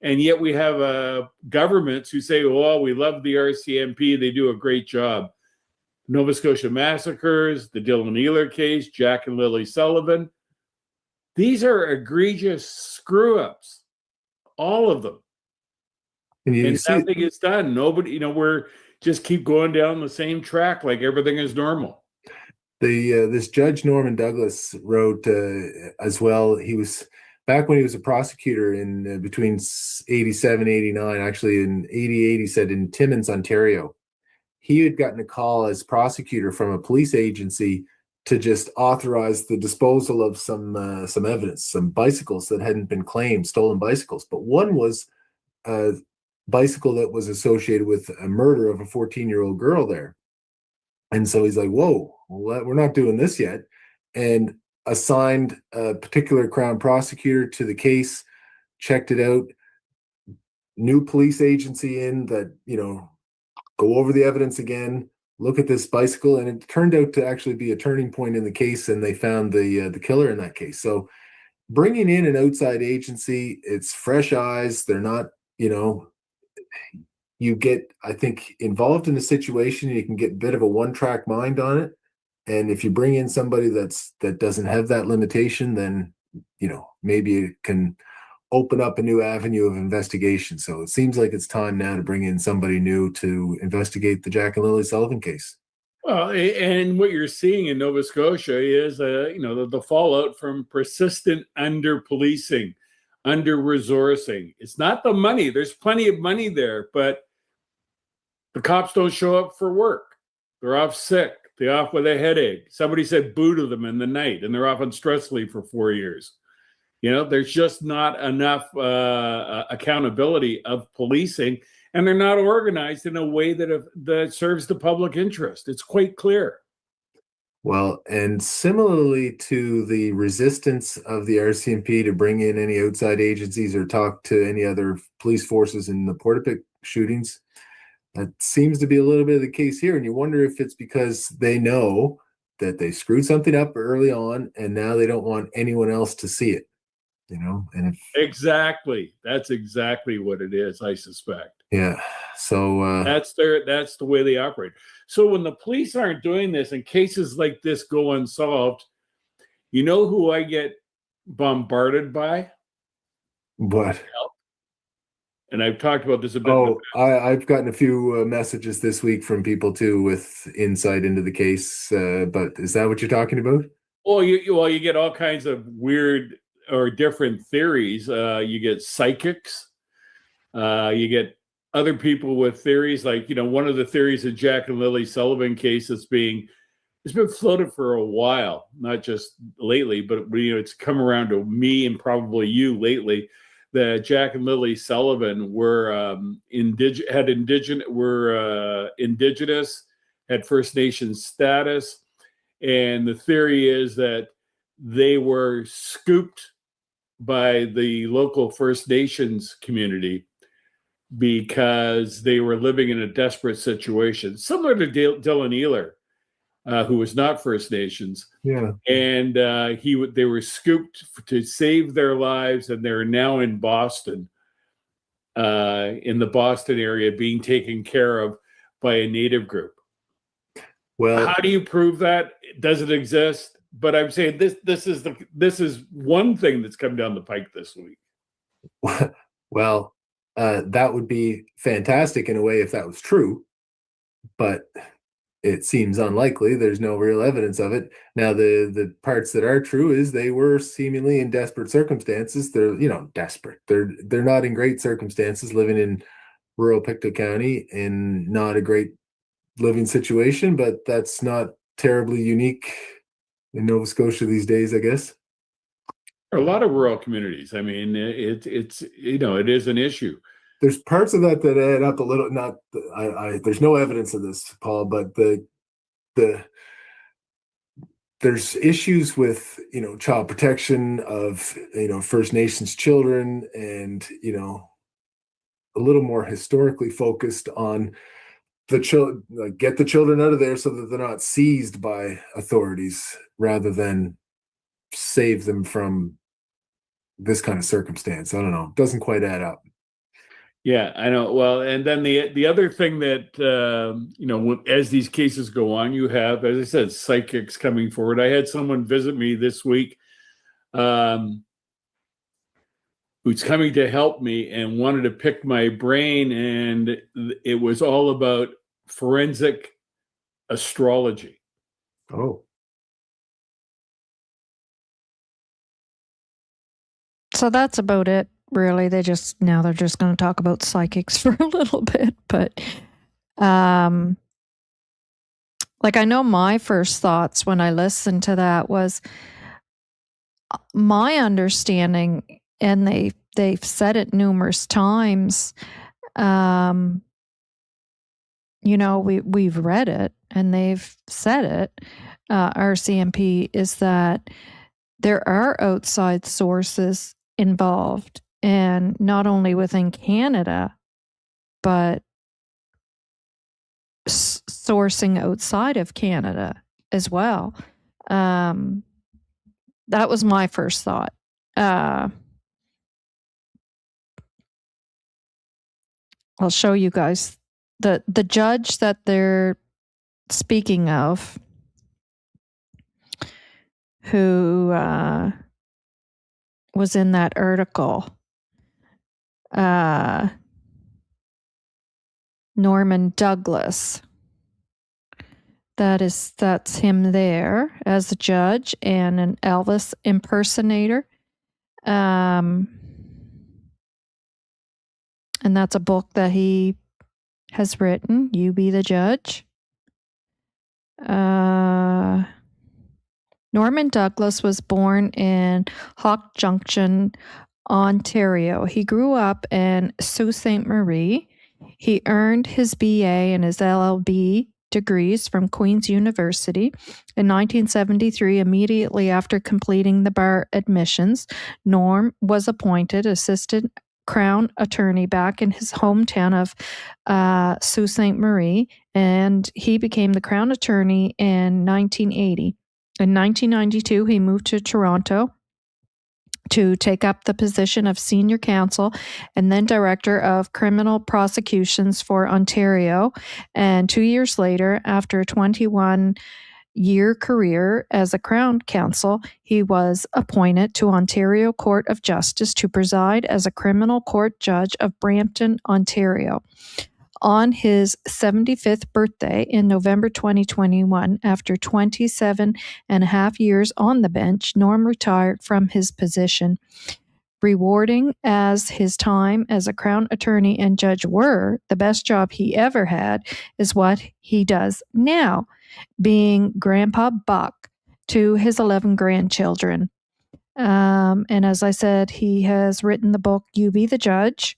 [SPEAKER 4] And yet we have governments who say, oh, we love the RCMP. They do a great job. Nova Scotia massacres, the Dylan Ealer case, Jack and Lilly Sullivan. These are egregious screw-ups, all of them. And nothing is done. Nobody, we're just keep going down the same track like everything is normal.
[SPEAKER 3] This Judge Norman Douglas wrote as well. He was back when he was a prosecutor in between 87, 89, actually in 88, he said in Timmins, Ontario, he had gotten a call as prosecutor from a police agency to just authorize the disposal of some evidence, some bicycles that hadn't been claimed, stolen bicycles. But one was a bicycle that was associated with a murder of a 14-year-old girl there. And so he's like, whoa, we're not doing this yet. And assigned a particular Crown prosecutor to the case, checked it out, new police agency in that, go over the evidence again, look at this bicycle, and it turned out to actually be a turning point in the case, and they found the killer in that case. So bringing in an outside agency, it's fresh eyes. They're not, you get, I think, involved in a situation, you can get a bit of a one-track mind on it. And if you bring in somebody that doesn't have that limitation, then, maybe it can open up a new avenue of investigation. So it seems like it's time now to bring in somebody new to investigate the Jack and Lilly Sullivan case.
[SPEAKER 4] Well, and what you're seeing in Nova Scotia is, the fallout from persistent under-policing, under-resourcing. It's not the money. There's plenty of money there, but the cops don't show up for work. They're off sick. They're off with a headache. Somebody said boo to them in the night, and they're off on stress leave for 4 years. There's just not enough accountability of policing, and they're not organized in a way that serves the public interest. It's quite clear.
[SPEAKER 3] Well, and similarly to the resistance of the RCMP to bring in any outside agencies or talk to any other police forces in the Portapic shootings, that seems to be a little bit of the case here. And you wonder if it's because they know that they screwed something up early on, and now they don't want anyone else to see it. And
[SPEAKER 4] exactly, that's exactly what it is, I suspect.
[SPEAKER 3] Yeah. So
[SPEAKER 4] that's the way they operate. So when the police aren't doing this and cases like this go unsolved, you know who I get bombarded by?
[SPEAKER 3] What?
[SPEAKER 4] And I've talked about this a bit.
[SPEAKER 3] Oh, I've gotten a few messages this week from people too with insight into the case. But is that what you're talking about?
[SPEAKER 4] Well, you get all kinds of weird or different theories. You get psychics. You get other people with theories. Like, one of the theories of Jack and Lilly Sullivan case it's been floated for a while, not just lately, but it's come around to me and probably you lately. That Jack and Lilly Sullivan were indigenous, had First Nation status, and the theory is that they were scooped by the local First Nations community because they were living in a desperate situation, similar to Dylan Ealer, who was not First Nations.
[SPEAKER 3] Yeah.
[SPEAKER 4] And they were scooped to save their lives, and they're now in Boston. in the Boston area being taken care of by a Native group.
[SPEAKER 3] Well,
[SPEAKER 4] how do you prove that? Does it exist? But I'm saying this is one thing that's come down the pike this week.
[SPEAKER 3] well, that would be fantastic in a way if that was true, but it seems unlikely. There's no real evidence of it. Now, the parts that are true is they were seemingly in desperate circumstances. They're desperate. They're not in great circumstances, living in rural Pictou County in not a great living situation, but that's not terribly unique in Nova Scotia these days, I guess.
[SPEAKER 4] A lot of rural communities. I mean, it's it is an issue.
[SPEAKER 3] There's parts of that add up a little. Not, there's no evidence of this, Paul, but there's issues with child protection of First Nations children, and a little more historically focused on the children, get the children out of there so that they're not seized by authorities, rather than save them from this kind of circumstance. I don't know. It doesn't quite add up.
[SPEAKER 4] Yeah, I know. Well, and then the other thing that as these cases go on, you have, as I said, psychics coming forward. I had someone visit me this week, who's coming to help me and wanted to pick my brain, and it was all about forensic astrology.
[SPEAKER 3] Oh.
[SPEAKER 1] So that's about it, really. They're just going to talk about psychics for a little bit, but I know my first thoughts when I listened to that was my understanding, and they've said it numerous times. We've read it and they've said it. RCMP is that there are outside sources involved, and not only within Canada, but sourcing outside of Canada as well. That was my first thought. I'll show you guys the judge that they're speaking of, who was in that article. Norman Douglas. That's him there as a judge and an Elvis impersonator. And that's a book that he has written, You Be the Judge. Norman Douglas was born in Hawk Junction, Ontario. He grew up in Sault Ste. Marie. He earned his BA and his LLB degrees from Queen's University. In 1973, immediately after completing the bar admissions, Norm was appointed assistant Crown Attorney back in his hometown of Sault Ste. Marie, and he became the Crown Attorney in 1980. In 1992, he moved to Toronto to take up the position of Senior Counsel and then Director of Criminal Prosecutions for Ontario. And 2 years later, after a 21-year career as a Crown Counsel, he was appointed to Ontario Court of Justice to preside as a criminal court judge of Brampton, Ontario. On his 75th birthday in November 2021, after 27 and a half years on the bench, Norm retired from his position. Rewarding as his time as a Crown Attorney and judge were, the best job he ever had is what he does now, being Grandpa Buck to his 11 grandchildren. And as I said, he has written the book, You Be the Judge.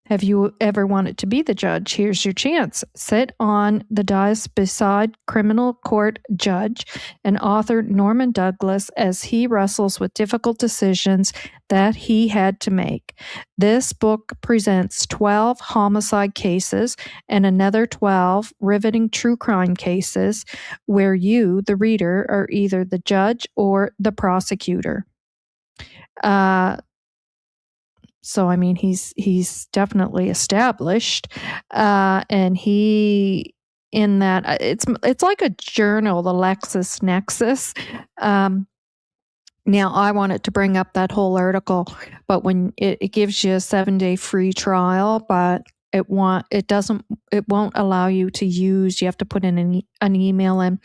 [SPEAKER 1] Have you ever wanted to be the judge? Here's your chance. Sit on the dais beside criminal court judge and author Norman Douglas as he wrestles with difficult decisions that he had to make. This book presents 12 homicide cases and another 12 riveting true crime cases where you, the reader, are either the judge or the prosecutor. So I mean, he's definitely established, and he in that it's like a journal, the LexisNexis. Now I wanted to bring up that whole article, but when it gives you a 7-day free trial, but it won't allow you to use. You have to put in an email in.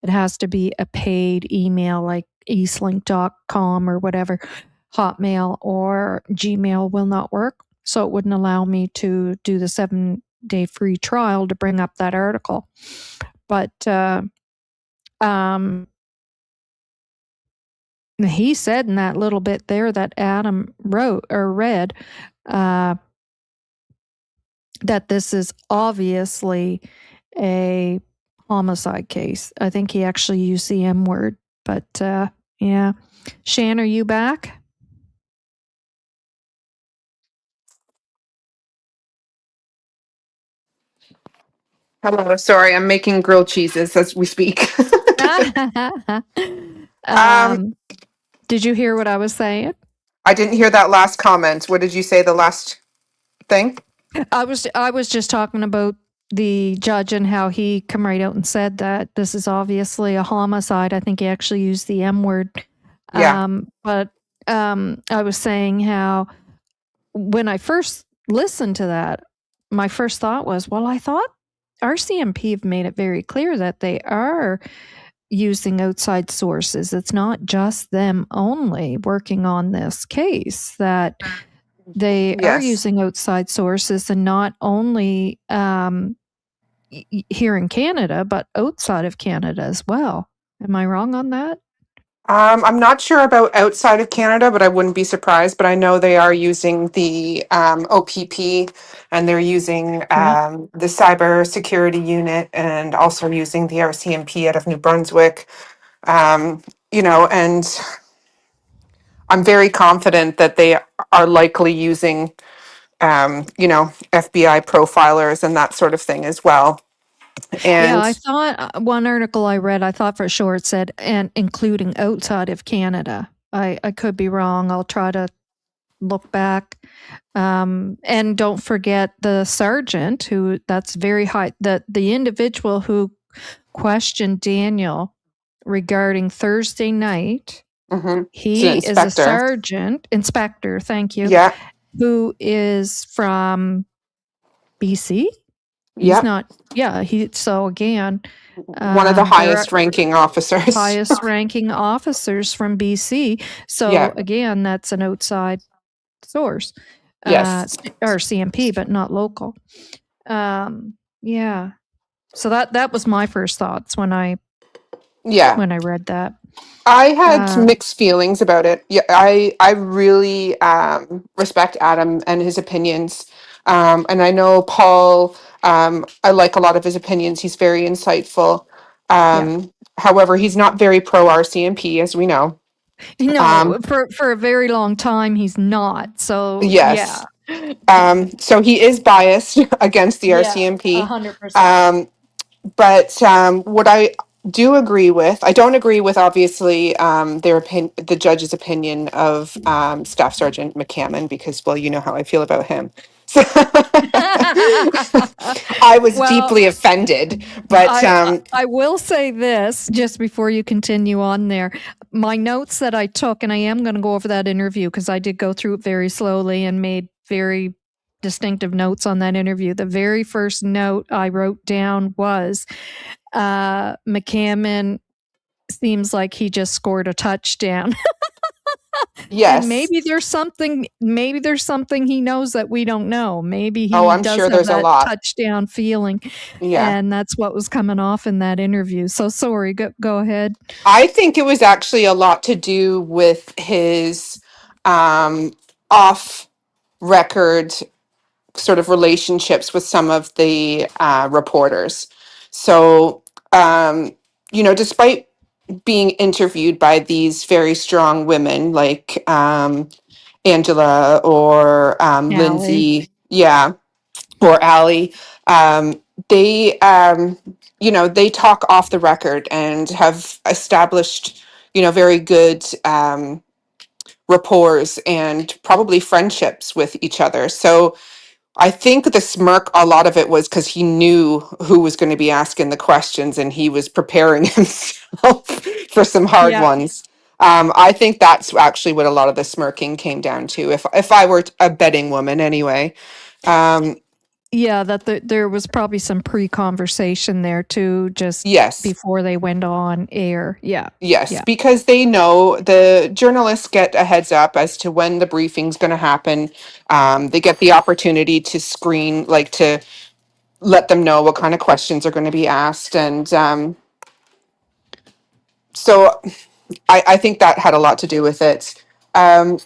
[SPEAKER 1] It has to be a paid email like eastlink.com or whatever. Hotmail or Gmail will not work. So it wouldn't allow me to do the 7-day free trial to bring up that article. But he said in that little bit there that Adam wrote or read that this is obviously a homicide case. I think he actually used the M word, but yeah. Shan, are you back?
[SPEAKER 2] Hello. Sorry, I'm making grilled cheeses as we speak.
[SPEAKER 1] Did you hear what I was saying?
[SPEAKER 2] I didn't hear that last comment. What did you say? The last thing?
[SPEAKER 1] I was just talking about the judge and how he come right out and said that this is obviously a homicide. I think he actually used the M word.
[SPEAKER 2] Yeah.
[SPEAKER 1] But I was saying how when I first listened to that, my first thought was, well, I thought RCMP have made it very clear that they are using outside sources. It's not just them only working on this case, that they are
[SPEAKER 2] Yes.
[SPEAKER 1] using outside sources, and not only here in Canada, but outside of Canada as well. Am I wrong on that?
[SPEAKER 2] I'm not sure about outside of Canada, but I wouldn't be surprised. But I know they are using the OPP, and they're using
[SPEAKER 1] Yeah.
[SPEAKER 2] the cyber security unit, and also using the RCMP out of New Brunswick. And I'm very confident that they are likely using, FBI profilers and that sort of thing as well.
[SPEAKER 1] Yeah,
[SPEAKER 2] And
[SPEAKER 1] I thought one article I read, I thought for sure it said, and including outside of Canada. I could be wrong. I'll try to look back. And don't forget the sergeant who that's very high, the individual who questioned Daniel regarding Thursday night.
[SPEAKER 2] it's an
[SPEAKER 1] He is a
[SPEAKER 2] inspector.
[SPEAKER 1] inspector, thank you,
[SPEAKER 2] Yeah.
[SPEAKER 1] who is from BC. He's
[SPEAKER 2] Yep.
[SPEAKER 1] not, yeah, so again,
[SPEAKER 2] One of the
[SPEAKER 1] there are
[SPEAKER 2] highest ranking officers.
[SPEAKER 1] highest ranking officers from BC. So
[SPEAKER 2] Yeah.
[SPEAKER 1] again, that's an outside source,
[SPEAKER 2] Yes.
[SPEAKER 1] or CMP, but not local. Yeah. So that was my first thoughts when I
[SPEAKER 2] Yeah.
[SPEAKER 1] read that.
[SPEAKER 2] I had
[SPEAKER 1] Um,
[SPEAKER 2] mixed feelings about it. Yeah, I really respect Adam and his opinions. And I know Paul, I like a lot of his opinions. He's very insightful.
[SPEAKER 1] yeah.
[SPEAKER 2] However, he's not very pro RCMP, as we know.
[SPEAKER 1] No, for a very long time he's not. So yeah.
[SPEAKER 2] Yes. So he is biased against the
[SPEAKER 1] Yeah,
[SPEAKER 2] RCMP.
[SPEAKER 1] 100%.
[SPEAKER 2] But what I do agree with, I don't agree with obviously the judge's opinion of Staff Sergeant McCammon, because, well, you know how I feel about him. So I was
[SPEAKER 1] Well,
[SPEAKER 2] deeply offended, but
[SPEAKER 1] I will say this just before you continue on there. My notes that I took, and I am going to go over that interview because I did go through it very slowly and made very distinctive notes on that interview. The very first note I wrote down was McCammon seems like he just scored a touchdown. And
[SPEAKER 2] yes.
[SPEAKER 1] maybe there's something he knows that we don't know. Maybe
[SPEAKER 2] Oh,
[SPEAKER 1] he
[SPEAKER 2] I'm
[SPEAKER 1] does
[SPEAKER 2] sure
[SPEAKER 1] have
[SPEAKER 2] there's a
[SPEAKER 1] that
[SPEAKER 2] lot.
[SPEAKER 1] touchdown feeling.
[SPEAKER 2] Yeah.
[SPEAKER 1] And that's what was coming off in that interview. So sorry, go ahead.
[SPEAKER 2] I think it was actually a lot to do with his off record sort of relationships with some of the reporters. So, despite being interviewed by these very strong women like Angela or
[SPEAKER 1] Allie.
[SPEAKER 2] Lindsay, yeah, or Allie, um, they, they talk off the record and have established, very good rapports and probably friendships with each other. So I think the smirk, a lot of it was because he knew who was going to be asking the questions and he was preparing himself for some hard
[SPEAKER 1] Yeah.
[SPEAKER 2] ones. I think that's actually what a lot of the smirking came down to. If I were a betting woman, anyway.
[SPEAKER 1] Yeah, that there was probably some pre-conversation there too, just
[SPEAKER 2] Yes,
[SPEAKER 1] before they went on air. Yeah.
[SPEAKER 2] yes,
[SPEAKER 1] Yeah.
[SPEAKER 2] because they know the journalists get a heads up as to when the briefing's going to happen. They get the opportunity to screen, like to let them know what kind of questions are going to be asked, and so I think that had a lot to do with it. Um,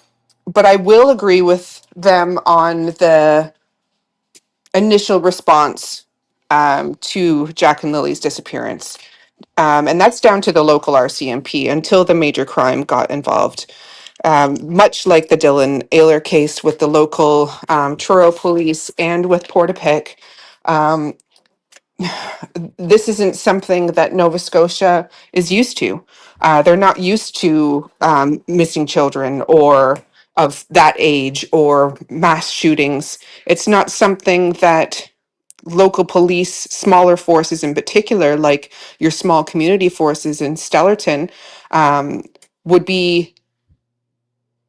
[SPEAKER 2] but I will agree with them on the initial response to Jack and Lily's disappearance. And that's down to the local RCMP until the major crime got involved. Much like the Dylan Ayler case with the local Truro police and with Portapic, this isn't something that Nova Scotia is used to. They're not used to missing children or of that age or mass shootings. It's not something that local police, smaller forces in particular, like your small community forces in Stellarton, would be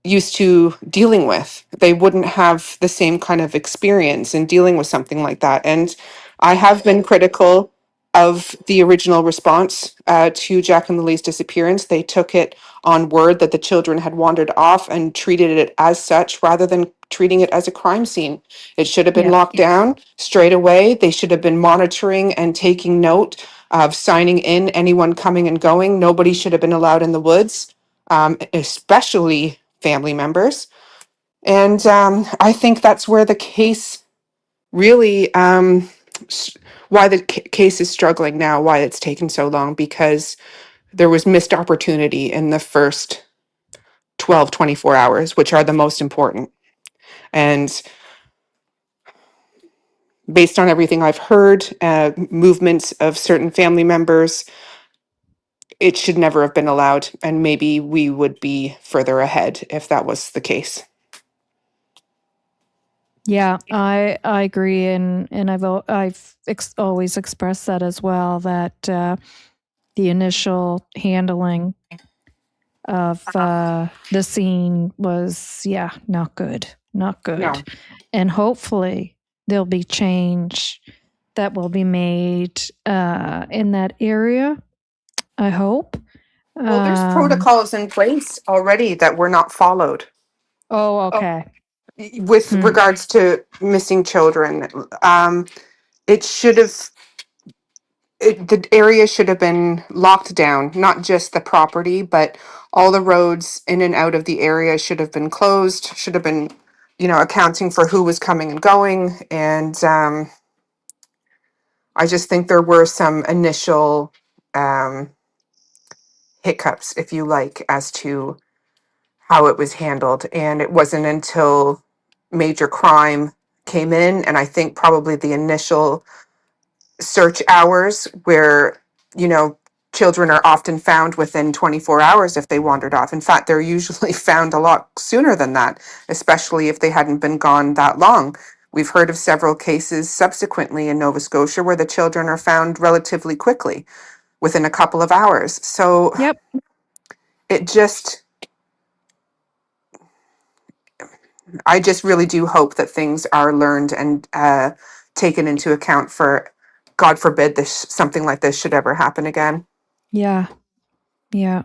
[SPEAKER 2] used to dealing with. They wouldn't have the same kind of experience in dealing with something like that. And I have been critical of the original response to Jack and Lily's disappearance. They took it on word that the children had wandered off and treated it as such rather than treating it as a crime scene. It should have been
[SPEAKER 1] Yeah.
[SPEAKER 2] locked down straight away. They should have been monitoring and taking note of signing in anyone coming and going. Nobody should have been allowed in the woods, especially family members. And I think that's where the case really, why the case is struggling now, why it's taken so long, because there was missed opportunity in the first 12, 24 hours, which are the most important. And based on everything I've heard, movements of certain family members, it should never have been allowed. And maybe we would be further ahead if that was the case.
[SPEAKER 1] Yeah, I agree, and I've always expressed that as well. That the initial handling of the scene was, yeah, not good, not good,
[SPEAKER 2] No.
[SPEAKER 1] and hopefully there'll be change that will be made in that area. I hope.
[SPEAKER 2] Well, there's protocols in place already that were not followed
[SPEAKER 1] Oh, okay.
[SPEAKER 2] with
[SPEAKER 1] Hmm.
[SPEAKER 2] regards to missing children. It should have, the area should have been locked down, not just the property, but all the roads in and out of the area should have been closed, should have been, accounting for who was coming and going. And I just think there were some initial um, hiccups, if you like, as to how it was handled. And it wasn't until major crime came in, and I think probably the initial search hours where, children are often found within 24 hours if they wandered off. In fact, they're usually found a lot sooner than that, especially if they hadn't been gone that long. We've heard of several cases subsequently in Nova Scotia where the children are found relatively quickly, within a couple of hours. So
[SPEAKER 1] Yep.
[SPEAKER 2] it just, I just really do hope that things are learned and taken into account for, God forbid, something like this should ever happen again.
[SPEAKER 1] Yeah. Yeah.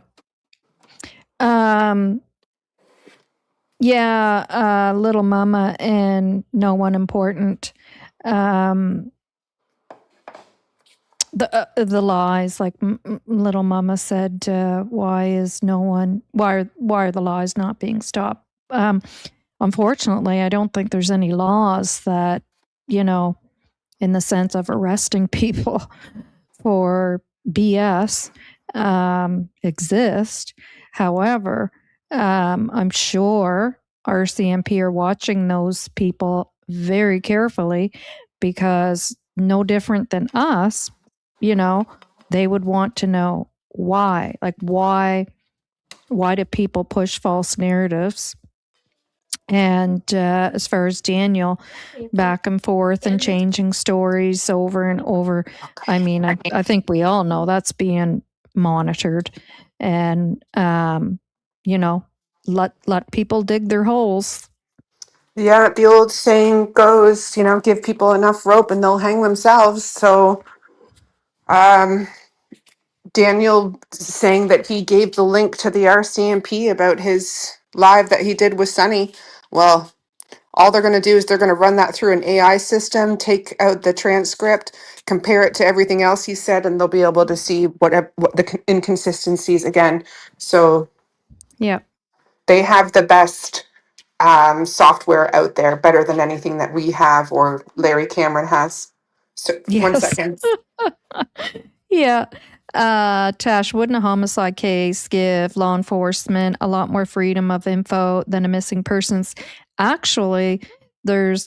[SPEAKER 1] Um. Yeah. Little Mama and No One Important. The lies, like Little Mama said, why are the lies not being stopped? Unfortunately, I don't think there's any laws that, in the sense of arresting people for BS, exist. However, I'm sure RCMP are watching those people very carefully, because no different than us, they would want to know why. Like, why Why do people push false narratives? And as far as Daniel, back and forth and changing stories over and over. I mean, I think we all know that's being monitored, and let people dig their holes.
[SPEAKER 2] Yeah, the old saying goes, give people enough rope and they'll hang themselves. So, um, Daniel saying that he gave the link to the RCMP about his live that he did with Sunny. Well, all they're going to do is they're going to run that through an AI system, take out the transcript, compare it to everything else he said, and they'll be able to see what the inconsistencies again. So
[SPEAKER 1] Yeah.
[SPEAKER 2] they have the best software out there, better than anything that we have or Larry Cameron has. So one
[SPEAKER 1] Yes.
[SPEAKER 2] second.
[SPEAKER 1] Yeah. Tash, wouldn't a homicide case give law enforcement a lot more freedom of info than a missing persons? Actually, there's,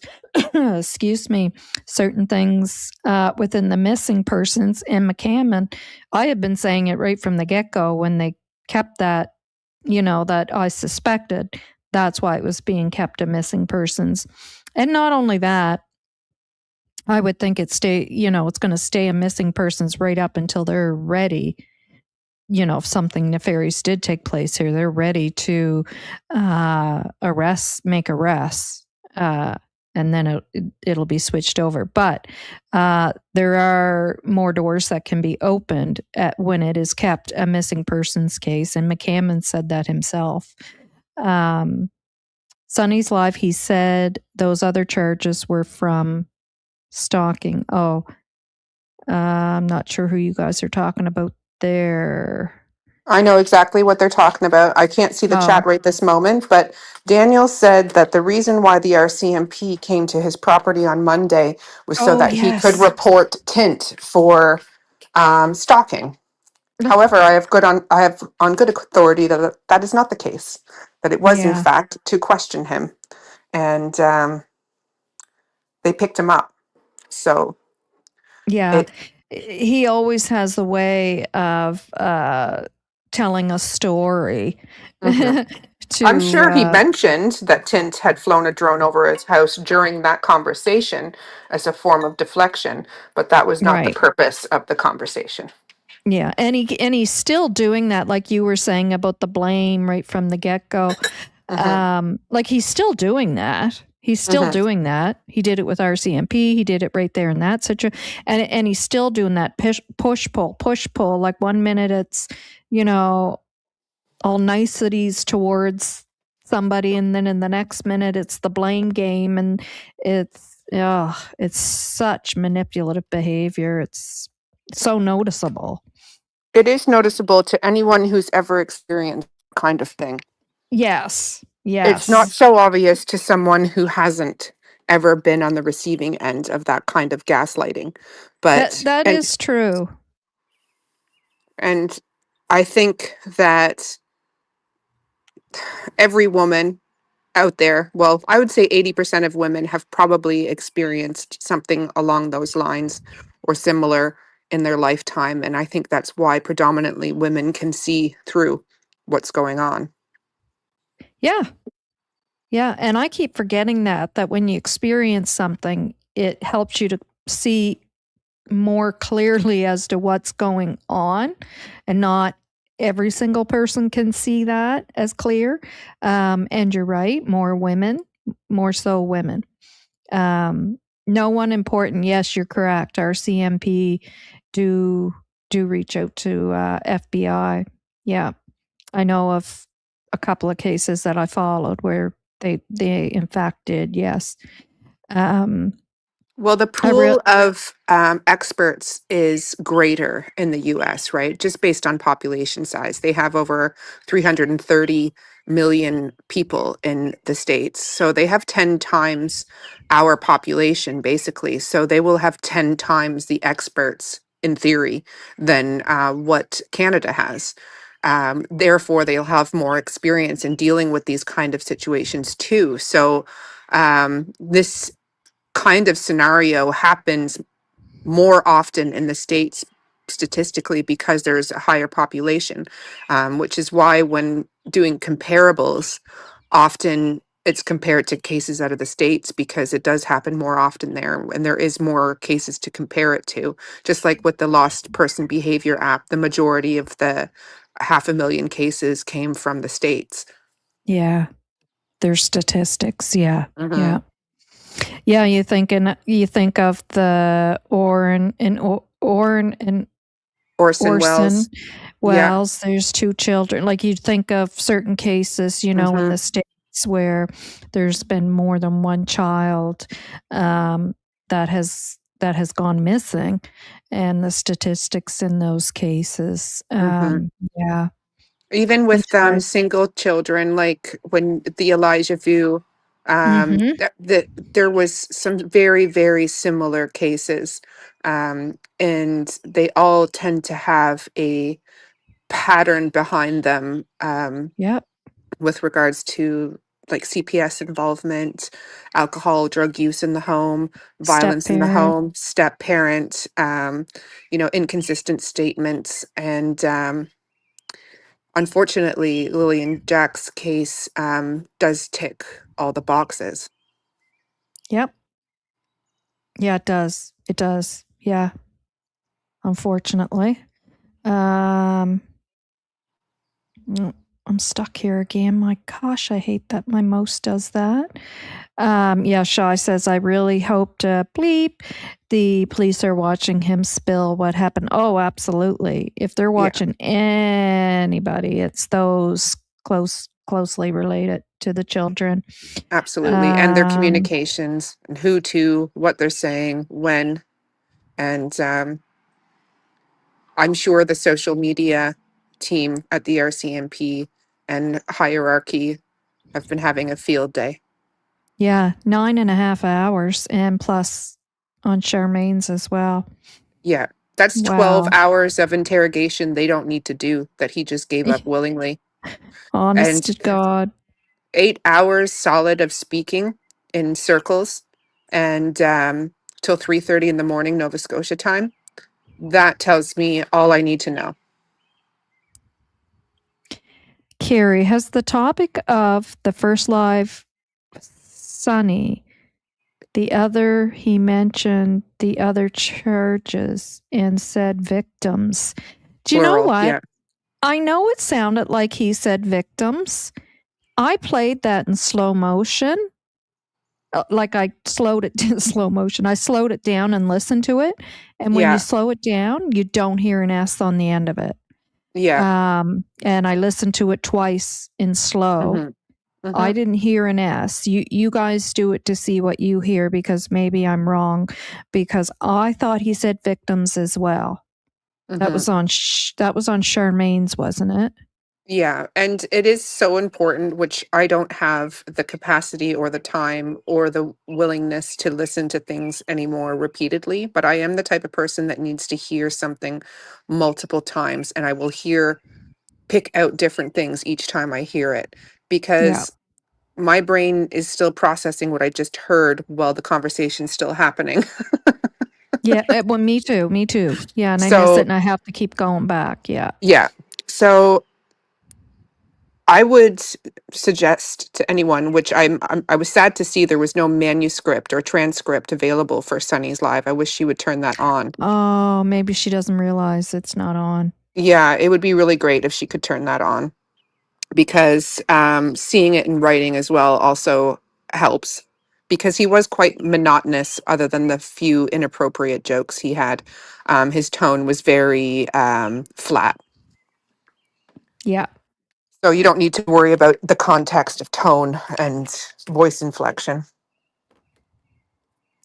[SPEAKER 1] excuse me, certain things within the missing persons in McCammon. I had been saying it right from the get go when they kept that, that I suspected. That's why it was being kept a missing persons. And not only that, I would think it's going to stay a missing persons right up until they're ready. If something nefarious did take place here, they're ready to make arrests, and then it'll be switched over. But there are more doors that can be opened when it is kept a missing persons case, and McCammon said that himself. Sonny's live, he said those other charges were from stalking. Oh, I'm not sure who you guys are talking about there.
[SPEAKER 2] I know exactly what they're talking about. I can't see the chat right this moment, but Daniel said that the reason why the RCMP came to his property on Monday was so that he could report Tint for stalking. However, I have on good authority that that is not the case. That it was in
[SPEAKER 1] Yeah.
[SPEAKER 2] fact to question him, and they picked him up. So
[SPEAKER 1] Yeah. He always has the way of telling a story.
[SPEAKER 2] Mhm. I'm sure he mentioned that Tint had flown a drone over his house during that conversation as a form of deflection, but that was not the
[SPEAKER 1] Right.
[SPEAKER 2] purpose of the conversation.
[SPEAKER 1] Yeah, and he's still doing that, like you were saying about the blame right from the get go. Like he's still doing that. He's still doing that. He did it with RCMP. He did it right there in that situation, and he's still doing that push pull. Like 1 minute it's all niceties towards somebody, and then in the next minute it's the blame game, and it's such manipulative behavior. It's so noticeable.
[SPEAKER 2] It is noticeable to anyone who's ever experienced that kind of thing.
[SPEAKER 1] Yes.
[SPEAKER 2] It's not so obvious to someone who hasn't ever been on the receiving end of that kind of gaslighting. But
[SPEAKER 1] that is true.
[SPEAKER 2] And I think that every woman out there, well, I would say 80% of women have probably experienced something along those lines or similar in their lifetime. And I think that's why predominantly women can see through what's going on.
[SPEAKER 1] Yeah. Yeah. And I keep forgetting that when you experience something, it helps you to see more clearly as to what's going on, and not every single person can see that as clear. And you're right, more so women. No one important. Yes, you're correct. RCMP do reach out to FBI. Yeah, I know of a couple of cases that I followed where they in fact did. Yes.
[SPEAKER 2] Well, the pool of experts is greater in the US, right? Just based on population size. They have over 330 million people in the States. So they have 10 times our population, basically. So they will have 10 times the experts, in theory, than what Canada has. Therefore, they'll have more experience in dealing with these kind of situations too. So this kind of scenario happens more often in the States statistically because there's a higher population, which is why when doing comparables, often it's compared to cases out of the States because it does happen more often there and there is more cases to compare it to. Just like with the Lost Person Behavior app, the majority of the 500,000 cases came from the States.
[SPEAKER 1] Yeah. There's statistics. Yeah.
[SPEAKER 2] Mhm.
[SPEAKER 1] Yeah. Yeah. You think of the Orne and
[SPEAKER 2] Orson
[SPEAKER 1] Orson
[SPEAKER 2] Welles. Yeah.
[SPEAKER 1] Welles. There's 2 children. Like you'd think of certain cases, in
[SPEAKER 2] Mhm.
[SPEAKER 1] the States where there's been more than one child that has gone missing, and the statistics in those cases.
[SPEAKER 2] Mhm.
[SPEAKER 1] Yeah,
[SPEAKER 2] Even with
[SPEAKER 1] interesting.
[SPEAKER 2] single children, like when the Elijah Vu,
[SPEAKER 1] Mm-hmm.
[SPEAKER 2] there was some very, very similar cases. And they all tend to have a pattern behind them,
[SPEAKER 1] Yep.
[SPEAKER 2] with regards to like CPS involvement, alcohol, drug use in the home,
[SPEAKER 1] Step
[SPEAKER 2] violence in the
[SPEAKER 1] parent.
[SPEAKER 2] home, step parent, inconsistent statements. And unfortunately, Lily and Jack's case does tick all the boxes.
[SPEAKER 1] Yep. Yeah, it does. It does. Yeah. Unfortunately. Um, I'm stuck here again. My gosh, I hate that my mouse does that. Yeah, Shai says, I really hope to bleep the police are watching him spill what happened. Oh, absolutely. If they're
[SPEAKER 2] Yeah,
[SPEAKER 1] watching anybody, it's those closely related to the children.
[SPEAKER 2] absolutely. And their
[SPEAKER 1] Um,
[SPEAKER 2] communications and who to, what they're saying, when. And I'm sure the social media team at the RCMP and hierarchy have been having a field day.
[SPEAKER 1] yeah, 9.5 hours and plus on Charmaine's as well.
[SPEAKER 2] Yeah, that's 12
[SPEAKER 1] Wow.
[SPEAKER 2] hours of interrogation they don't need to do that he just gave up willingly.
[SPEAKER 1] Honest
[SPEAKER 2] And
[SPEAKER 1] to God.
[SPEAKER 2] 8 hours solid of speaking in circles and till 3:30 in the morning Nova Scotia time. That tells me all I need to know.
[SPEAKER 1] Carrie, has the topic of the first live Sunny, he mentioned the other churches and said victims. Do you know
[SPEAKER 2] Plural,
[SPEAKER 1] what?
[SPEAKER 2] yeah.
[SPEAKER 1] I know it sounded like he said victims. I played that in slow motion. Like I slowed it to slow motion. I slowed it down and listened to it. And when you
[SPEAKER 2] Yeah,
[SPEAKER 1] slow it down, you don't hear an S on the end of it.
[SPEAKER 2] yeah.
[SPEAKER 1] And I listened to it twice in slow.
[SPEAKER 2] Mm-hmm. Mm-hmm.
[SPEAKER 1] I didn't hear an S. You guys do it to see what you hear because maybe I'm wrong, because I thought he said victims as well. That
[SPEAKER 2] Mm-hmm.
[SPEAKER 1] was on Charmaine's, wasn't it?
[SPEAKER 2] Yeah, and it is so important, which I don't have the capacity or the time or the willingness to listen to things anymore repeatedly, but I am the type of person that needs to hear something multiple times and I will pick out different things each time I hear it
[SPEAKER 1] Yeah.
[SPEAKER 2] because my brain is still processing what I just heard while the conversation's still happening.
[SPEAKER 1] Yeah. Well, me too. Me too. Yeah. And I miss it
[SPEAKER 2] So,
[SPEAKER 1] and I have to keep going back. Yeah.
[SPEAKER 2] yeah. So I would suggest to anyone, which I was sad to see there was no manuscript or transcript available for Sunny's Live. I wish she would turn that on.
[SPEAKER 1] Oh, maybe she doesn't realize it's not on.
[SPEAKER 2] Yeah, it would be really great if she could turn that on because seeing it in writing as well also helps because he was quite monotonous other than the few inappropriate jokes he had. His tone was very flat.
[SPEAKER 1] Yeah.
[SPEAKER 2] So you don't need to worry about the context of tone and voice inflection.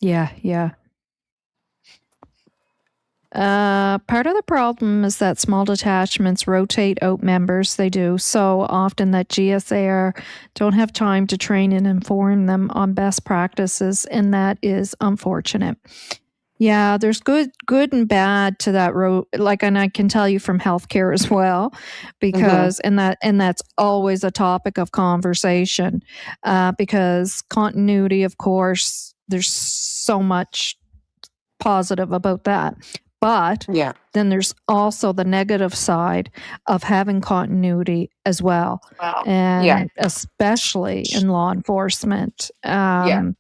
[SPEAKER 1] Yeah. Yeah. Part of the problem is that small detachments rotate out members. They do so often that GSAR don't have time to train and inform them on best practices, and that is unfortunate. Yeah, there's good and bad to that road. Like, and I can tell you from healthcare as well,
[SPEAKER 2] Hmm.
[SPEAKER 1] because and that's always a topic of conversation, because continuity, of course, there's so much positive about that. But
[SPEAKER 2] Yeah.
[SPEAKER 1] then there's also the negative side of having continuity as well. And
[SPEAKER 2] Yeah.
[SPEAKER 1] especially in law enforcement.
[SPEAKER 2] Yeah.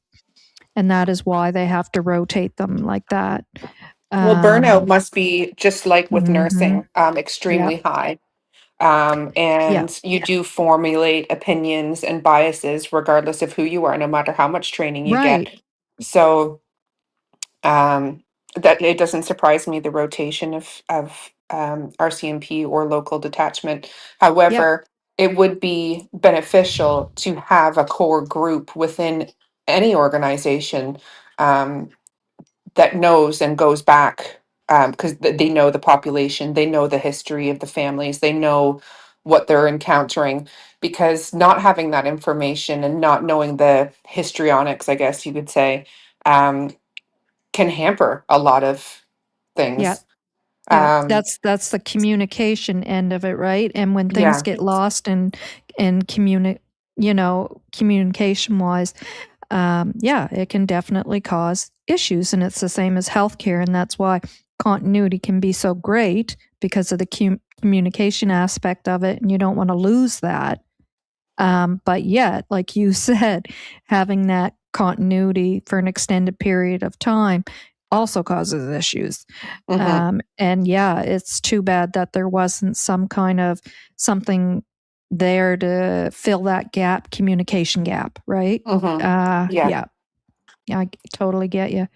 [SPEAKER 1] And that is why they have to rotate them like that.
[SPEAKER 2] Well, burnout must be just like with nursing,
[SPEAKER 1] Yep.
[SPEAKER 2] extremely high.
[SPEAKER 1] Yep.
[SPEAKER 2] And you do formulate opinions and biases regardless of who you are, no matter how much training you
[SPEAKER 1] Right.
[SPEAKER 2] get. So that it doesn't surprise me the rotation of RCMP or local detachment.
[SPEAKER 1] Yep.
[SPEAKER 2] However, it would be beneficial to have a core group within any organization um, that knows and goes back because they know the population, they know the history of the families, they know what they're encountering. Because not having that information and not knowing the histrionics, I guess you could say, can hamper a lot of
[SPEAKER 1] Yep.
[SPEAKER 2] things.
[SPEAKER 1] Yeah,
[SPEAKER 2] Um,
[SPEAKER 1] that's the communication end of it, right? And when things
[SPEAKER 2] yeah.
[SPEAKER 1] get lost in communication wise, yeah, it can definitely cause issues. And it's the same as healthcare, and that's why continuity can be so great because of the communication aspect of it, and you don't want to lose that. But yet, like you said, having that continuity for an extended period of time also causes issues.
[SPEAKER 2] Mm-hmm.
[SPEAKER 1] And yeah, it's too bad that there wasn't some kind of something there to fill that gap, communication gap, right?
[SPEAKER 2] Mm-hmm. Yeah.
[SPEAKER 1] Yeah, I totally get you.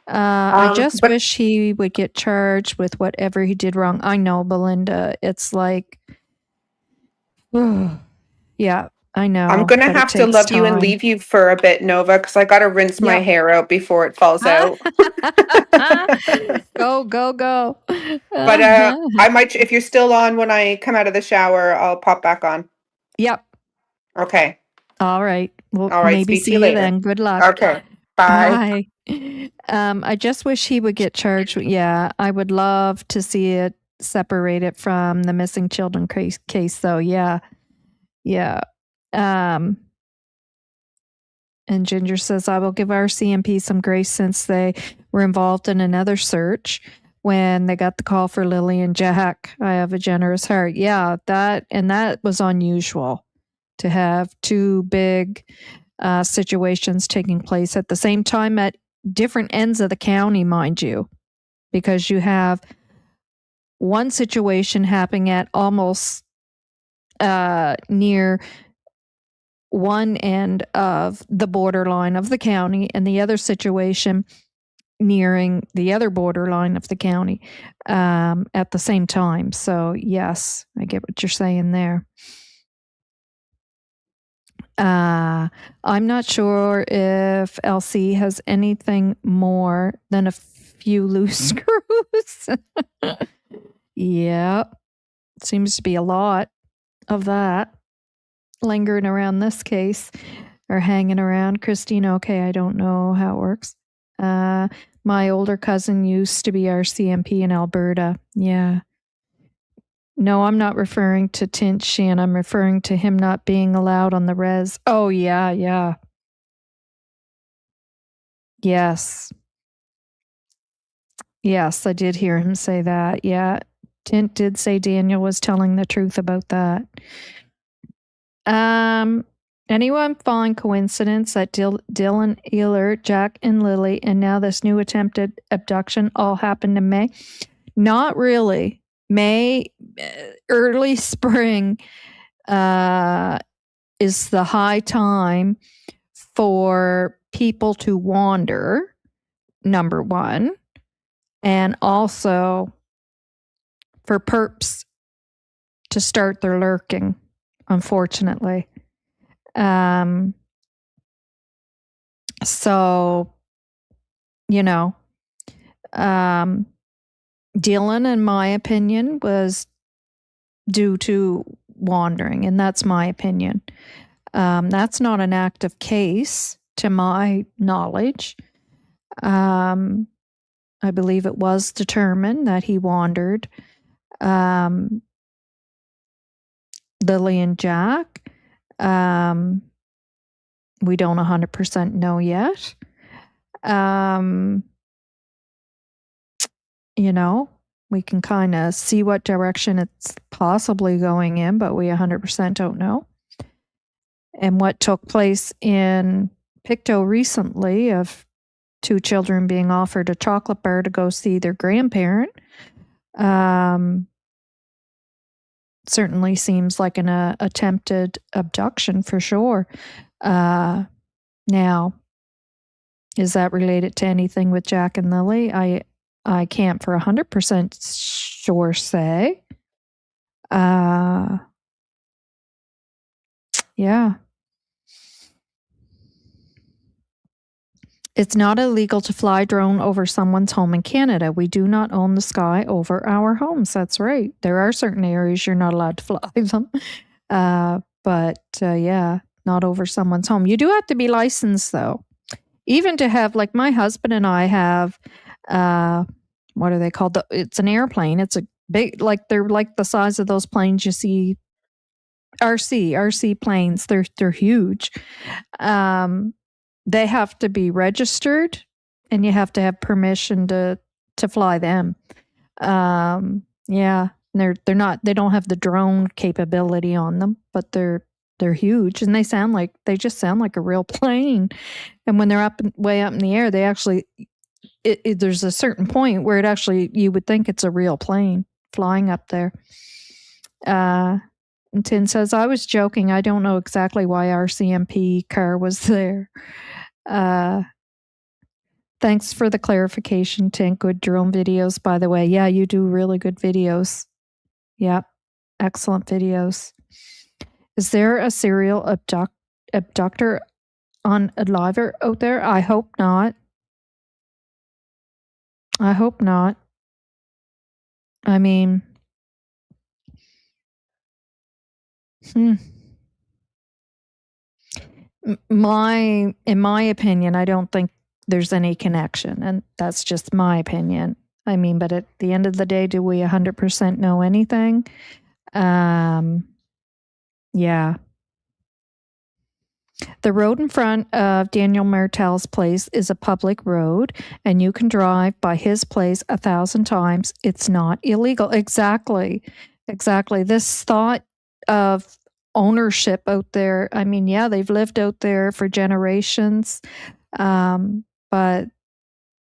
[SPEAKER 1] I just
[SPEAKER 2] But
[SPEAKER 1] wish he would get charged with whatever he did wrong. I know, Belinda. It's like, yeah, I
[SPEAKER 2] I'm
[SPEAKER 1] know,
[SPEAKER 2] gonna
[SPEAKER 1] but it
[SPEAKER 2] have to
[SPEAKER 1] takes
[SPEAKER 2] love you and
[SPEAKER 1] time.
[SPEAKER 2] leave you for a bit, Nova, because I gotta rinse my
[SPEAKER 1] Yep.
[SPEAKER 2] hair out before it falls out.
[SPEAKER 1] Go, go, go.
[SPEAKER 2] But I might, if you're still on when I come out of the shower, I'll pop back on.
[SPEAKER 1] Yep.
[SPEAKER 2] Okay.
[SPEAKER 1] All right. We'll
[SPEAKER 2] All right.
[SPEAKER 1] maybe
[SPEAKER 2] Speak to you
[SPEAKER 1] see you
[SPEAKER 2] later.
[SPEAKER 1] then. Good luck.
[SPEAKER 2] Okay. Bye.
[SPEAKER 1] Bye. I just wish he would get charged. Yeah, I would love to see it separated from the missing children case, though. Yeah. Yeah. Um, and Ginger says, I will give our CMP some grace since they were involved in another search when they got the call for Lilly&Jack. I have a generous heart. Yeah, that was unusual to have two big situations taking place at the same time at different ends of the county, mind you, because you have one situation happening at almost near one end of the borderline of the county and the other situation nearing the other borderline of the county at the same time. So, yes, I get what you're saying there. I'm not sure if LC has anything more than a few loose screws. Yeah, seems to be a lot of that lingering around this case or hanging around. Christina, okay, I don't know how it works. My older cousin used to be our CMP in Alberta. Yeah. No, I'm not referring to Tint Sheehan. I'm referring to him not being allowed on the res. Oh, yeah, yeah. Yes. Yes, I did hear him say that. Yeah. Tint did say Daniel was telling the truth about that. Anyone find coincidence that Dylan, Ealer, Jack, and Lily, and now this new attempted abduction all happened in May? Not really. May, early spring, is the high time for people to wander, number one, and also for perps to start their lurking, unfortunately. So, you know, Dylan, in my opinion, was due to wandering, and that's my opinion. That's not an active case to my knowledge. I believe it was determined that he wandered. Lilly&Jack, we don't 100% know yet. we can kind of see what direction it's possibly going in, but we 100% don't know. And what took place in Pictou recently of 2 children being offered a chocolate bar to go see their grandparent certainly seems like an attempted abduction for sure. Now, is that related to anything with Jack and Lily? I can't for 100% sure say. Yeah. It's not illegal to fly drone over someone's home in Canada. We do not own the sky over our homes. That's right. There are certain areas you're not allowed to fly them. But yeah, not over someone's home. You do have to be licensed though. Even to have, like my husband and I have, what are they called? It's an airplane. It's a big, like they're like the size of those planes you see. RC planes. They're huge. They have to be registered, and you have to have permission to fly them. Yeah, they're not. They don't have the drone capability on them, but they're huge, and they just sound like a real plane. And when they're way up in the air, they actually there's a certain point where it actually you would think it's a real plane flying up there. And Tin says, I was joking. I don't know exactly why our CMP car was there. Thanks for the clarification, Tin. Good drone videos, by the way. Yeah, you do really good videos. Yep. Excellent videos. Is there a serial abductor on Liver out there? I hope not. I hope not. I mean, in my opinion, I don't think there's any connection, and that's just my opinion. I mean, but at the end of the day, do we 100% know anything? Yeah. The road in front of Daniel Martel's place is a public road, and you can drive by his place 1,000 times. It's not illegal. Exactly. This thought of ownership out there. I mean, yeah, they've lived out there for generations, but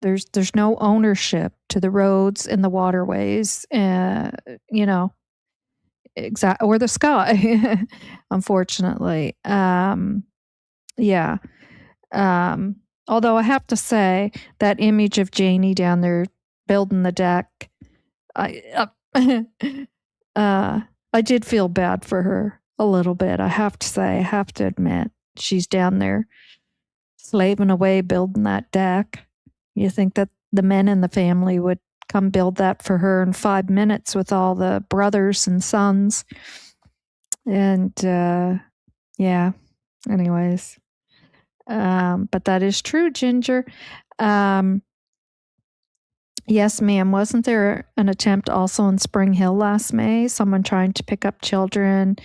[SPEAKER 1] there's no ownership to the roads and the waterways, or the sky, unfortunately. Yeah. Although I have to say that image of Janie down there building the deck, I did feel bad for her a little bit. I have to admit, she's down there slaving away building that deck. You think that the men in the family would come build that for her in 5 minutes with all the brothers and sons. And yeah, anyways. But that is true, Ginger. Yes, ma'am. Wasn't there an attempt also in Spring Hill last May? Someone trying to pick up children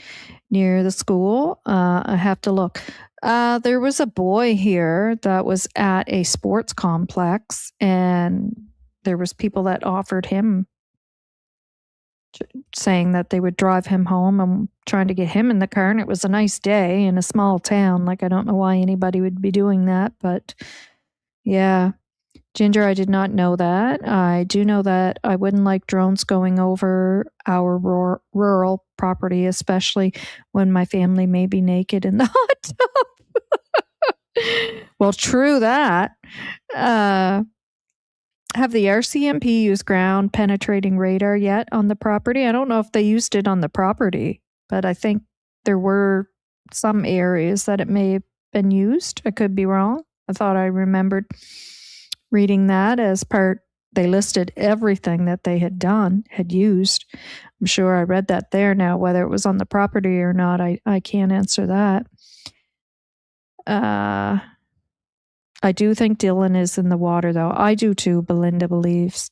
[SPEAKER 1] near the school? I have to look. There was a boy here that was at a sports complex, and there was people that offered him, saying that they would drive him home and trying to get him in the car. And it was a nice day in a small town. Like, I don't know why anybody would be doing that, but yeah. Ginger, I did not know that. I do know that I wouldn't like drones going over our rural property, especially when my family may be naked in the hot tub. Well, true that. Have the RCMP used ground penetrating radar yet on the property? I don't know if they used it on the property, but I think there were some areas that it may have been used. I could be wrong. I thought I remembered reading that as part, they listed everything that they had used. I'm sure I read that there. Now, whether it was on the property or not, I can't answer that. I do think Dylan is in the water, though. I do too, Belinda believes.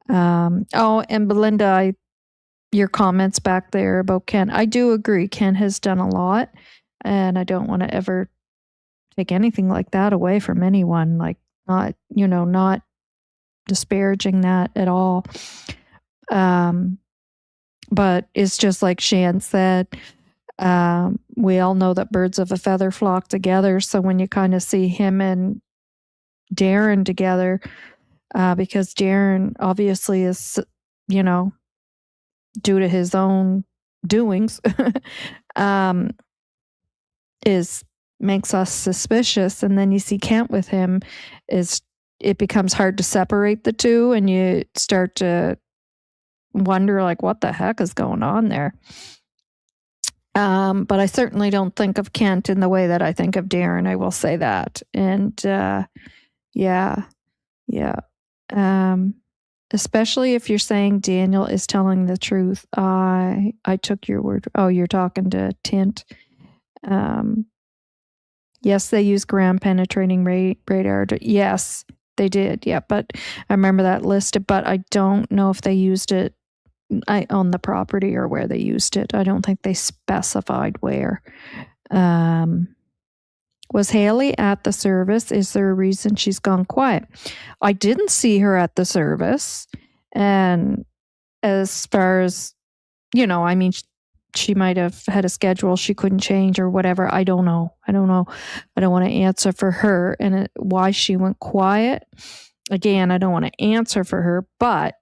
[SPEAKER 1] And Belinda, your comments back there about Ken, I do agree. Ken has done a lot, and I don't want to ever take anything like that away from anyone. Like, not disparaging that at all. But it's just like Shan said, we all know that birds of a feather flock together. So when you kind of see him and Darren together, because Darren obviously is, due to his own doings, makes us suspicious. And then you see Kent with him, it becomes hard to separate the two, and you start to wonder, like, what the heck is going on there? But I certainly don't think of Kent in the way that I think of Darren. I will say that. And yeah. Especially if you're saying Daniel is telling the truth. I took your word. Oh, you're talking to Tint. Yes, they use ground penetrating radar. Yes, they did. Yeah, but I remember that listed, but I don't know if they used it on the property or where they used it. I don't think they specified where. Was Haley at the service? Is there a reason she's gone quiet? I didn't see her at the service. And as far as, I mean, she might have had a schedule she couldn't change or whatever. I don't know. I don't want to answer for her and why she went quiet. Again, I don't want to answer for her, but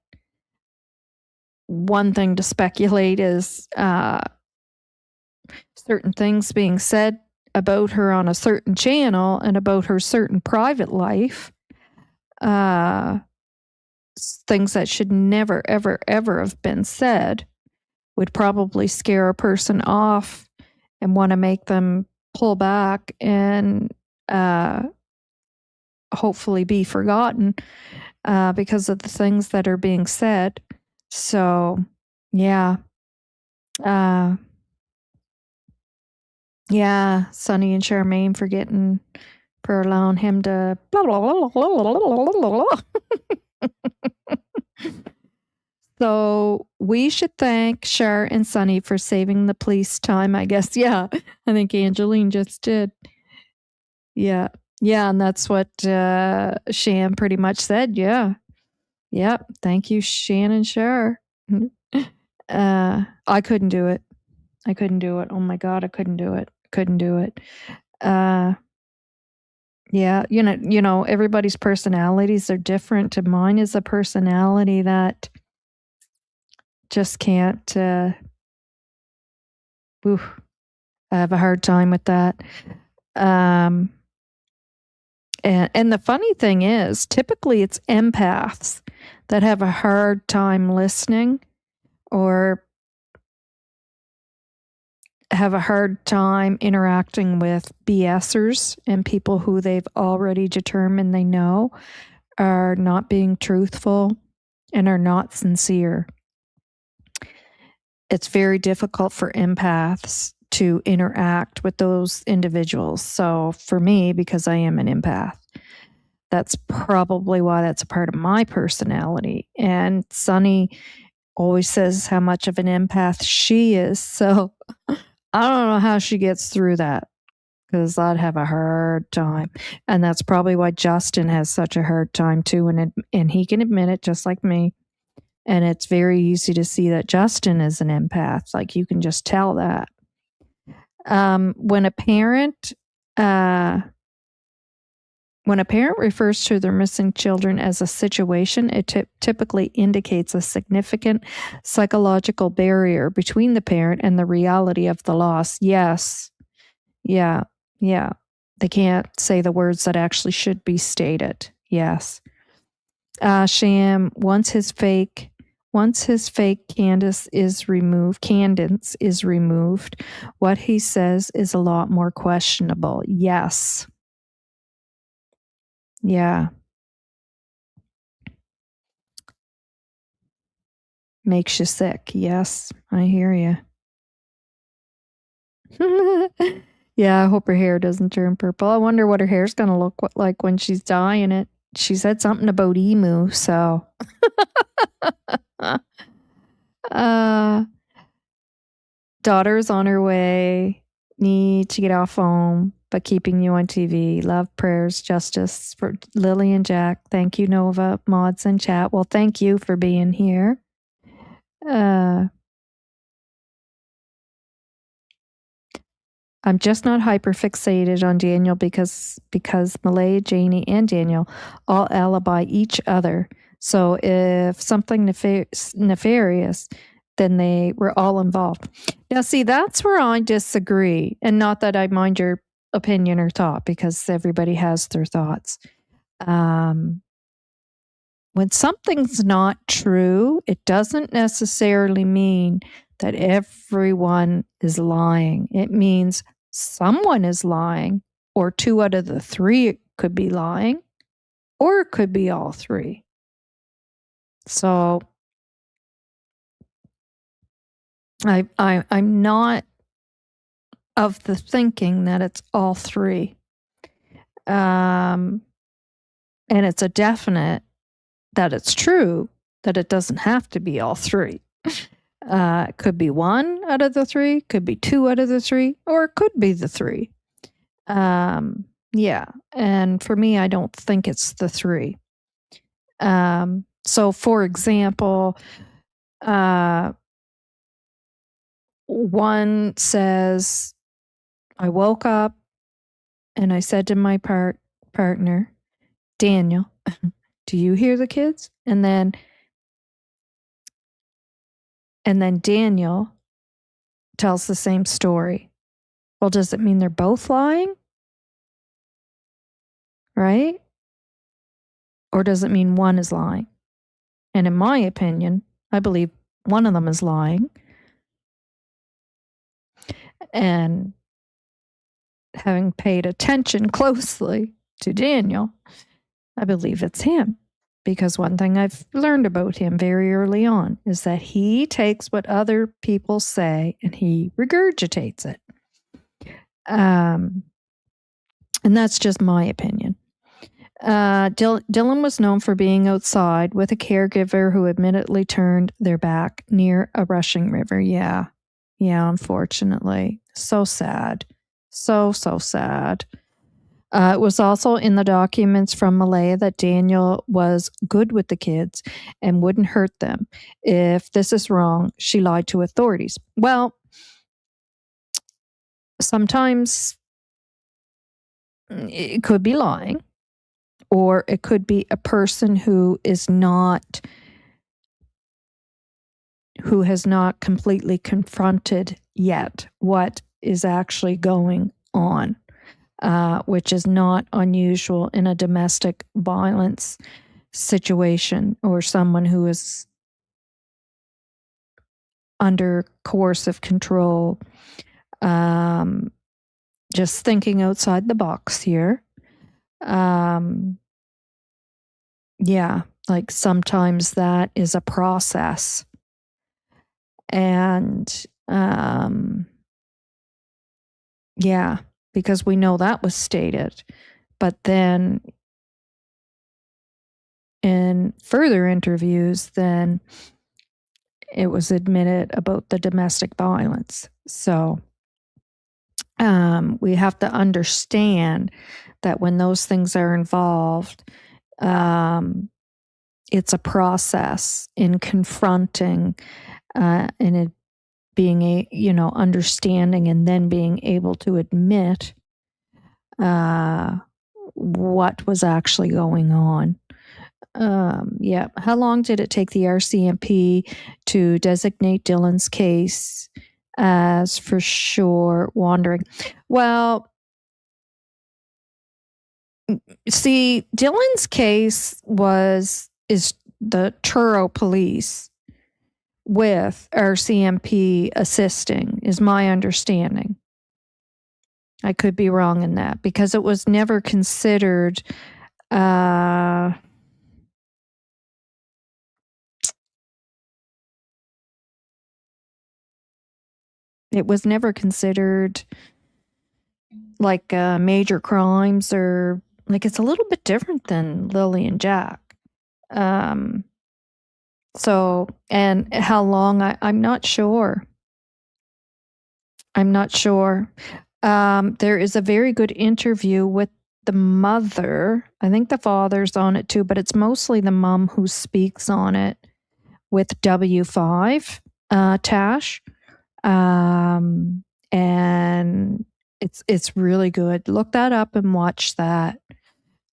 [SPEAKER 1] one thing to speculate is certain things being said about her on a certain channel and about her certain private life, things that should never, ever, ever have been said, would probably scare a person off and want to make them pull back and hopefully be forgotten because of the things that are being said. So, yeah. Yeah, Sonny and Charmaine for allowing him to blah, blah, blah, blah, blah, blah, blah. So we should thank Char and Sonny for saving the police time, I guess. Yeah, I think Angeline just did. Yeah, and that's what Shan pretty much said. Yeah. Yep. Thank you, Shan and Char. I couldn't do it. Oh my God, I couldn't do it. Yeah, everybody's personalities are different. And mine is a personality that just can't. I have a hard time with that. And the funny thing is, typically it's empaths that have a hard time listening or have a hard time interacting with BSers and people who they've already determined they know are not being truthful and are not sincere. It's very difficult for empaths to interact with those individuals. So for me, because I am an empath, that's probably why that's a part of my personality. And Sunny always says how much of an empath she is. So I don't know how she gets through that, because I'd have a hard time. And that's probably why Justin has such a hard time too. And he can admit it just like me. And it's very easy to see that Justin is an empath. Like, you can just tell that. When a parent refers to their missing children as a situation, it typically indicates a significant psychological barrier between the parent and the reality of the loss. Yes. Yeah. They can't say the words that actually should be stated. Yes. Sham, once his fake Cadence is removed, what he says is a lot more questionable. Yes. Yeah. Makes you sick. Yes, I hear you. Yeah, I hope her hair doesn't turn purple. I wonder what her hair's going to look like when she's dyeing it. She said something about emu, so. Daughter's on her way. Need to get off home, but keeping you on TV. Love, prayers, justice for Lily and Jack. Thank you, Novah, mods, and chat. Well, thank you for being here. I'm just not hyperfixated on Daniel because Malay, Janie, and Daniel all alibi each other. So if something nefarious, then they were all involved. Now, see, that's where I disagree. And not that I mind your opinion or thought, because everybody has their thoughts. When something's not true, it doesn't necessarily mean that everyone is lying. It means someone is lying, or 2 out of the 3 could be lying, or it could be all 3. So I'm not of the thinking that it's all 3. And it's a definite that it's true that it doesn't have to be all 3. It could be 1 out of the 3, could be 2 out of the 3, or it could be the 3. Yeah. And for me, I don't think it's the 3. So for example, one says, I woke up and I said to my partner, Daniel, do you hear the kids? And then Daniel tells the same story. Well, does it mean they're both lying? Right? Or does it mean one is lying? And in my opinion, I believe one of them is lying. And having paid attention closely to Daniel, I believe it's him. Because one thing I've learned about him very early on is that he takes what other people say and he regurgitates it. And that's just my opinion. Dylan was known for being outside with a caregiver who admittedly turned their back near a rushing river. Yeah, unfortunately. So sad. So sad. It was also in the documents from Malaya that Daniel was good with the kids and wouldn't hurt them. If this is wrong, she lied to authorities. Well, sometimes it could be lying, or it could be a person who has not completely confronted yet what is actually going on. Which is not unusual in a domestic violence situation or someone who is under coercive control. Just thinking outside the box here. Yeah, like sometimes that is a process. And yeah, because we know that was stated. But then in further interviews, then it was admitted about the domestic violence. So we have to understand that when those things are involved, it's a process in confronting and it being understanding and then being able to admit what was actually going on. Yeah. How long did it take the RCMP to designate Dylan's case as for sure wandering? Well, see, Dylan's case is the Truro police with RCMP assisting, is my understanding. I could be wrong in that because it was never considered like major crimes, or like it's a little bit different than Lily and Jack. So, and how long, I'm not sure. There is a very good interview with the mother. I think the father's on it too, but it's mostly the mom who speaks on it with W5 Tash. And it's really good. Look that up and watch that.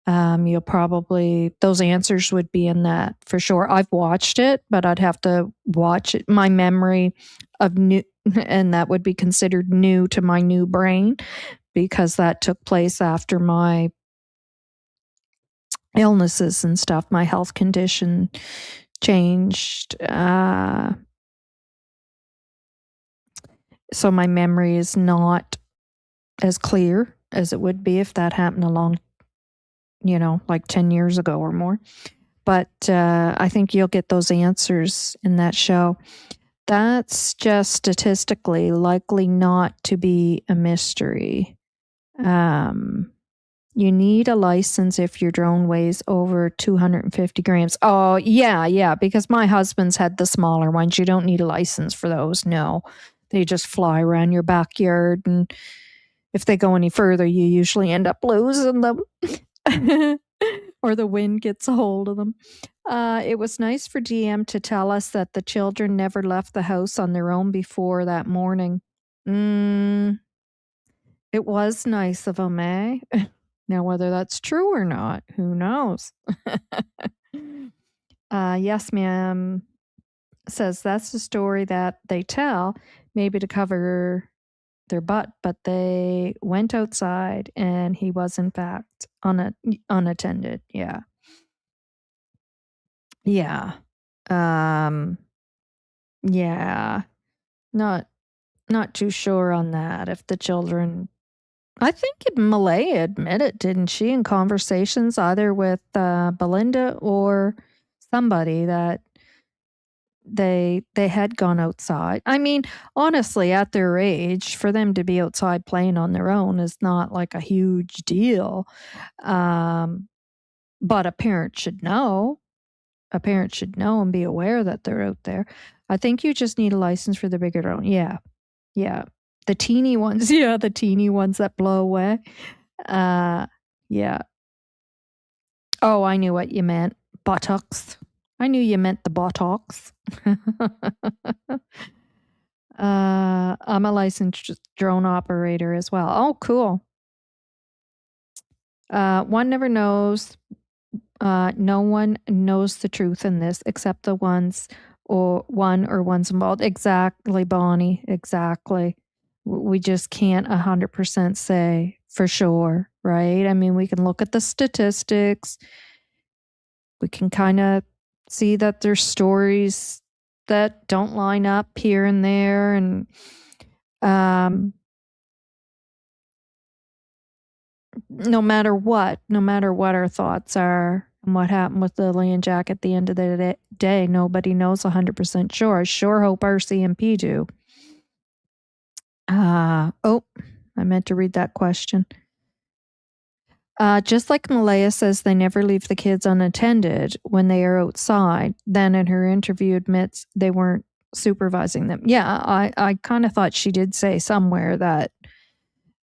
[SPEAKER 1] You'll probably, those answers would be in that for sure. I've watched it, but I'd have to watch it. My memory of new, and that would be considered new to my new brain because that took place after my illnesses and stuff. My health condition changed. So my memory is not as clear as it would be if that happened along, like 10 years ago or more. But I think you'll get those answers in that show. That's just statistically likely not to be a mystery. You need a license if your drone weighs over 250 grams. Oh, yeah, because my husband's had the smaller ones. You don't need a license for those. No, they just fly around your backyard. And if they go any further, you usually end up losing them. Or the wind gets a hold of them. It was nice for DM to tell us that the children never left the house on their own before that morning. It was nice of them, eh? Now, whether that's true or not, who knows? Yes, ma'am says that's the story that they tell, maybe to cover their butt, but they went outside and he was, in fact, unattended. Yeah. Yeah. Yeah. Not too sure on that. If the children, I think Malaya admitted, didn't she, in conversations either with Belinda or somebody, that they had gone outside. I mean, honestly, at their age, for them to be outside playing on their own is not like a huge deal. But a parent should know. A parent should know and be aware that they're out there. I think you just need a license for the bigger drone. Yeah. The teeny ones. Yeah, the teeny ones that blow away. Yeah. Oh, I knew what you meant. Buttocks. I knew you meant the buttocks. I'm a licensed drone operator as well. Oh, cool. One never knows. No one knows the truth in this except the ones or ones involved. Exactly, Bonnie. Exactly. We just can't 100% say for sure, right? I mean, we can look at the statistics. We can kind of see that there's stories that don't line up here and there. And no matter what our thoughts are and what happened with Lilly&Jack at the end of the day, nobody knows 100% sure. I sure hope RC and P do. Oh, I meant to read that question. Just like Malaya says they never leave the kids unattended when they are outside, then in her interview admits they weren't supervising them. Yeah, I kind of thought she did say somewhere that,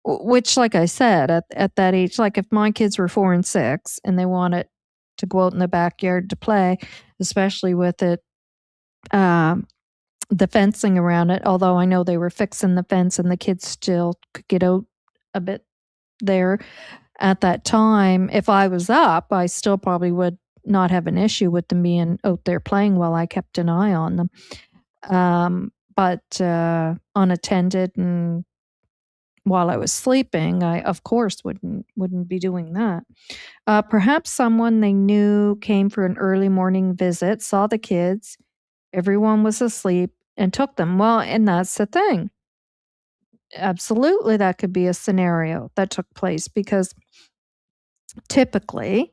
[SPEAKER 1] which, like I said, at that age, like if my kids were 4 and 6 and they wanted to go out in the backyard to play, especially with it, the fencing around it, although I know they were fixing the fence and the kids still could get out a bit there at that time. If I was up, I still probably would not have an issue with them being out there playing while I kept an eye on them. But unattended and while I was sleeping, I of course wouldn't be doing that. Perhaps someone they knew came for an early morning visit, saw the kids, everyone was asleep, and took them. Well, and that's the thing. Absolutely, that could be a scenario that took place because typically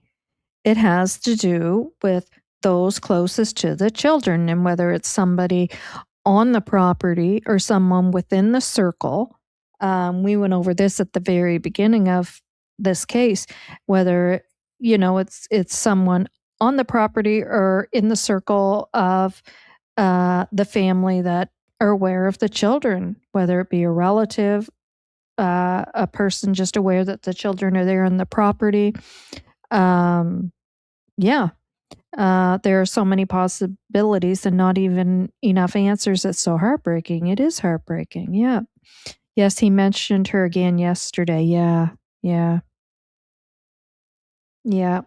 [SPEAKER 1] it has to do with those closest to the children, and whether it's somebody on the property or someone within the circle. We went over this at the very beginning of this case, whether it's someone on the property or in the circle of the family that are aware of the children, whether it be a relative a person just aware that the children are there on the property. Yeah. There are so many possibilities and not even enough answers. It's so heartbreaking. It is heartbreaking. Yeah. Yes, he mentioned her again yesterday. Yeah. Yeah. Yeah.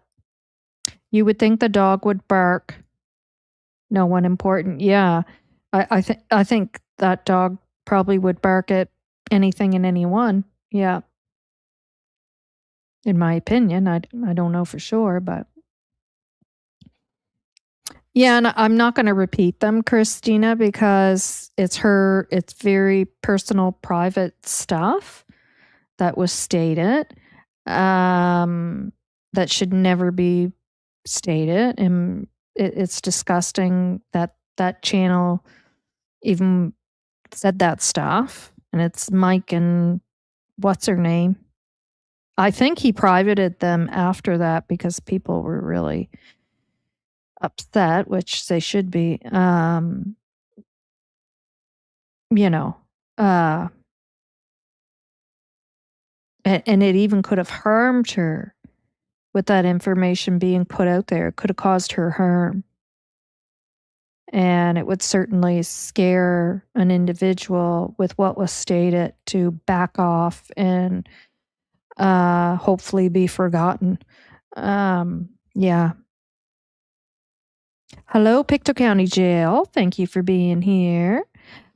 [SPEAKER 1] You would think the dog would bark. No one important. Yeah. I think that dog probably would bark at anything and anyone. Yeah. In my opinion, I don't know for sure, but yeah, and I'm not going to repeat them, Christina, because it's very personal, private stuff that was stated, that should never be stated. And it's disgusting that that channel even said that stuff. And it's Mike and what's her name? I think he privated them after that because people were really upset, which they should be. You know, uh, and it even could have harmed her with that information being put out there. It could have caused her harm. And it would certainly scare an individual with what was stated to back off and hopefully be forgotten. Yeah. Hello, Pictou County Jail. Thank you for being here.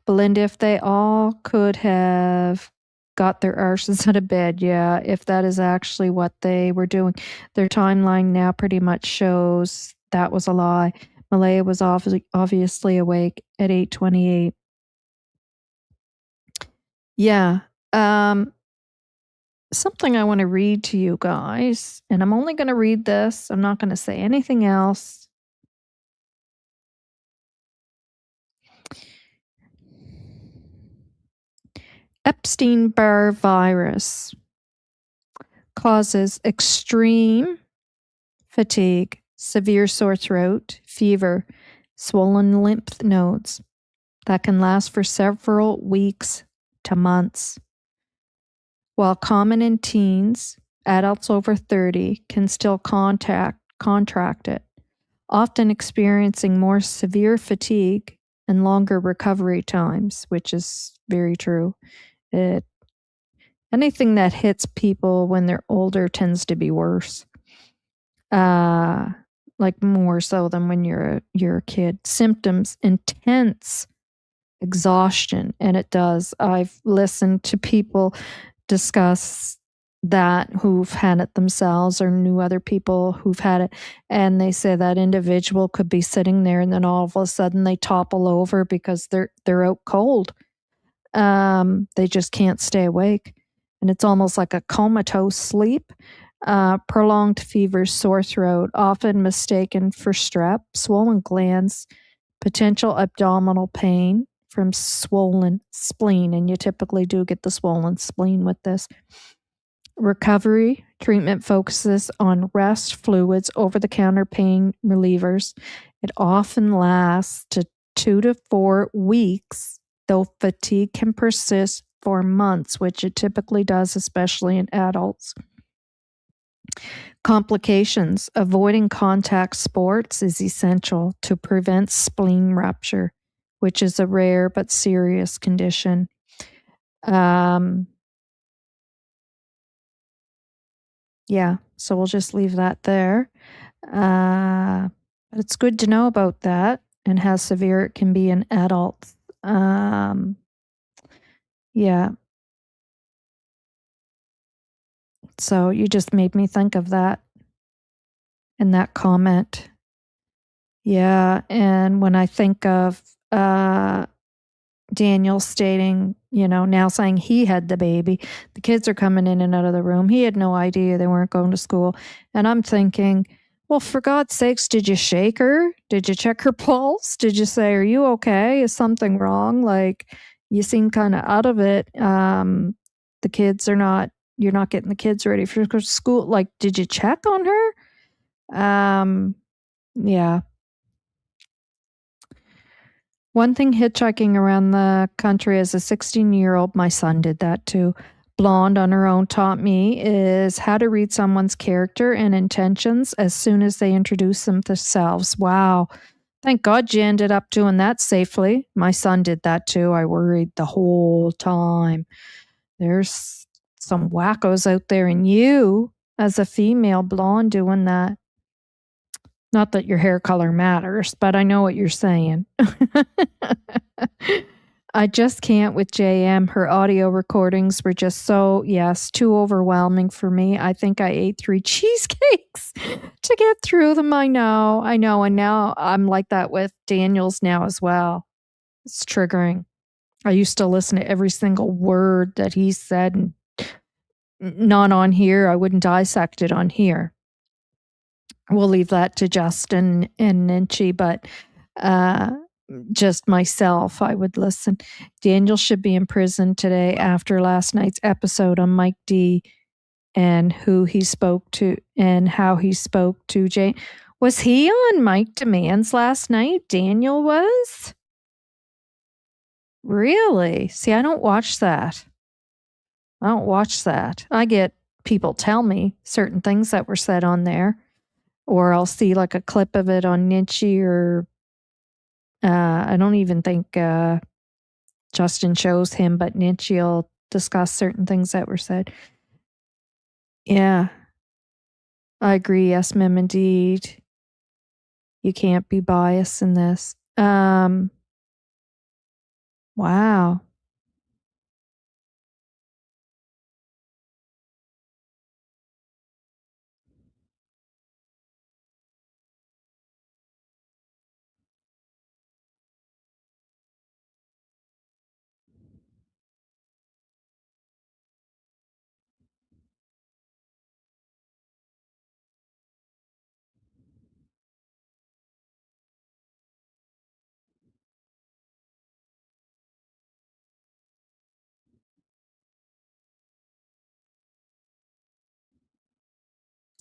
[SPEAKER 1] Belinda, if they all could have got their arses out of bed, yeah, if that is actually what they were doing. Their timeline now pretty much shows that was a lie. Malaya was obviously awake at 8:28. Yeah. Something I want to read to you guys, and I'm only going to read this. I'm not going to say anything else. Epstein-Barr virus causes extreme fatigue, severe sore throat, fever, swollen lymph nodes that can last for several weeks to months. While common in teens, adults over 30 can still contract it, often experiencing more severe fatigue and longer recovery times, which is very true. Anything that hits people when they're older tends to be worse. Like more so than when you're a kid. Symptoms: intense exhaustion, and it does. I've listened to people discuss that who've had it themselves or knew other people who've had it, and they say that individual could be sitting there and then all of a sudden they topple over because they're out cold. They just can't stay awake, and it's almost like a comatose sleep. Prolonged fever, sore throat, often mistaken for strep, swollen glands, potential abdominal pain from swollen spleen, and you typically do get the swollen spleen with this. Recovery treatment focuses on rest, fluids, over-the-counter pain relievers. It often lasts to 2 to 4 weeks, though fatigue can persist for months, which it typically does, especially in adults. Complications: avoiding contact sports is essential to prevent spleen rupture, which is a rare but serious condition. Yeah, so we'll just leave that there. But it's good to know about that and how severe it can be in adults. Yeah. So you just made me think of that in that comment. Yeah, and when I think of Daniel stating, now saying he had the baby, the kids are coming in and out of the room. He had no idea they weren't going to school. And I'm thinking, well, for God's sakes, did you shake her? Did you check her pulse? Did you say, are you okay? Is something wrong? Like, you seem kind of out of it. The kids are not, you're not getting the kids ready for school. Like, did you check on her? Yeah. One thing hitchhiking around the country as a 16-year-old, my son did that too. Blonde on her own taught me is how to read someone's character and intentions as soon as they introduce themselves. Wow. Thank God you ended up doing that safely. My son did that too. I worried the whole time. There's some wackos out there, and you, as a female blonde, doing that. Not that your hair color matters, but I know what you're saying. I just can't with JM. Her audio recordings were just too overwhelming for me. I think I ate 3 cheesecakes to get through them. I know. And now I'm like that with Daniel's now as well. It's triggering. I used to listen to every single word that he said, and not on here. I wouldn't dissect it on here. We'll leave that to Justin and Ninchi, but just myself, I would listen. Daniel should be in prison today after last night's episode on Mike D and who he spoke to and how he spoke to Jane. Was he on Mike Demands last night? Daniel was? Really? See, I don't watch that. I get people tell me certain things that were said on there, or I'll see like a clip of it on Ninchi, or I don't even think Justin shows him, but Ninchi will discuss certain things that were said. Yeah, I agree. Yes, ma'am, indeed. You can't be biased in this. Wow.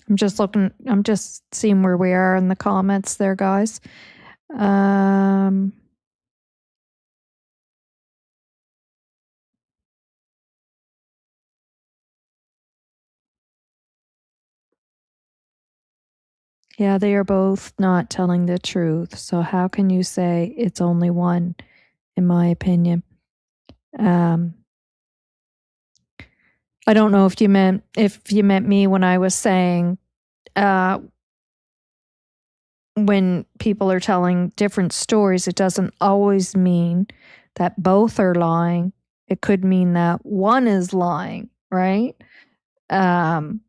[SPEAKER 1] I'm just seeing where we are in the comments there, guys. Yeah, they are both not telling the truth. So how can you say it's only one, in my opinion? I don't know if you meant me when I was saying when people are telling different stories, it doesn't always mean that both are lying. It could mean that one is lying, right? And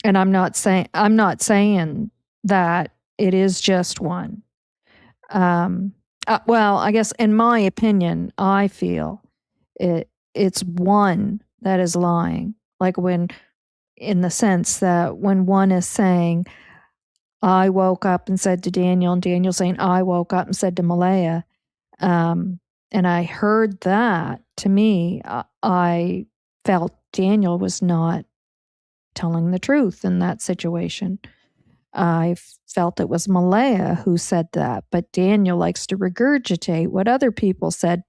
[SPEAKER 1] I'm not saying that it is just one. Well, I guess in my opinion, I feel it's one that is lying. Like in the sense that when one is saying, I woke up and said to Daniel, and Daniel saying, I woke up and said to Malaya. And I heard that, to me, I felt Daniel was not telling the truth in that situation. I felt it was Malaya who said that, but Daniel likes to regurgitate what other people said.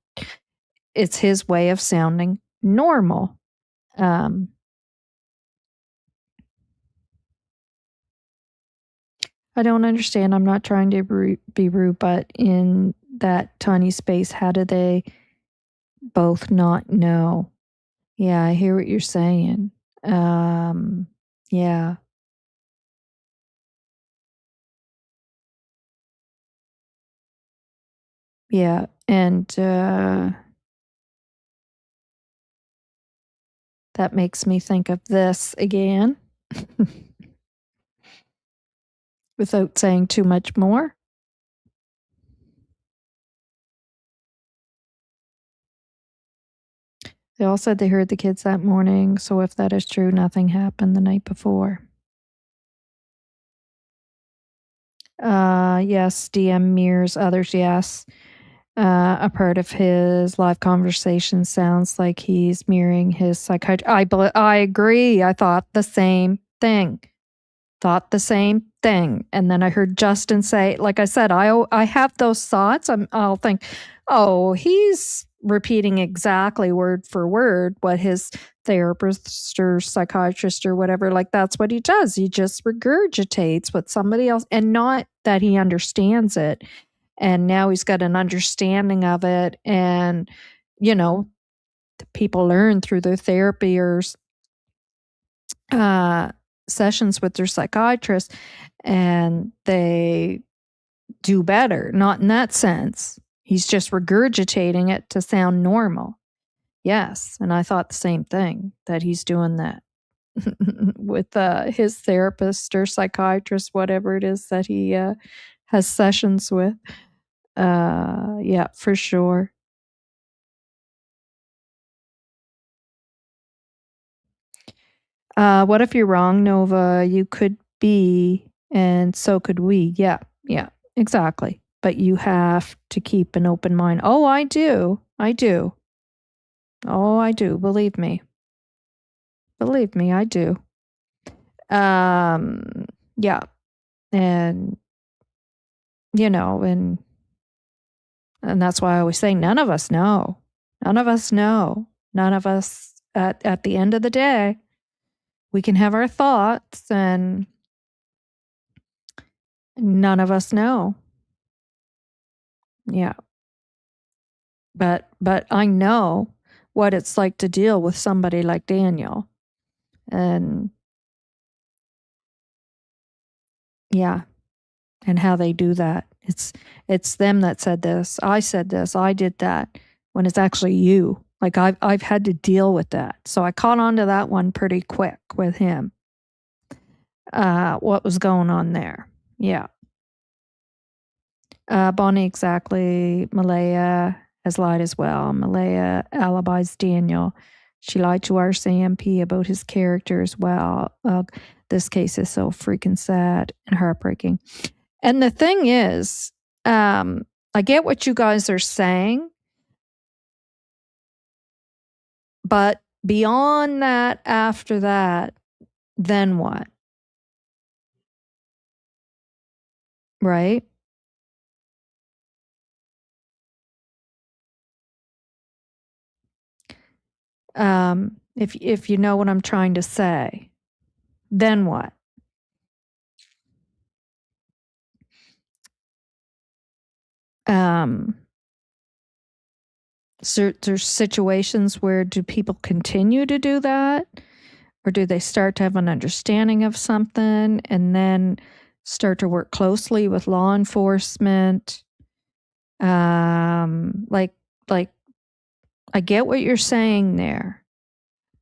[SPEAKER 1] It's his way of sounding normal. I don't understand. I'm not trying to be rude, but in that tiny space, how do they both not know? Yeah, I hear what you're saying. Yeah. Yeah, and that makes me think of this again. Without saying too much more. They all said they heard the kids that morning, so if that is true, nothing happened the night before. Yes, DM mirrors others, yes. A part of his live conversation sounds like he's mirroring his psychiatrist. I agree. I thought the same thing. And then I heard Justin say, like I said, I have those thoughts. I'll think, oh, he's repeating exactly word for word what his therapist or psychiatrist or whatever, like that's what he does. He just regurgitates what somebody else, and not that he understands it. And now he's got an understanding of it. And, you know, people learn through their therapy or sessions with their psychiatrist, and they do better. Not in that sense. He's just regurgitating it to sound normal. Yes. And I thought the same thing, that he's doing that with his therapist or psychiatrist, whatever it is that he has sessions with. Yeah, for sure. What if you're wrong, Novah? You could be, and so could we. Yeah, exactly. But you have to keep an open mind. Oh, I do. Oh, I do. Believe me, I do. Yeah. And, you know, and that's why I always say none of us know. None of us know. None of us, at the end of the day, we can have our thoughts, and none of us know. Yeah. But I know what it's like to deal with somebody like Daniel. And yeah, and how they do that. It's them that said this. I said this. I did that, when it's actually you. Like I've had to deal with that. So I caught on to that one pretty quick with him. What was going on there? Yeah. Bonnie, exactly. Malaya has lied as well. Malaya alibis Daniel. She lied to our CMP about his character as well. This case is so freaking sad and heartbreaking. And the thing is, I get what you guys are saying, but beyond that, after that, then what? Right? If you know what I'm trying to say, then what? So there's situations where do people continue to do that? Or do they start to have an understanding of something and then start to work closely with law enforcement? Like I get what you're saying there,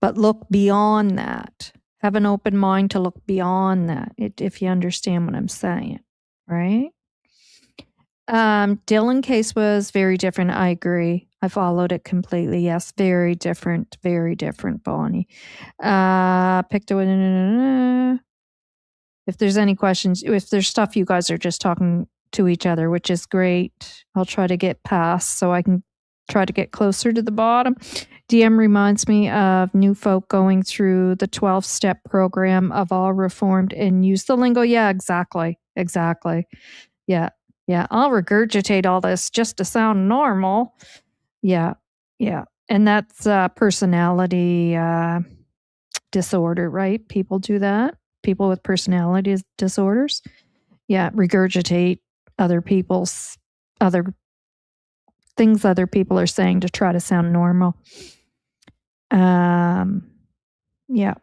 [SPEAKER 1] but look beyond that. Have an open mind to look beyond that, if you understand what I'm saying, right? Dylan case was very different. I agree. I followed it completely. Yes, very different, Bonnie. Pictou. If there's any questions, if there's stuff you guys are just talking to each other, which is great, I'll try to get past so I can try to get closer to the bottom. DM reminds me of new folk going through the 12-step program of all reformed and use the lingo. Yeah, exactly. Yeah, I'll regurgitate all this just to sound normal. Yeah. And that's personality disorder, right? People do that. People with personality disorders. Yeah, regurgitate other people's other things other people are saying to try to sound normal. Yeah.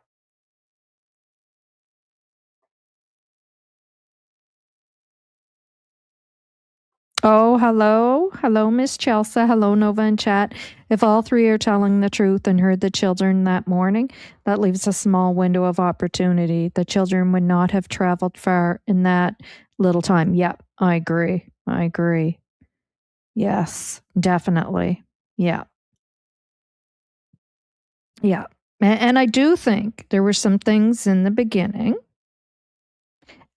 [SPEAKER 1] Oh, hello, Miss Chelsea. Hello, Novah in chat. If all three are telling the truth and heard the children that morning, that leaves a small window of opportunity. The children would not have traveled far in that little time. Yep, I agree. Yes, definitely. Yeah. And I do think there were some things in the beginning,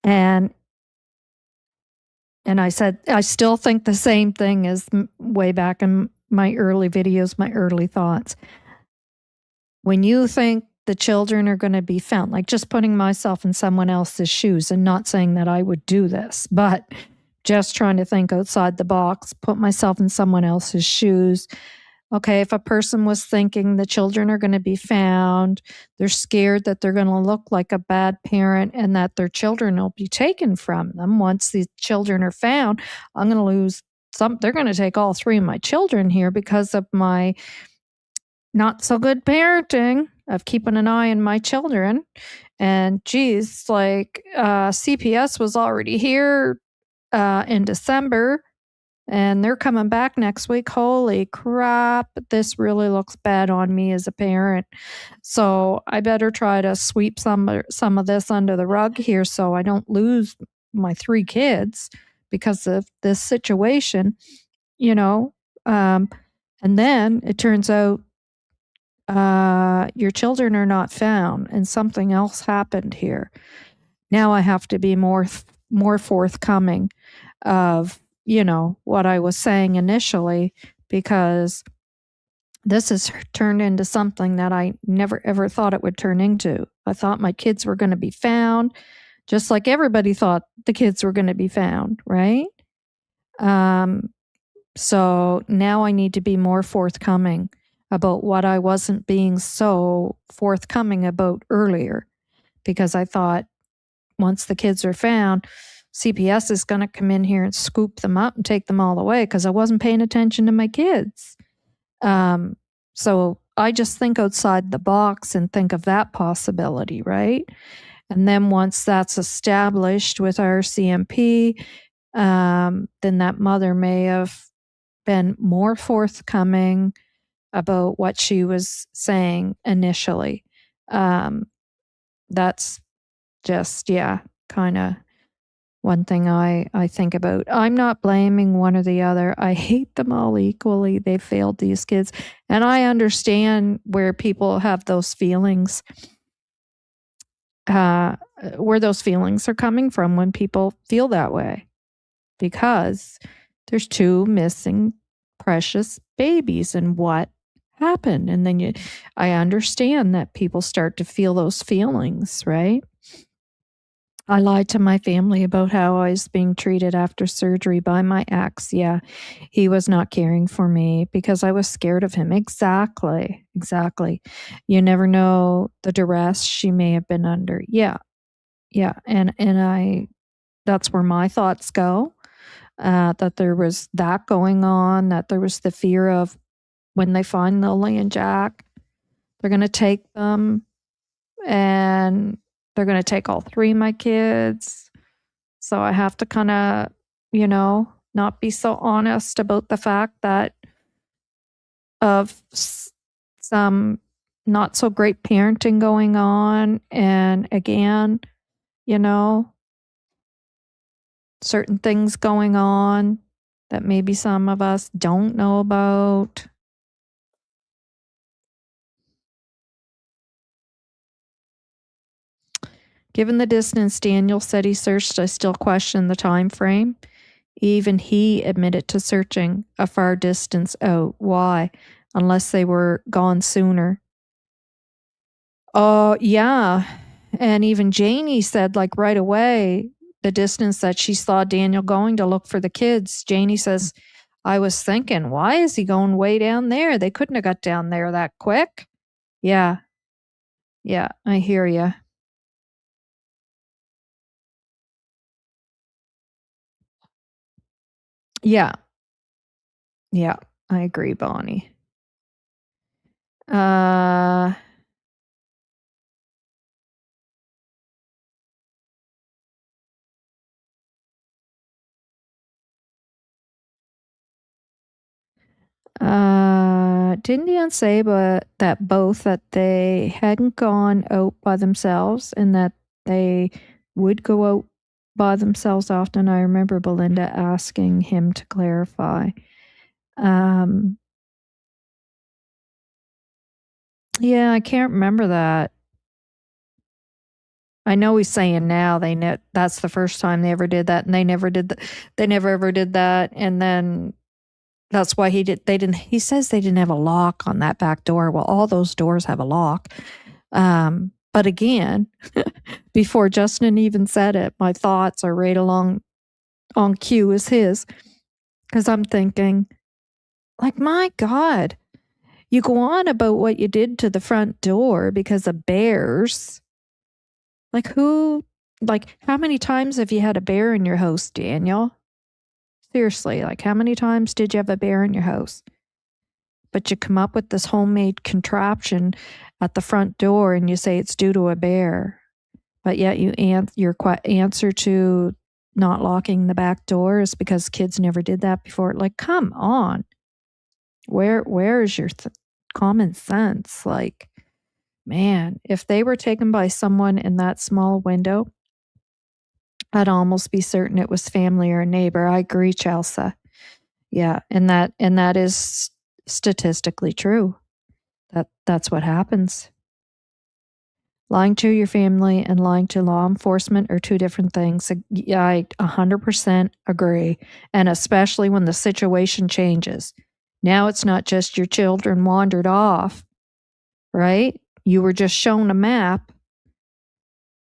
[SPEAKER 1] and I said, I still think the same thing as way back in my early videos, my early thoughts. When you think the children are going to be found, like just putting myself in someone else's shoes, and not saying that I would do this, but just trying to think outside the box, put myself in someone else's shoes. Okay, if a person was thinking the children are going to be found, they're scared that they're going to look like a bad parent and that their children will be taken from them. Once the children are found, I'm going to lose some. They're going to take all 3 of my children here because of my not so good parenting of keeping an eye on my children. And geez, like CPS was already here in December. And they're coming back next week. Holy crap, this really looks bad on me as a parent. So I better try to sweep some of this under the rug here so I don't lose my 3 kids because of this situation, you know. And then it turns out your children are not found and something else happened here. Now I have to be more forthcoming of what I was saying initially, because this has turned into something that I never ever thought it would turn into. I thought my kids were going to be found, just like everybody thought the kids were going to be found, right? So now I need to be more forthcoming about what I wasn't being so forthcoming about earlier, because I thought once the kids are found, CPS is going to come in here and scoop them up and take them all away because I wasn't paying attention to my kids. So I just think outside the box and think of that possibility, right? And then once that's established with our CMP, then that mother may have been more forthcoming about what she was saying initially. That's just, kind of one thing I think about. I'm not blaming one or the other. I hate them all equally. They failed these kids. And I understand where people have those feelings, where those feelings are coming from when people feel that way. Because there's 2 missing precious babies and what happened. And then I understand that people start to feel those feelings, right? I lied to my family about how I was being treated after surgery by my ex. Yeah, he was not caring for me because I was scared of him. Exactly. You never know the duress she may have been under. Yeah. And that's where my thoughts go. That there was that going on, that there was the fear of when they find Lily and Jack, they're going to take them and they're going to take all 3 of my kids. So I have to kind of, not be so honest about the fact that of some not so great parenting going on. And again, certain things going on that maybe some of us don't know about. Given the distance Daniel said he searched, I still question the time frame. Even he admitted to searching a far distance out. Why? Unless they were gone sooner. Oh, yeah. And even Janie said, like, right away, the distance that she saw Daniel going to look for the kids. Janie says, I was thinking, why is he going way down there? They couldn't have got down there that quick. Yeah, I hear you. Yeah, I agree, Bonnie. Didn't Dion say that both that they hadn't gone out by themselves and that they would go out by themselves often? I remember Belinda asking him to clarify. Yeah, I can't remember that. I know he's saying now that's the first time they ever did that, and they never ever did that, and then that's why he says they didn't have a lock on that back door. Well, all those doors have a lock. But again, before Justin even said it, my thoughts are right along on cue as his. Because I'm thinking, like, my God, You go on about what you did to the front door because of bears. Like how many times have you had a bear in your house, Daniel? Seriously, like how many times did you have a bear in your house? But you come up with this homemade contraption at the front door and you say it's due to a bear. But yet your answer to not locking the back door is because kids never did that before. Like, come on. Where is your common sense? Like, man, if they were taken by someone in that small window, I'd almost be certain it was family or a neighbor. I agree, Chelsea. Yeah, and that is statistically true. That's what happens. Lying to your family and lying to law enforcement are two different things. Yeah, I 100% agree. And especially when the situation changes. Now it's not just your children wandered off, right? You were just shown a map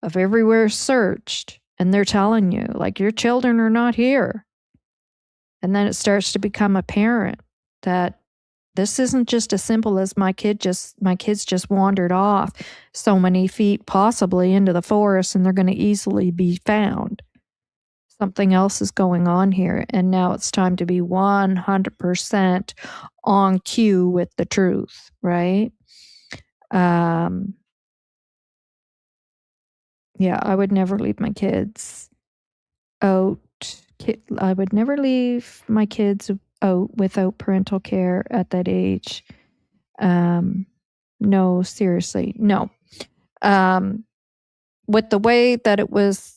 [SPEAKER 1] of everywhere searched, and they're telling you, like, your children are not here. And then it starts to become apparent that this isn't just as simple as my kids just wandered off so many feet possibly into the forest and they're going to easily be found. Something else is going on here, and now it's time to be 100% on cue with the truth, right? Yeah, I would never leave my kids out. I would never leave my kids out without parental care at that age. No, seriously, no. With the way that it was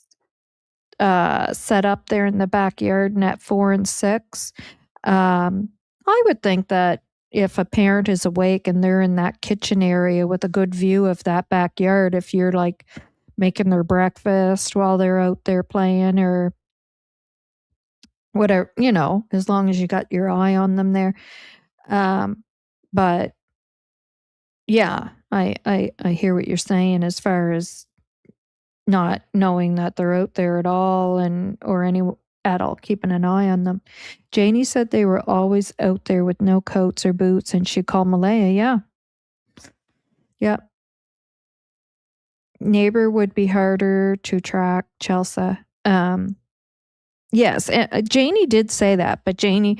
[SPEAKER 1] set up there in the backyard and at 4 and 6, I would think that if a parent is awake and they're in that kitchen area with a good view of that backyard, if you're like making their breakfast while they're out there playing or whatever, as long as you got your eye on them there. But yeah, I hear what you're saying as far as not knowing that they're out there at all or any adult keeping an eye on them. Janie said they were always out there with no coats or boots, and she called Malaya. Yeah. Yep. Neighbor would be harder to track, Chelsea. Yes, Janie did say that, but Janie,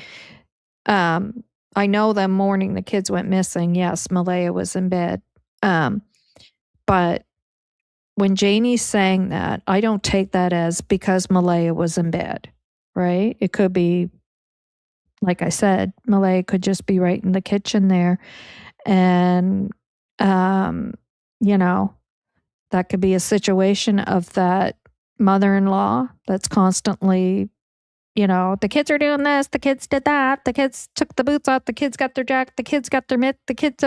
[SPEAKER 1] I know the morning the kids went missing, yes, Malaya was in bed. But when Janie's saying that, I don't take that as because Malaya was in bed, right? It could be, like I said, Malaya could just be right in the kitchen there. And, that could be a situation of that mother-in-law that's constantly, the kids are doing this, the kids did that, the kids took the boots off, the kids got their jacket, the kids got their mitt, the kids,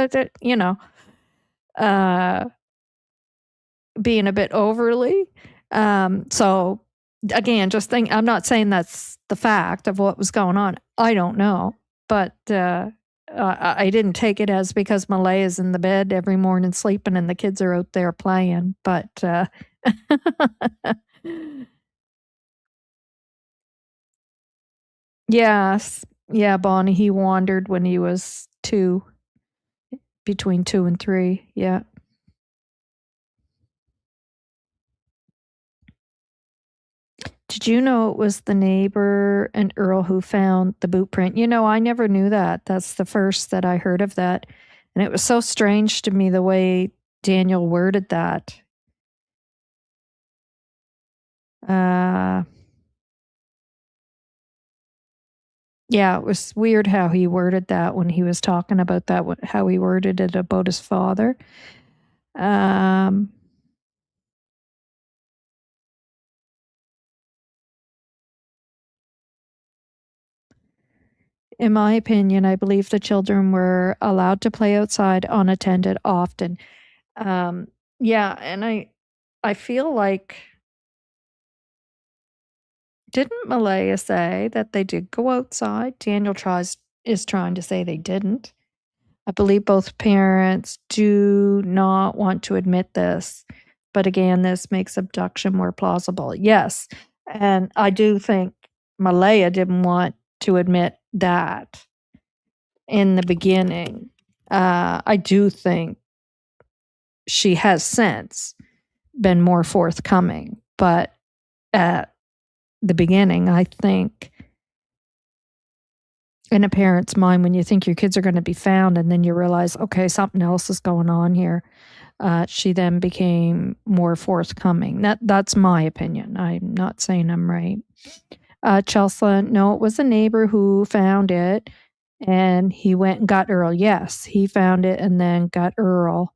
[SPEAKER 1] being a bit overly. So again, I'm not saying that's the fact of what was going on. I don't know, but I didn't take it as because Malaya's in the bed every morning sleeping and the kids are out there playing. But yes, yeah, Bonnie, he wandered when he was 2, between 2 and 3. Yeah. Did you know it was the neighbor and Earl who found the boot print? I never knew that. That's the first that I heard of that. And it was so strange to me the way Daniel worded that. Yeah, it was weird how he worded that when he was talking about that, how he worded it about his father. In my opinion, I believe the children were allowed to play outside unattended often. Yeah, and I feel like, didn't Malaya say that they did go outside? Daniel is trying to say they didn't. I believe both parents do not want to admit this, but again, this makes abduction more plausible. Yes, and I do think Malaya didn't want to admit that in the beginning. I do think she has since been more forthcoming, but at the beginning, I think in a parent's mind, when you think your kids are going to be found and then you realize, okay, something else is going on here, she then became more forthcoming. That's my opinion. I'm not saying I'm right. Chelsea, no, it was a neighbor who found it and he went and got Earl. Yes, he found it and then got Earl.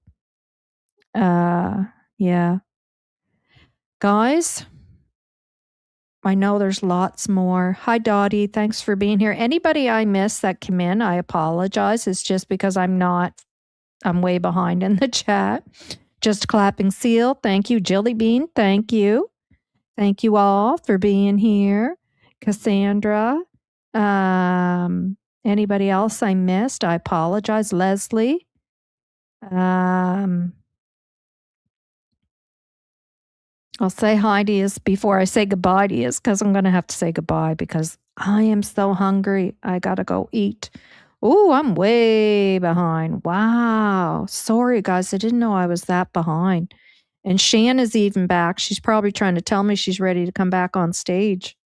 [SPEAKER 1] Yeah. Guys, I know there's lots more. Hi, Dottie. Thanks for being here. Anybody I missed that came in, I apologize. It's just because I'm way behind in the chat. Just clapping seal. Thank you. Jilly Bean. Thank you. Thank you all for being here. Cassandra. Anybody else I missed? I apologize. Leslie. I'll say hi to you before I say goodbye to you because I'm going to have to say goodbye because I am so hungry. I got to go eat. Oh, I'm way behind. Wow. Sorry, guys. I didn't know I was that behind. And Shan is even back. She's probably trying to tell me she's ready to come back on stage.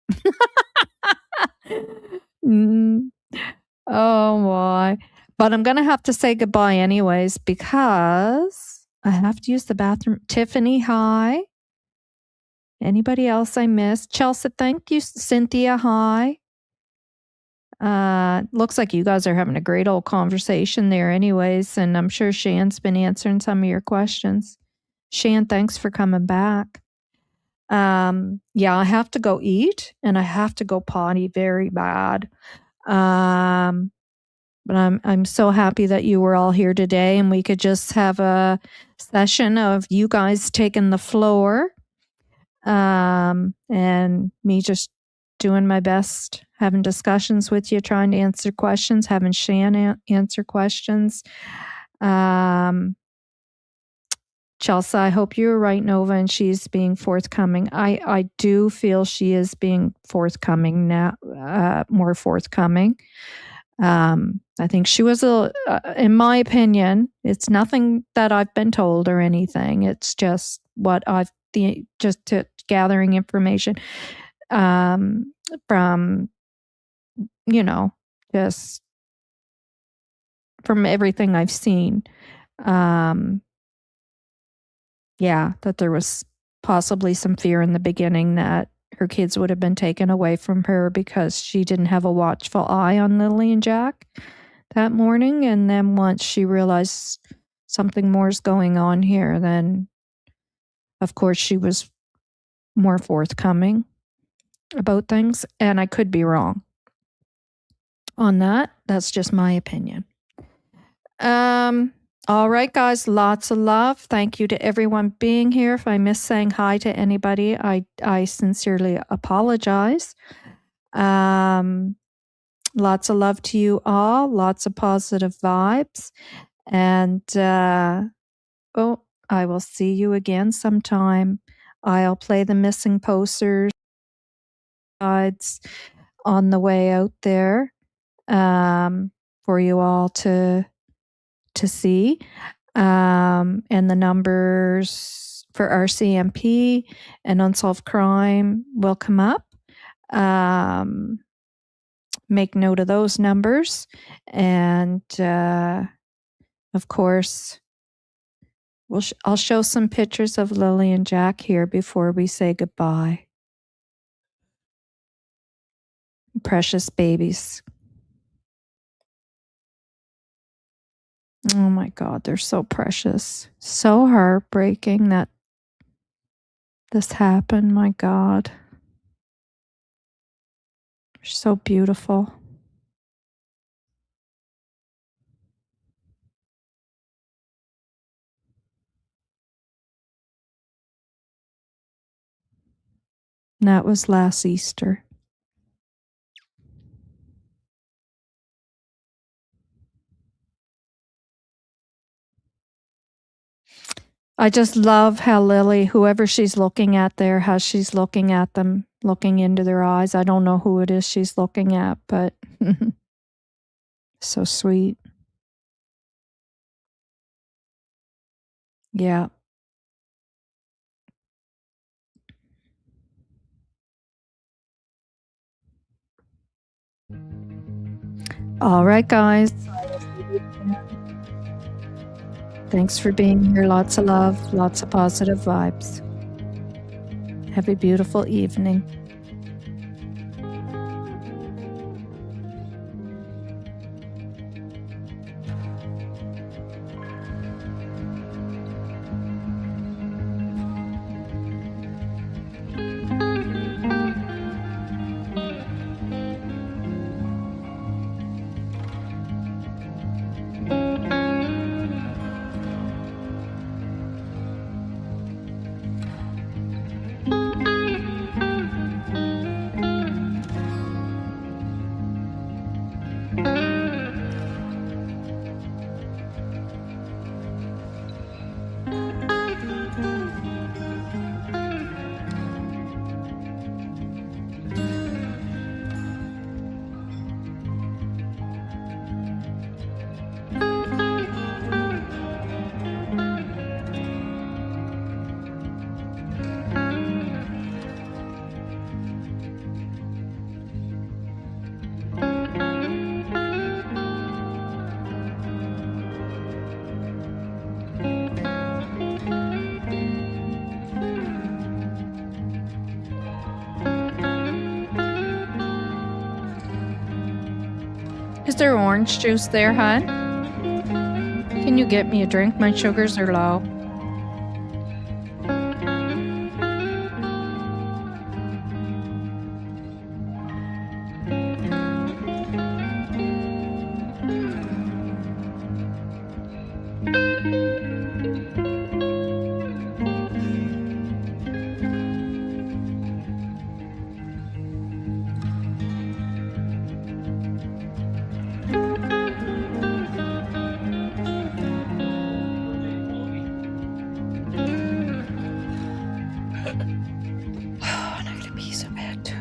[SPEAKER 1] Oh, my. But I'm going to have to say goodbye anyways because I have to use the bathroom. Tiffany, hi. Anybody else I missed? Chelsea, thank you. Cynthia, hi. Looks like you guys are having a great old conversation there anyways, and I'm sure Shan's been answering some of your questions. Shan, thanks for coming back. Yeah, I have to go eat and I have to go potty very bad. But I'm so happy that you were all here today and we could just have a session of you guys taking the floor. And me just doing my best, having discussions with you, trying to answer questions, having Shan answer questions. Chelsea, I hope you're right, Novah, and she's being forthcoming. I do feel she is being forthcoming now, more forthcoming. I think she was in my opinion, it's nothing that I've been told or anything. It's just what just gathering information from, just from everything I've seen. Yeah, that there was possibly some fear in the beginning that her kids would have been taken away from her because she didn't have a watchful eye on Lily and Jack that morning. And then once she realized something more is going on here, then of course she was more forthcoming about things. And I could be wrong on that. That's just my opinion. All right, guys, lots of love. Thank you to everyone being here. If I miss saying hi to anybody, I sincerely apologize. Lots of love to you all. Lots of positive vibes. And, I will see you again sometime. I'll play the missing posters guides on the way out there for you all to see. And the numbers for RCMP and unsolved crime will come up. Make note of those numbers. And of course, I'll show some pictures of Lily and Jack here before we say goodbye. Precious babies. Oh my God, they're so precious. So heartbreaking that this happened. My God. They're so beautiful. And that was last Easter. I just love how Lily, whoever she's looking at there, how she's looking at them, looking into their eyes. I don't know who it is she's looking at, but so sweet. Yeah. All right, guys. Thanks for being here. Lots of love, lots of positive vibes. Have a beautiful evening. Is there orange juice there, hon? Can you get me a drink? My sugars are low. And I gotta pee so bad too.